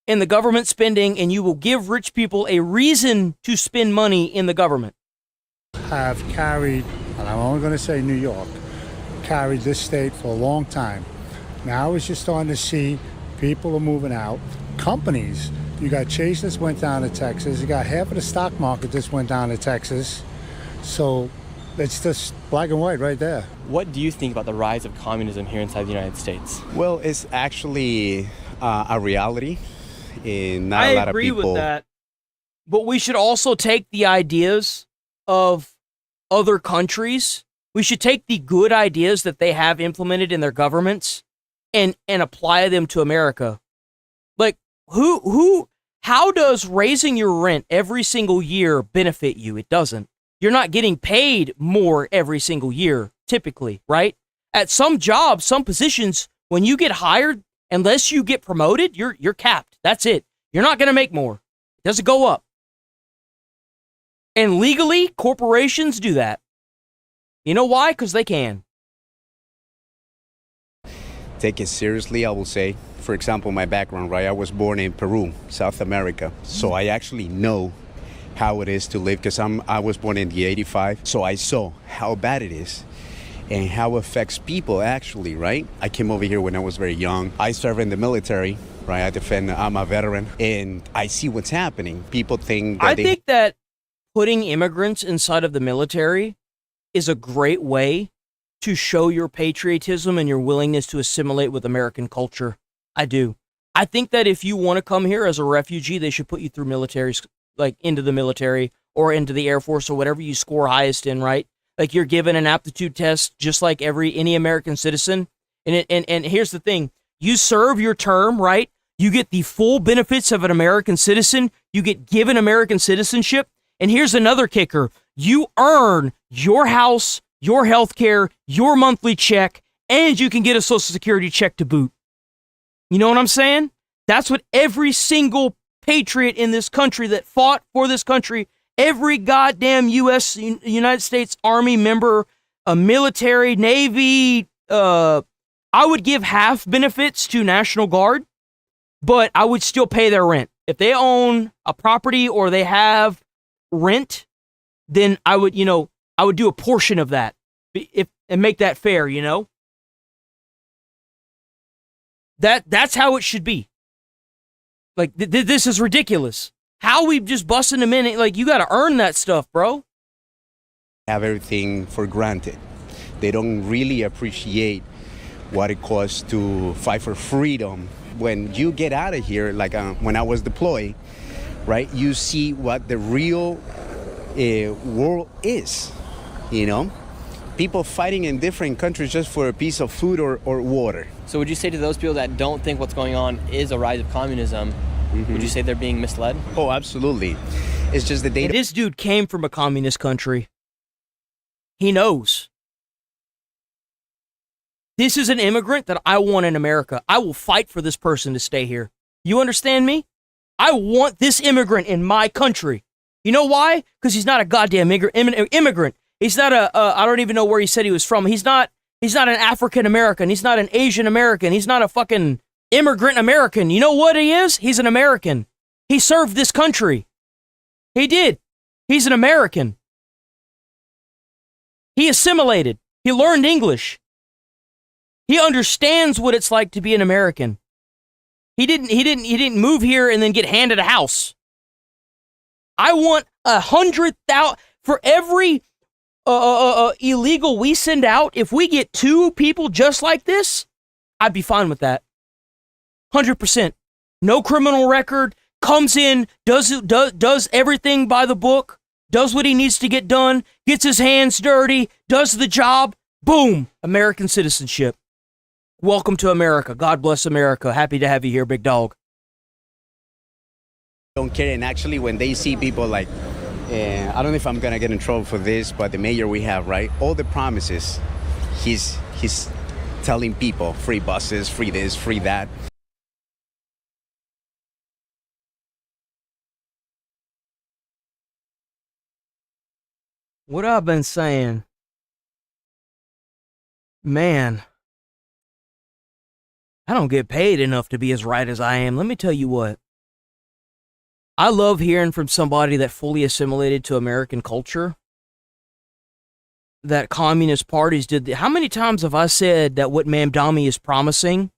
and the government spending, and you will give rich people a reason to spend money in the government. Have carried, and I'm only going to say New York, carried this state for a long time. Now it's just starting to see people are moving out. Companies, you got Chase that went down to Texas. You got half of the stock market just went down to Texas. So it's just black and white right there. What do you think about the rise of communism here inside the United States? Well, it's actually a reality. And not I a lot of agree people. with that. But we should also take the ideas of other countries. We should take the good ideas that they have implemented in their governments and apply them to America. Like, how does raising your rent every single year benefit you? It doesn't. You're not getting paid more every single year, typically, right? At some jobs, some positions, when you get hired, unless you get promoted, you're capped. That's it. You're not going to make more. It doesn't go up. And legally, corporations do that. You know why? Because they can. Take it seriously, I will say. For example, my background, right? I was born in Peru, South America. So I actually know how it is to live, because I was born in the 85. So I saw how bad it is and how it affects people actually, right? I came over here when I was very young. I serve in the military, right? I'm a veteran, and I see what's happening. People think that I think that putting immigrants inside of the military is a great way to show your patriotism and your willingness to assimilate with American culture. I do. I think that if you want to come here as a refugee, they should put you through military, like into the military or into the Air Force or whatever you score highest in, right? Like you're given an aptitude test just like any American citizen. And here's the thing. You serve your term, right? You get the full benefits of an American citizen. You get given American citizenship. And here's another kicker. You earn your house, your health care, your monthly check, and you can get a Social Security check to boot. You know what I'm saying? That's what every single patriot in this country that fought for this country, every goddamn United States Army member, a military, Navy, I would give half benefits to National Guard, but I would still pay their rent. If they own a property or they have rent, then I would do a portion of that and make that fair, That's how it should be. Like, this is ridiculous. How we just busting them in, like, you got to earn that stuff, bro. Have everything for granted. They don't really appreciate what it costs to fight for freedom. When you get out of here, like when I was deployed, right, you see what the real world is, People fighting in different countries just for a piece of food or water. So would you say to those people that don't think what's going on is a rise of communism, would you say they're being misled? Oh, absolutely. It's just that this dude came from a communist country. He knows. This is an immigrant that I want in America. I will fight for this person to stay here. You understand me? I want this immigrant in my country. You know why? Because he's not a goddamn immigrant. He's not I don't even know where he said he was from. He's not an African American. He's not an Asian American. He's not a fucking immigrant American. You know what he is? He's an American. He served this country. He did. He's an American. He assimilated. He learned English. He understands what it's like to be an American. He didn't move here and then get handed a house. I want 100,000 for every illegal we send out. If we get 2 people just like this, I'd be fine with that. 100%. No criminal record, comes in, does everything by the book, does what he needs to get done, gets his hands dirty, does the job, boom, American citizenship. Welcome to America. God bless America. Happy to have you here, big dog. Don't care, and actually when they see people like, I don't know if I'm gonna get in trouble for this, but the mayor we have, right? All the promises, he's telling people free buses, free this, free that. What I've been saying, man, I don't get paid enough to be as right as I am. Let me tell you what. I love hearing from somebody that fully assimilated to American culture, that communist parties did. How many times have I said that what Mamdani is promising,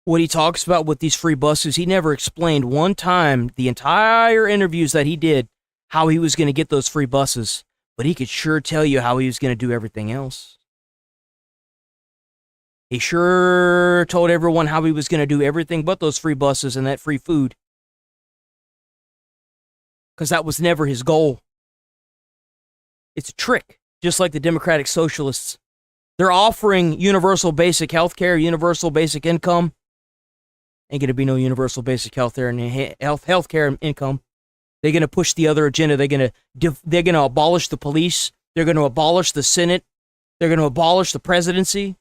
what he talks about with these free buses, he never explained one time, the entire interviews that he did, how he was going to get those free buses. But he could sure tell you how he was going to do everything else. He sure told everyone how he was going to do everything but those free buses and that free food. Because that was never his goal. It's a trick, just like the Democratic Socialists. They're offering universal basic health care, universal basic income. Ain't going to be no universal basic health care and health care and income. They're going to push the other agenda. They're going to abolish the police. They're going to abolish the Senate. They're going to abolish the presidency.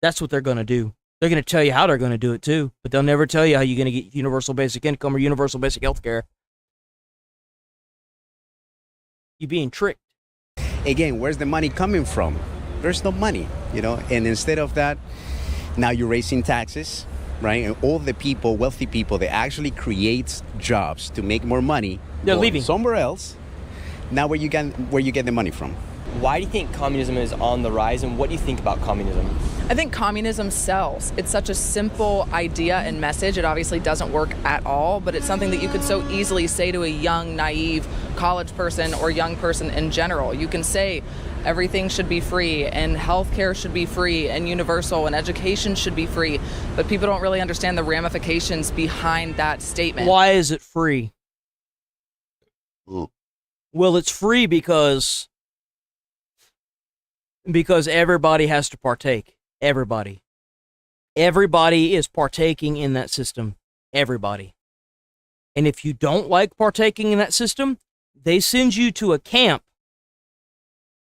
That's what they're going to do. They're going to tell you how they're going to do it too, but they'll never tell you how you're going to get universal basic income or universal basic health care. You're being tricked. Again, where's the money coming from? There's no money, and instead of that, now you're raising taxes, right? And all the people, wealthy people, that actually creates jobs to make more money. They're leaving somewhere else. Now where you get the money from? Why do you think communism is on the rise, and what do you think about communism? I think communism sells. It's such a simple idea and message. It obviously doesn't work at all, but it's something that you could so easily say to a young, naive college person or young person in general. You can say everything should be free, and healthcare should be free, and universal, and education should be free, but people don't really understand the ramifications behind that statement. Why is it free? Well, it's free because everybody has to partake. Everybody is partaking in that system. Everybody. And if you don't like partaking in that system, they send you to a camp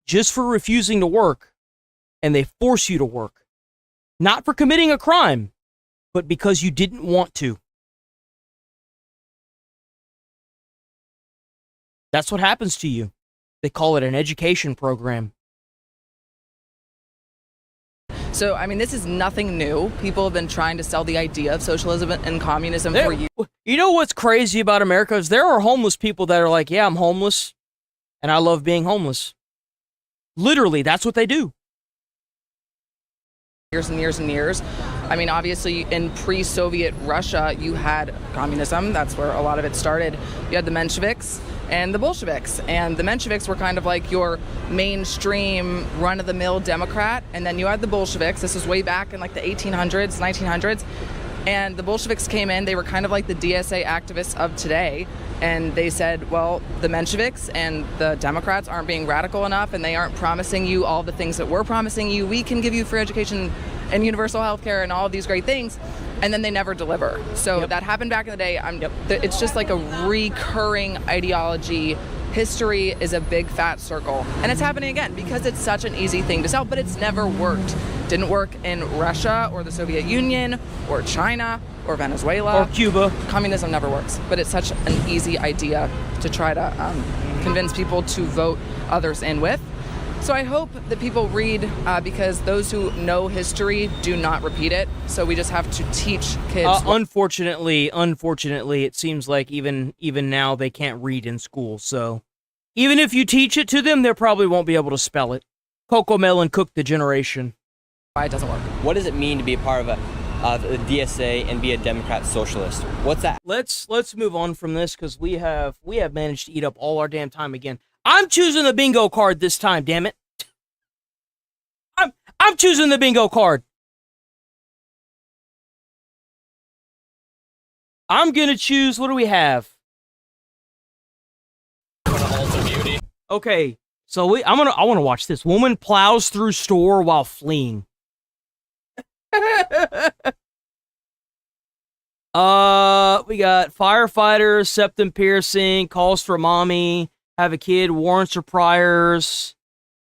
just for refusing to work, and they force you to work. Not for committing a crime, but because you didn't want to. That's what happens to you. They call it an education program. So, I mean, this is nothing new. People have been trying to sell the idea of socialism and communism for years. You know what's crazy about America is there are homeless people that are like, yeah, I'm homeless, and I love being homeless. Literally, that's what they do. Years and years and years. I mean, obviously, in pre-Soviet Russia, you had communism. That's where a lot of it started. You had the Mensheviks and the Bolsheviks. And the Mensheviks were kind of like your mainstream run-of-the-mill Democrat. And then you had the Bolsheviks. This was way back in like the 1800s, 1900s. And the Bolsheviks came in. They were kind of like the DSA activists of today. And they said, well, the Mensheviks and the Democrats aren't being radical enough, and they aren't promising you all the things that we're promising you. We can give you free education and universal health care and all of these great things. And then they never deliver. So that happened back in the day. It's just like a recurring ideology. History is a big fat circle. And it's happening again because it's such an easy thing to sell, but it's never worked. Didn't work in Russia or the Soviet Union or China or Venezuela. Or Cuba. Communism never works, but it's such an easy idea to try to convince people to vote others in with. So I hope that people read because those who know history do not repeat it. So we just have to teach kids. Unfortunately, it seems like even now they can't read in school. So even if you teach it to them, they probably won't be able to spell it. Cocomelon cooked the generation. Why it doesn't work. What does it mean to be a part of the DSA and be a Democrat socialist? What's that? Let's move on from this because we have managed to eat up all our damn time again. I'm choosing the bingo card this time, damn it. I'm choosing the bingo card. I'm gonna choose, what do we have? Okay, so I want to watch this. Woman plows through store while fleeing. We got firefighters, septum piercing, calls for mommy, have a kid, warrants her priors,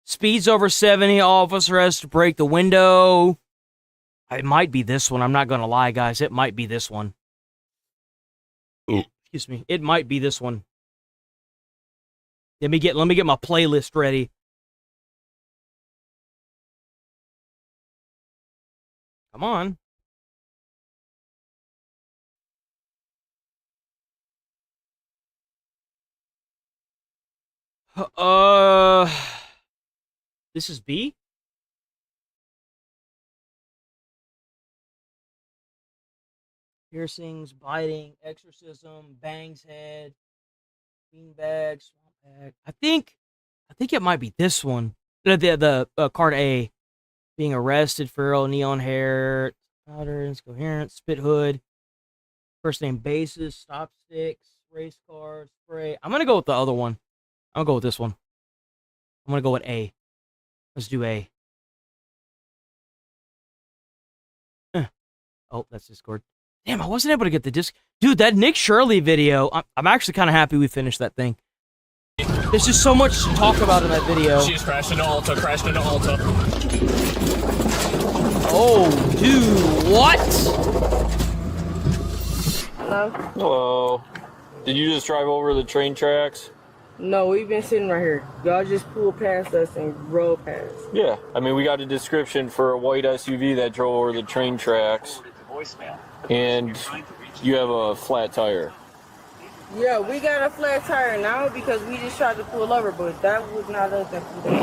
speeds over 70, officer has to break the window. It might be this one. I'm not gonna lie, guys. It might be this one. Excuse me. It might be this one. Let me get my playlist ready. Come on. This is B? Piercings, biting, exorcism, bangs head, beanbag, swamp bag. I think it might be this one. The card A. Being arrested, feral, neon hair, powder, incoherent, spit hood, first name basis, stop sticks, race cars, spray. I'm gonna go with the other one. I'm gonna go with this one. I'm gonna go with A. Let's do A. Oh, that's Discord. Damn, I wasn't able to get the disc. Dude, that Nick Shirley video, I'm actually kind of happy we finished that thing. There's just so much to talk about in that video. She's crashed into Alta, Oh, dude, what? Hello? Hello. Did you just drive over the train tracks? No, we've been sitting right here. Y'all just pulled past us and rode past. Yeah. I mean, we got a description for a white SUV that drove over the train tracks. And you have a flat tire. Yeah, we got a flat tire now because we just tried to pull over, but that was not us that pulled over.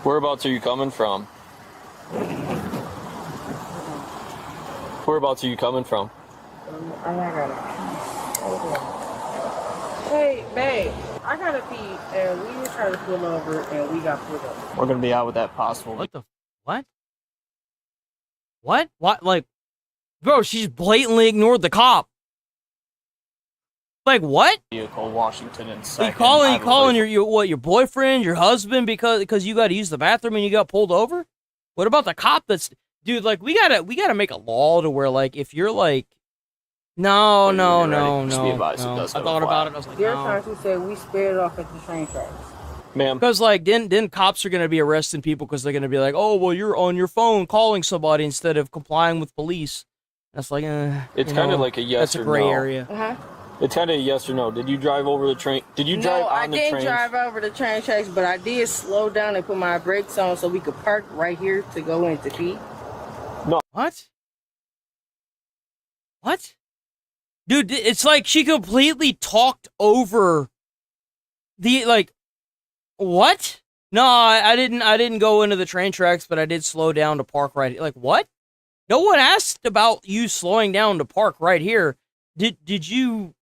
Whereabouts are you coming from? Whereabouts are you coming from? I got it. Hey, babe, I gotta pee, and we were trying to pull over, and we got pulled over. We're gonna be out with that possible. What the? What? What? What? Like, bro, she's blatantly ignored the cop. Like, what? Vehicle, Washington and You calling your boyfriend, your husband because you got to use the bathroom and you got pulled over? What about the cop that's, dude, like, we gotta make a law to where, like, if you're like, no. I thought about it, I was like, There are times we said we sped off at the train tracks. Ma'am. Because, like, then cops are going to be arresting people because they're going to be like, oh, well, you're on your phone calling somebody instead of complying with police. That's like, it's kind of like a yes that's or a gray no. area. Uh-huh. It's kind of a yes or no. Did you drive over the train? Did you drive on the train? No, I didn't drive over the train tracks, but I did slow down and put my brakes on so we could park right here to go in to pee. No. What? What? Dude, it's like she completely talked over the, like, what? No, I didn't go into the train tracks, but I did slow down to park right. Like, what? No one asked about you slowing down to park right here. Did you?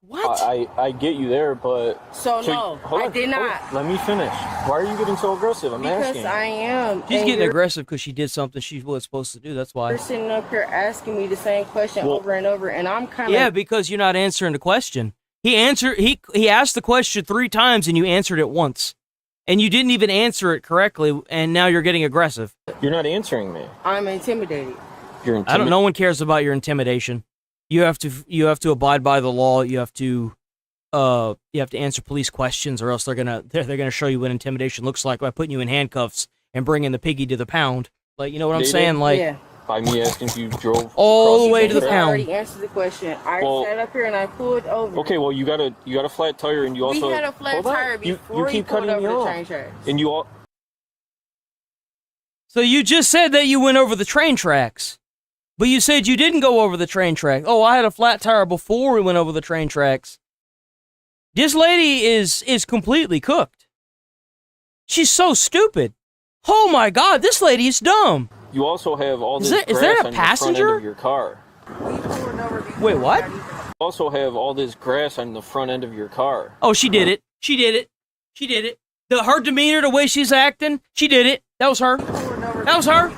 What? I get you there, but no, I did not. Let me finish. Why are you getting so aggressive? I'm asking. Because I am. She's getting aggressive because she did something she was supposed to do. That's why. You're sitting up here asking me the same question over and over, and I'm kind of. Yeah, because you're not answering the question. He asked the question 3 times, and you answered it once, and you didn't even answer it correctly, and now you're getting aggressive. You're not answering me. I'm intimidated. You're intimidated. No one cares about your intimidation. You have to abide by the law. You have to answer police questions, or else they're gonna show you what intimidation looks like by putting you in handcuffs and bringing the piggy to the pound. Like, you know what I'm saying? Like, yeah. By me asking if you drove all the way to the I pound. already answered the question. I sat up here and I pulled over. Okay, well you got a flat tire, and you also we had a flat tire before you pulled over the train tracks. And you all. So you just said that you went over the train tracks. But you said you didn't go over the train track. Oh, I had a flat tire before we went over the train tracks. This lady is completely cooked. She's so stupid. Oh my God, this lady is dumb. You also have all this Is grass there a on passenger? the front end of your car. Wait, what? You also have all this grass on the front end of your car. Oh, she did it. She did it. She did it. Her demeanor, the way she's acting, she did it. That was her. That was her.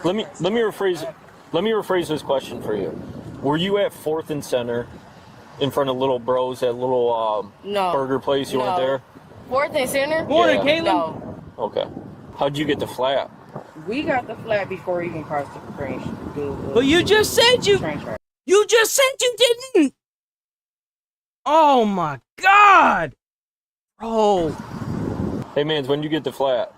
Let me rephrase this question for you. Were you at 4th and Center in front of Little Bros, that little burger place? You weren't there? 4th and Center? Morning, Caitlin. No. Okay. How'd you get the flat? We got the flat before we even crossed the train. But you just said you just said you didn't. Oh my God. Bro. Hey, mans, when did you get the flat?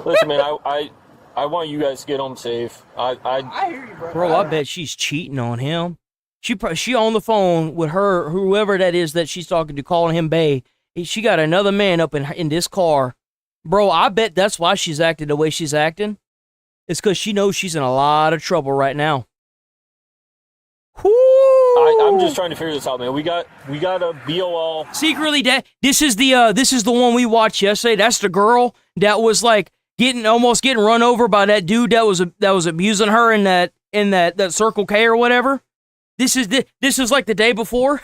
Listen, man, I want you guys to get home safe. I hear you, bro. Bro, I bet she's cheating on him. She on the phone with her, whoever that is that she's talking to, calling him bae. She got another man up in this car. Bro, I bet that's why she's acting the way she's acting. It's because she knows she's in a lot of trouble right now. I'm just trying to figure this out, man. We got a BOL. Secretly, this is the one we watched yesterday. That's the girl that was like almost getting run over by that dude that was abusing her in that Circle K or whatever. This is like the day before.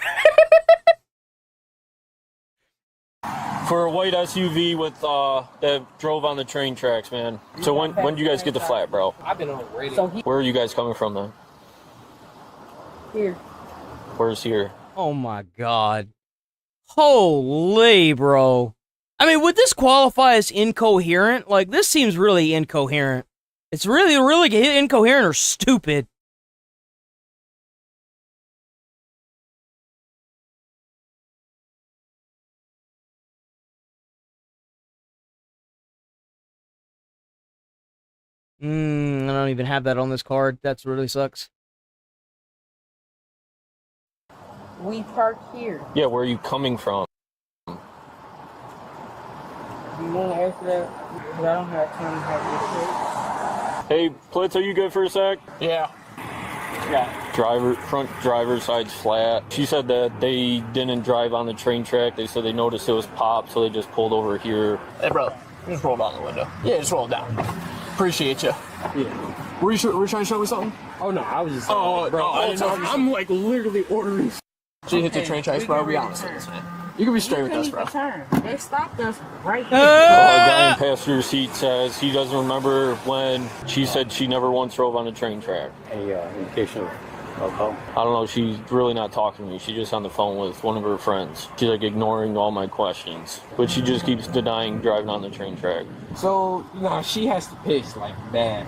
For a white SUV with that drove on the train tracks, man. So when did you guys get the flat, bro? I've been on the radio. Where are you guys coming from then? Here. Where's here? Oh my God. Holy, bro. I mean, would this qualify as incoherent? Like, this seems really incoherent. It's really, really incoherent or stupid. I don't even have that on this card. That really sucks. We park here. Yeah, where are you coming from? You want to answer that? Because I don't have time to have this. Hey, Blitz, are you good for a sec? Yeah. Front driver's side's flat. She said that they didn't drive on the train track. They said they noticed it was popped, so they just pulled over here. Hey, bro, just roll down the window. Yeah, just roll it down. Appreciate you. Yeah. Were you trying to show me something? Oh, no, I was just... Oh, bro, I didn't know. I'm like literally ordering... She hit the train tracks, bro. We honest with this, man. You can be straight with us, bro. They stopped us right here. The guy in passenger seat says he doesn't remember when she said she never once drove on a train track. Any indication of alcohol? I don't know. She's really not talking to me. She's just on the phone with one of her friends. She's like ignoring all my questions, but she just keeps denying driving on the train track. So, she has to piss like bad.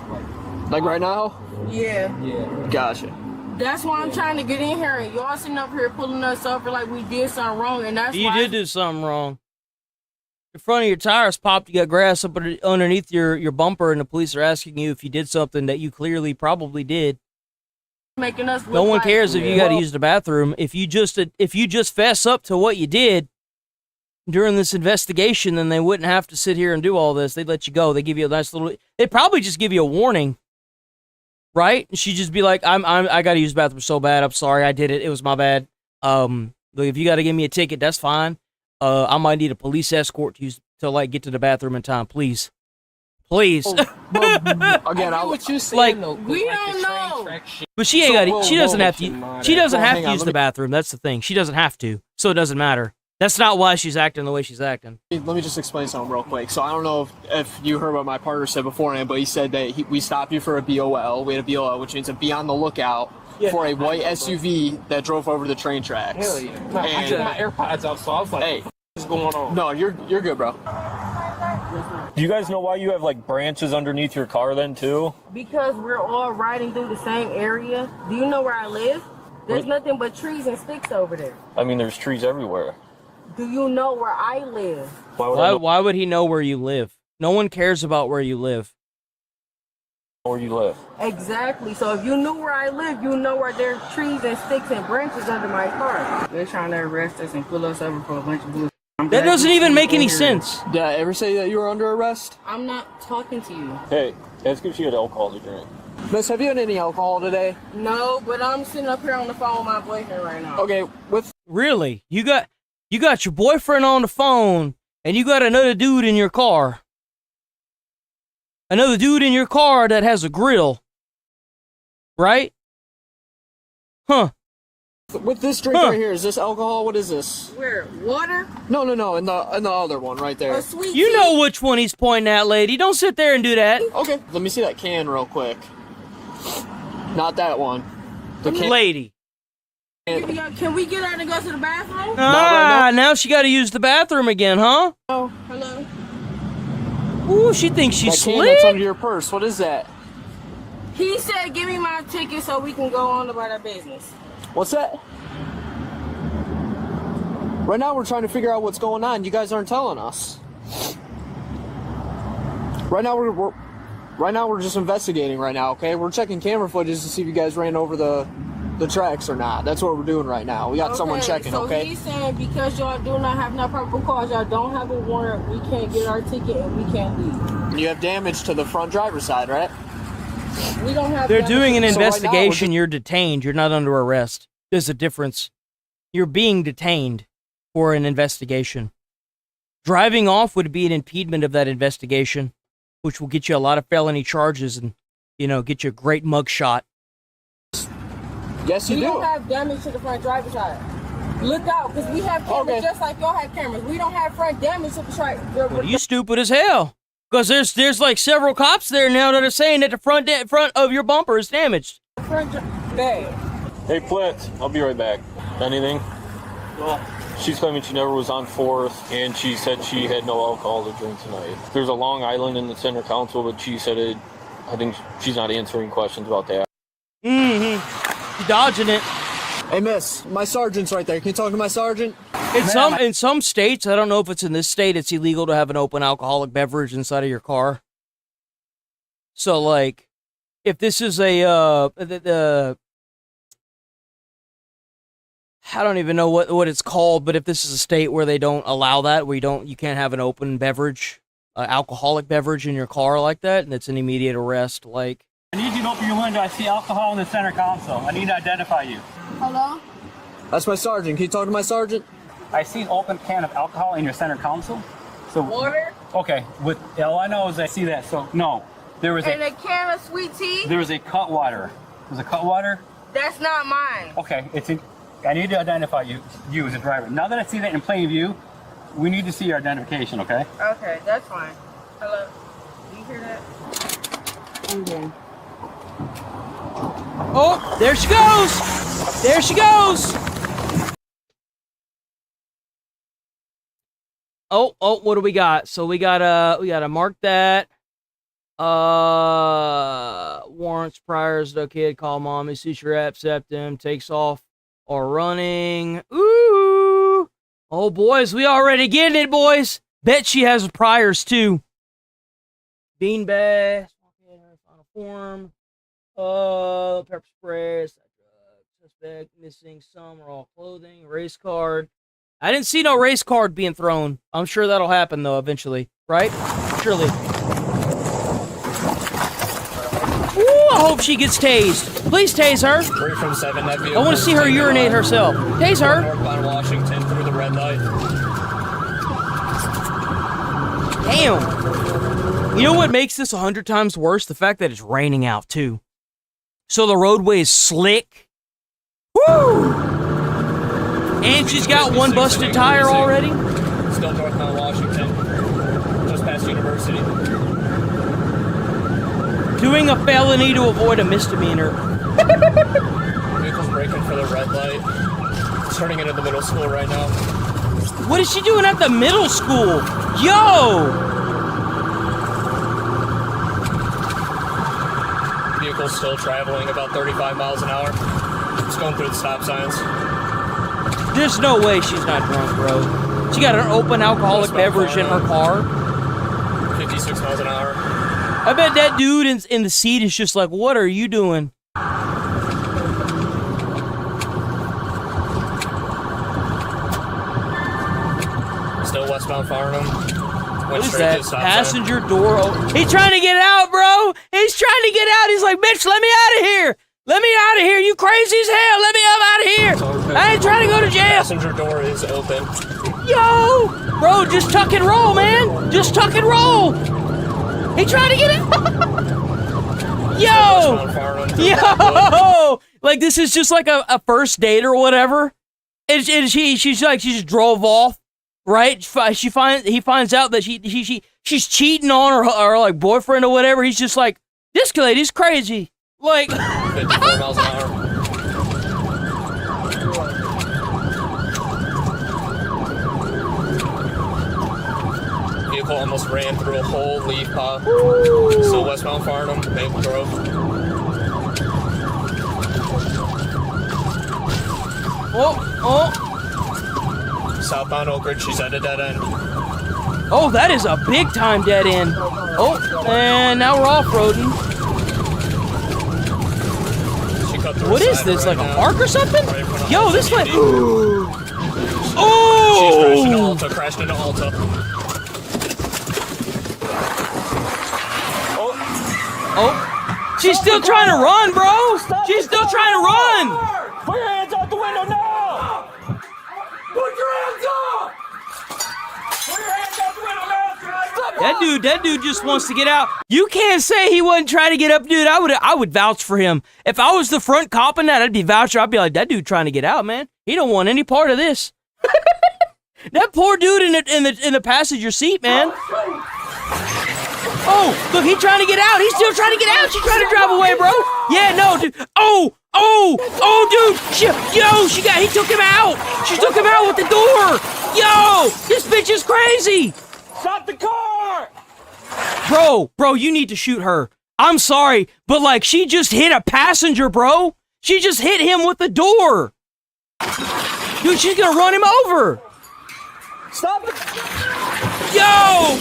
Like right now? Yeah. Yeah. Gotcha. That's why I'm trying to get in here, and y'all sitting up here pulling us over like we did something wrong, and that's You why... did do something wrong. the front of your tires popped, you got grass up underneath your bumper, and the police are asking you if you did something that you clearly probably did. Making us No one cares if you got to use the bathroom. If you just fess up to what you did during this investigation, then they wouldn't have to sit here and do all this. They'd let you go. They give you a nice little. They'd probably just give you a warning, right? And she'd just be like, I got to use the bathroom so bad. I'm sorry, I did it. It was my bad. Look, if you got to give me a ticket, that's fine. I might need a police escort to like get to the bathroom in time, please. Please. Again, I what you saying, though. We don't know. But she ain't got. She doesn't have to. She doesn't have to use the bathroom. That's the thing. She doesn't have to, so it doesn't matter. That's not why she's acting the way she's acting. Let me just explain something real quick. So I don't know if you heard what my partner said beforehand, but he said that we stopped you for a BOL. We had a BOL, which means to be on the lookout for a white SUV that drove over the train tracks. Hell yeah. No, I had my AirPods out, so I was like, hey, what's going on? No, you're good, bro. Do you guys know why you have like branches underneath your car then too? Because we're all riding through the same area. Do you know where I live? There's nothing but trees and sticks over there. I mean, there's trees everywhere. Do you know where I live? Why would he know where you live? No one cares about where you live. Where you live. Exactly. So if you knew where I live, you know where there's trees and sticks and branches under my car. They're trying to arrest us and pull us over for a bunch of bullshit. That doesn't even make any sense. Did I ever say that you were under arrest? I'm not talking to you. Hey, ask if she had alcohol to drink. Miss, have you had any alcohol today? No, but I'm sitting up here on the phone with my boyfriend right now. Okay, with Really? You got your boyfriend on the phone, and you got another dude in your car. Another dude in your car that has a grill. Right? Huh. With this drink right here, is this alcohol? What is this? Where? Water? No, in the other one right there. A sweet You tea? know which one he's pointing at, lady. Don't sit there and do that. Okay, let me see that can real quick. Not that one. The can. Lady. Can we get out and go to the bathroom? Now she got to use the bathroom again, huh? Oh, hello. Ooh, she thinks she's that can slick. that's under your purse. What is that? He said, give me my ticket so we can go on about our business. What's that? Right now we're trying to figure out what's going on. You guys aren't telling us. Right now we're just investigating right now, okay? We're checking camera footage to see if you guys ran over the tracks or not. That's what we're doing right now. We got someone checking, okay? So he's saying because y'all do not have no probable cause, y'all don't have a warrant, we can't get our ticket and we can't leave. You have damage to the front driver's side, right? We don't have. They're doing an So right now, investigation. You're detained. You're not under arrest. There's a difference. You're being detained for an investigation. Driving off would be an impediment of that investigation, which will get you a lot of felony charges and, get you a great mugshot. Yes, you We do. don't have damage to the front driver's side. Look out, because we have cameras just like y'all have cameras. We don't have front damage to the front. Well, you stupid as hell. Because there's like several cops there now that are saying that the front of your bumper is damaged. Hey, Flint, I'll be right back. Anything? Well, she's claiming she never was on 4th, and she said she had no alcohol to drink tonight. There's a Long Island in the center council, but she said I think she's not answering questions about that. Mm-hmm. Dodging it. Hey, miss, my sergeant's right there. Can you talk to my sergeant? In some states, I don't know if it's in this state, it's illegal to have an open alcoholic beverage inside of your car. So, like, if this is I don't even know what it's called, but if this is a state where they don't allow that, where you can't have an open beverage, alcoholic beverage in your car like that, and it's an immediate arrest. Like, I need you to open your window. I see alcohol in the center console. I need to identify you. Hello? That's my sergeant. Can you talk to my sergeant? I see an open can of alcohol in your center console. So Water? Okay, all I know is I see that. So no, there was And a can of sweet tea? there was a cut water. Was a cut water? That's not mine. Okay, I need to identify you as a driver. Now that I see that in plain view, we need to see your identification. Okay? Okay, that's fine. Hello? Do you hear that? Okay. oh, there she goes! There she goes! Oh, what do we got? So we gotta mark that. Warrants priors to kid, call mommy, cease your app, septum, takes off or running. Ooh! Oh, boys, we already getting it, boys. Bet she has priors too. Beanbag, final form, pepper spray, suspect missing some or all clothing, race card. I didn't see no race card being thrown. I'm sure that'll happen though eventually, right? Surely. Ooh, I hope she gets tased. Please tase her. 3 from 7. That I want to see her urinate herself. Tase her. Northbound Washington through the red light. Damn. You know what makes this 100 times worse? The fact that it's raining out too. So the roadway is slick. Woo! And she's got one busted tire already. Still northbound Washington, just past University. Doing a felony to avoid a misdemeanor. Vehicle's braking for the red light. Turning into the middle school right now. What is she doing at the middle school? Yo! Vehicle's still traveling about 35 miles an hour. It's going through the stop signs. There's no way she's not drunk, bro. She got an open alcoholic beverage in her car. 56 miles an hour. I bet that dude in the seat is just like, what are you doing? Still westbound Farnham. What is that? Passenger door open. He's trying to get out, bro. He's trying to get out. He's like, bitch, let me out of here. Let me out of here. You crazy as hell. Let me out of here. I ain't trying to go to jail. Passenger door is open. Yo! Bro, just tuck and roll, man. Just tuck and roll. He trying to get it. Yo! Yo! Like, this is just like a first date or whatever. And she's like, she just drove off, right? He finds out that she's cheating on her like boyfriend or whatever. He's just like, this lady's crazy. Like 54 miles an hour. Vehicle almost ran through a whole leaf pop. Still westbound Farnham, Maple Grove. Southbound Oak Ridge, she's at a dead end. Oh, that is a big time dead end. Oh, and now we're off-roading. What is this, like a park or something? Yo, this way. Oh! She crashed into Alta. Oh. She's still trying to run, bro. She's still trying to run. Put your hands out the window now. Put your hands up. Put your hands out the window now. That dude just wants to get out. You can't say he wasn't trying to get up, dude. I would vouch for him. If I was the front cop in that, I'd be voucher. I'd be like, that dude trying to get out, man. He don't want any part of this. That poor dude in the passenger seat, man. Oh, look, he's trying to get out. He's still trying to get out. She's trying to drive away, bro. Yeah, no, dude. Oh, dude. He took him out. She took him out with the door. Yo, this bitch is crazy. Stop the car. Bro, you need to shoot her. I'm sorry, but like, she just hit a passenger, bro. She just hit him with the door. Dude, she's gonna run him over. Stop the... Yo!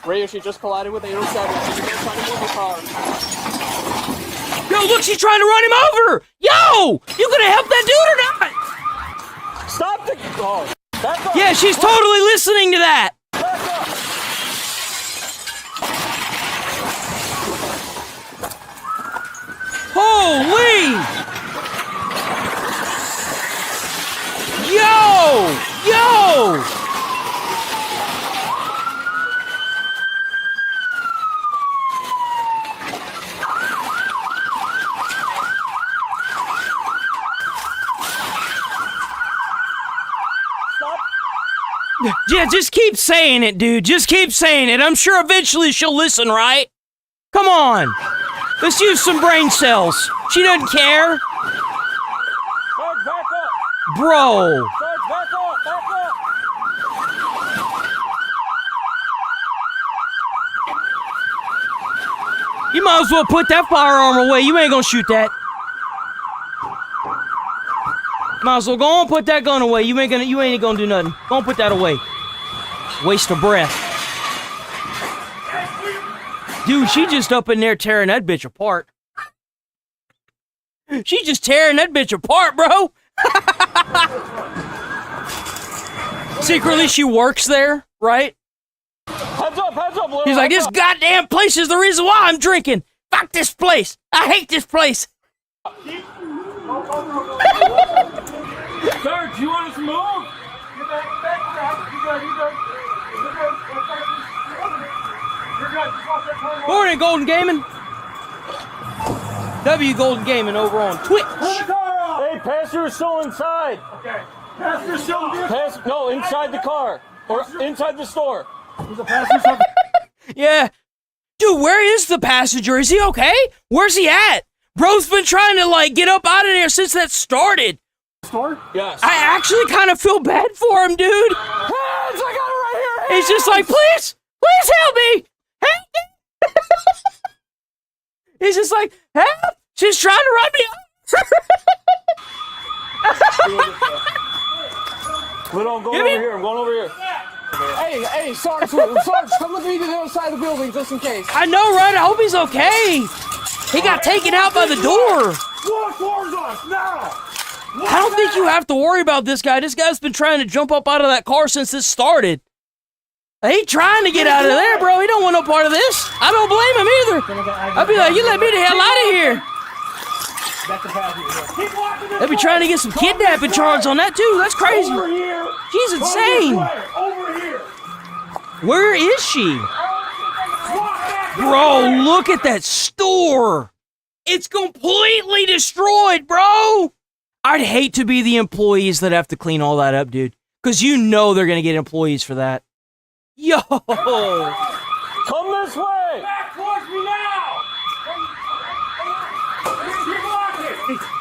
Ray, she just collided with 807. She's trying to move the car. Yo, look, she's trying to run him over. Yo! You gonna help that dude or not? Stop the... Oh, back up. Yeah, she's totally listening to that. Back up. Holy! Yo! Yeah, just keep saying it, dude. Just keep saying it. I'm sure eventually she'll listen, right? Come on. Let's use some brain cells. She doesn't care. Sarge, back up. Bro. Sarge, back up. Back up. You might as well put that firearm away. You ain't gonna shoot that. Might as well go on, put that gun away. You ain't gonna do nothing. Go on, put that away. Waste of breath. Dude, she just up in there tearing that bitch apart. She just tearing that bitch apart, bro. Secretly, she works there, right? Heads up, little. He's like, this goddamn place is the reason why I'm drinking. Fuck this place. I hate this place. Sir, do you want us to move? Morning, Golden Gaming. W Golden Gaming over on Twitch. Hey, passenger's still inside. Okay. Passenger's still no, inside the car. Or inside the store. There's a passenger. Yeah. Dude, where is the passenger? Is he okay? Where's he at? Bro's been trying to, like, get up out of there since that started. Store? Yes. I actually kind of feel bad for him, dude. Hands! I got it right here! Hands! He's just like, please help me! Help me! He's just like, help! She's trying to run me I'm going over here. I'm going over here. Hey, Sarge, come with me to the other side of the building just in case. I know, right? I hope he's okay. He got taken out by the door. Walk towards us now! I don't think you have to worry about this guy. This guy's been trying to jump up out of that car since this started. He trying to get out of there, bro. He don't want no part of this. I don't blame him either. I'd be like, you let me the hell out of here. They'd be trying to get some kidnapping charge on that too. That's crazy. She's insane. Where is she? Bro, look at that store. It's completely destroyed, bro. I'd hate to be the employees that have to clean all that up, dude. Because you know they're going to get employees for that. Yo! Come this way! Back towards me now!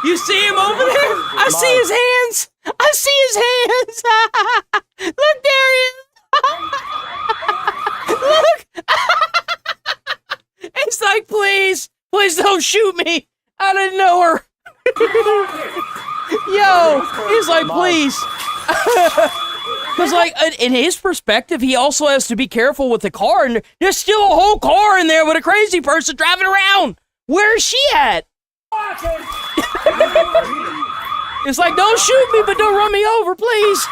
You see him over there? I see his hands! I see his hands! Look, there he is! Look! It's like, please don't shoot me! I didn't know her! Yo! He's like, please! Because, like, in his perspective, he also has to be careful with the car, and there's still a whole car in there with a crazy person driving around. Where is she at? It's like, don't shoot me, but don't run me over, please.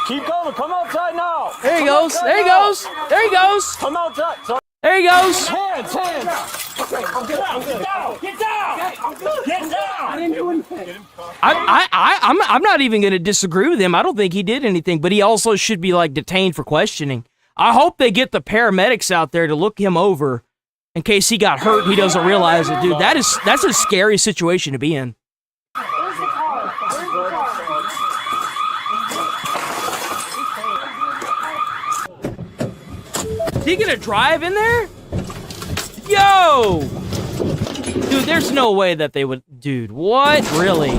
Keep going. Come outside now. There he goes. There he goes. There he goes. Come outside. Sorry. There he goes. Hands. Okay, I'm good. Get down. Get down. Get down. I didn't do anything. I'm not even going to disagree with him. I don't think he did anything, but he also should be, like, detained for questioning. I hope they get the paramedics out there to look him over in case he got hurt and he doesn't realize it, dude. That's a scary situation to be in. Where's the car? Where's the car? Is he gonna drive in there? Yo! Dude, there's no way that they would... Dude, what? Really?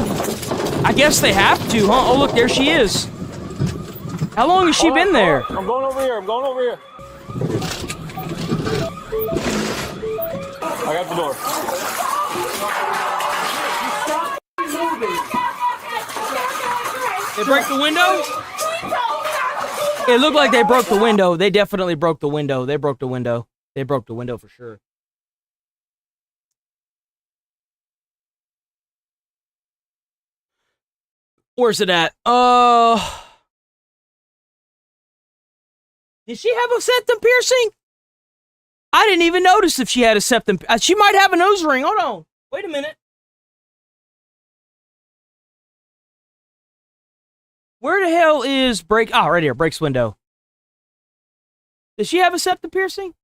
I guess they have to, huh? Oh, look, there she is. How long has she been there? I'm going over here. I got the door. They break the window? It looked like they broke the window. They definitely broke the window. They broke the window. They broke the window for sure. Where's it at? Did she have a septum piercing? I didn't even notice if she had a septum. She might have a nose ring. Hold on. Wait a minute. Where the hell is break? Oh, right here. Breaks window. Does she have a septum piercing?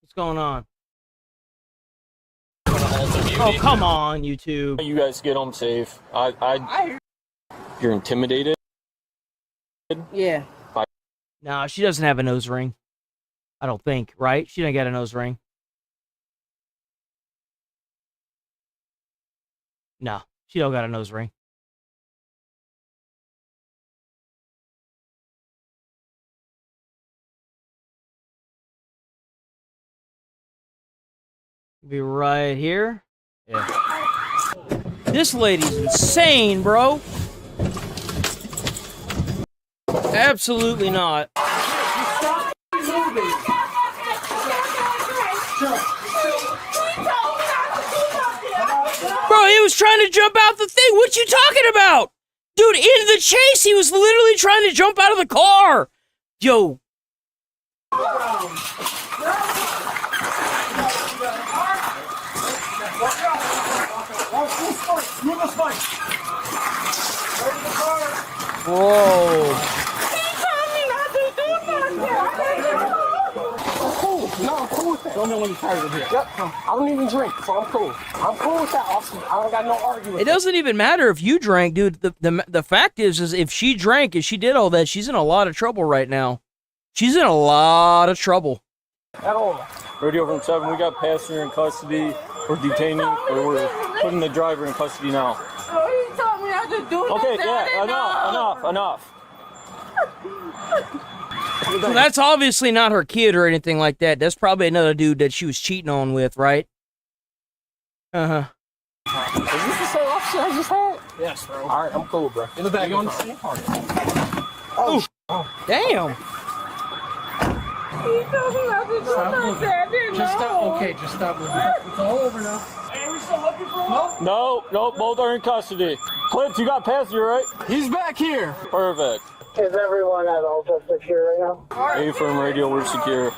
What's going on? Oh, come on, YouTube. You guys get home safe. You're intimidated? Yeah. No, she doesn't have a nose ring. I don't think, right? She didn't get a nose ring. No, she don't got a nose ring. Be right here. Yeah. This lady's insane, bro. Absolutely not. Bro, he was trying to jump out the thing. What you talking about? Dude, in the chase, he was literally trying to jump out of the car. Yo. Whoa. No, I'm cool with that. Don't know when you're tired of here. Yep. I don't even drink, so I'm cool. I'm cool with that, officer. I don't got no argument. It doesn't even matter if you drank, dude. The fact is if she drank and she did all that, she's in a lot of trouble right now. She's in a lot of trouble. At all. Radio from 7, we got passenger in custody. We're detaining, or we're putting the driver in custody now. Oh, he told me not to do Okay, that. yeah, enough. So that's obviously not her kid or anything like that. That's probably another dude that she was cheating on with, right? Uh-huh. Is this the same officer I just had? Yes, bro. All right, I'm cool, bro. In the back. You on the same part? Oh, damn. He told me not to do that. I didn't know. Okay, just stop moving. It's all over now. Hey, we still looking for him? No, both are in custody. Clint, you got passenger, right? He's back here. Perfect. Is everyone at Ultra secure right now? A firm radio, we're secure.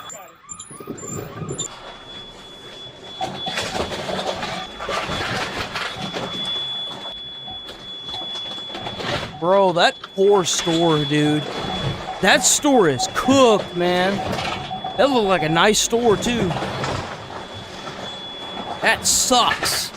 Bro, that poor store, dude. That store is cooked, man. That looked like a nice store, too. That sucks.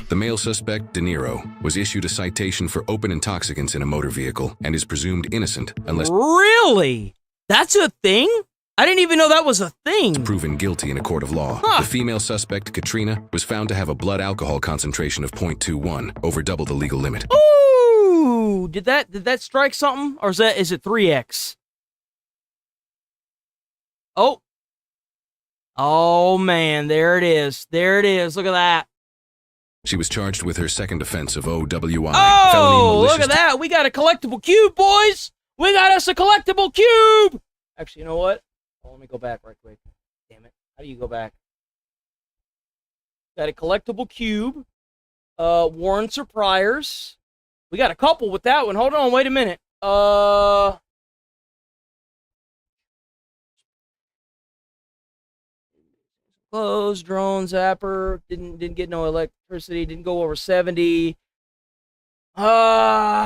The male suspect, De Niro, was issued a citation for open intoxicants in a motor vehicle and is presumed innocent unless Really? That's a thing? I didn't even know that was a thing. proven guilty in a court of law. Huh. The female suspect, Katrina, was found to have a blood alcohol concentration of 0.21, over double the legal limit. Ooh, did that strike something, or is it 3x? Oh man, there it is. Look at that. She was charged with her second offense of OWI. Oh, look malicious at that. We got a collectible cube, boys. We got us a collectible cube. Actually, you know what? Oh, let me go back right quick. Damn it. How do you go back? Got a collectible cube. Warrants or priors. We got a couple with that one. Hold on, wait a minute. Close, drone, zapper, didn't get no electricity, didn't go over 70. Damn.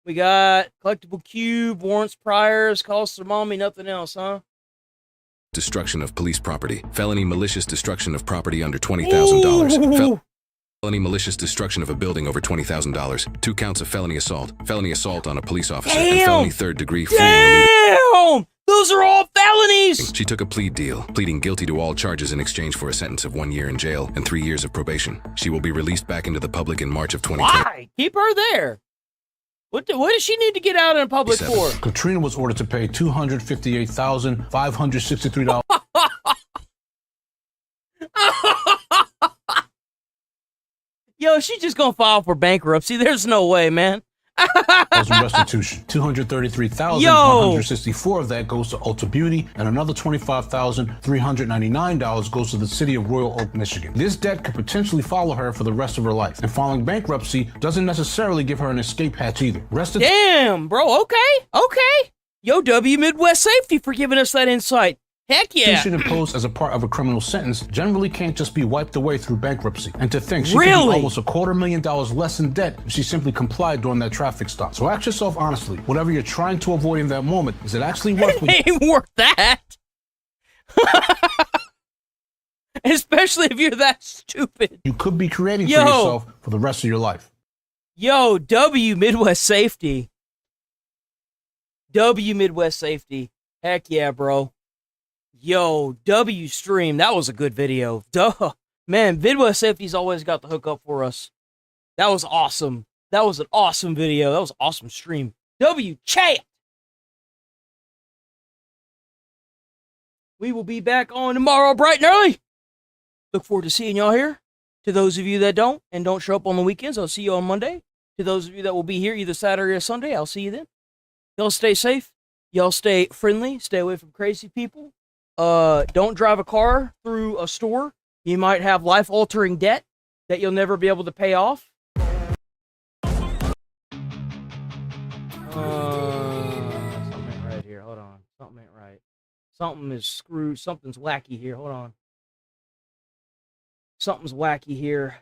We got collectible cube, warrants, priors, calls to mommy, nothing else, huh? destruction of police property, felony malicious destruction of property under $20,000, felony malicious destruction of a building over $20,000, 2 counts of felony assault on a police officer, and felony third-degree fleeing or Damn! Those are all felonies! She took a plea deal, pleading guilty to all charges in exchange for a sentence of 1 year in jail and 3 years of probation. She will be released back into the public in March of 2020. Why? Keep her there. What does she need to get out in public for? Katrina was ordered to pay $258,563. Yo, she's just gonna file for bankruptcy. There's no way, man. Restitution. $233,164 of that goes to Ulta Beauty, and another $25,399 goes to the city of Royal Oak, Michigan. This debt could potentially follow her for the rest of her life, and filing bankruptcy doesn't necessarily give her an escape hatch either. Damn, bro. Okay. Yo, W Midwest Safety for giving us that insight. Heck yeah. Restitution imposed as a part of a criminal sentence generally can't just be wiped away through bankruptcy. And to think she could be almost $250,000 less in debt if she simply complied during that traffic stop. So ask yourself honestly, whatever you're trying to avoid in that moment, is it actually worth it? Ain't worth that. Especially if you're that stupid. You could be creating for yourself for the rest of your life. Yo, W Midwest Safety. W Midwest Safety. Heck yeah, bro. Yo, W Stream, that was a good video. Duh. Man, Midwest Safety's always got the hook up for us. That was awesome. That was an awesome video. That was an awesome stream. Chat. We will be back on tomorrow bright and early. Look forward to seeing y'all here. To those of you that don't show up on the weekends, I'll see you on Monday. To those of you that will be here either Saturday or Sunday, I'll see you then. Y'all stay safe. Y'all stay friendly. Stay away from crazy people. Don't drive a car through a store. You might have life-altering debt that you'll never be able to pay off. Something ain't right here. Hold on. Something ain't right. Something is screwed. Something's wacky here. Hold on. Something's wacky here.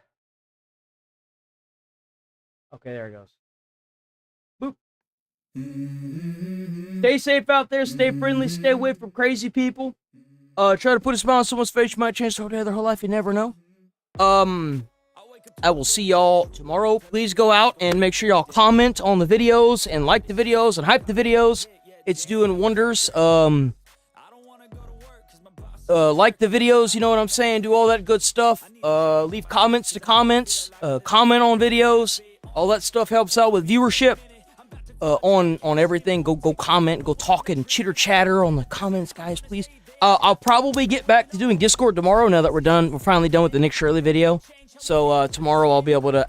Okay, there it goes. Boop. Stay safe out there. Stay friendly. Stay away from crazy people. Try to put a smile on someone's face. You might change their whole life. You never know. I will see y'all tomorrow. Please go out and make sure y'all comment on the videos and like the videos and hype the videos. It's doing wonders. Like the videos, you know what I'm saying? Do all that good stuff. Leave comments to comments. Comment on videos. All that stuff helps out with viewership. On everything. Go comment. Go talk and chitter chatter on the comments, guys, please. I'll probably get back to doing Discord tomorrow now that we're done. We're finally done with the Nick Shirley video. So tomorrow I'll be able to,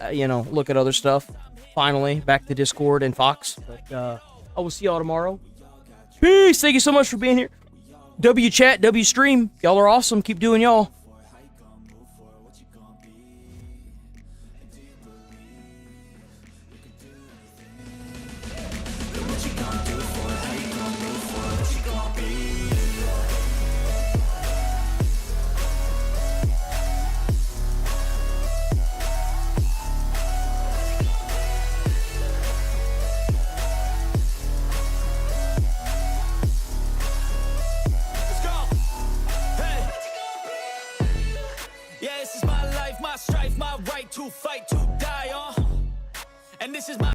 look at other stuff. Finally, back to Discord and Fox. But I will see y'all tomorrow. Peace. Thank you so much for being here. Chat, stream. Y'all are awesome. Keep doing y'all. Yeah, this is my life, my strife, my right to fight, to die on. And this is my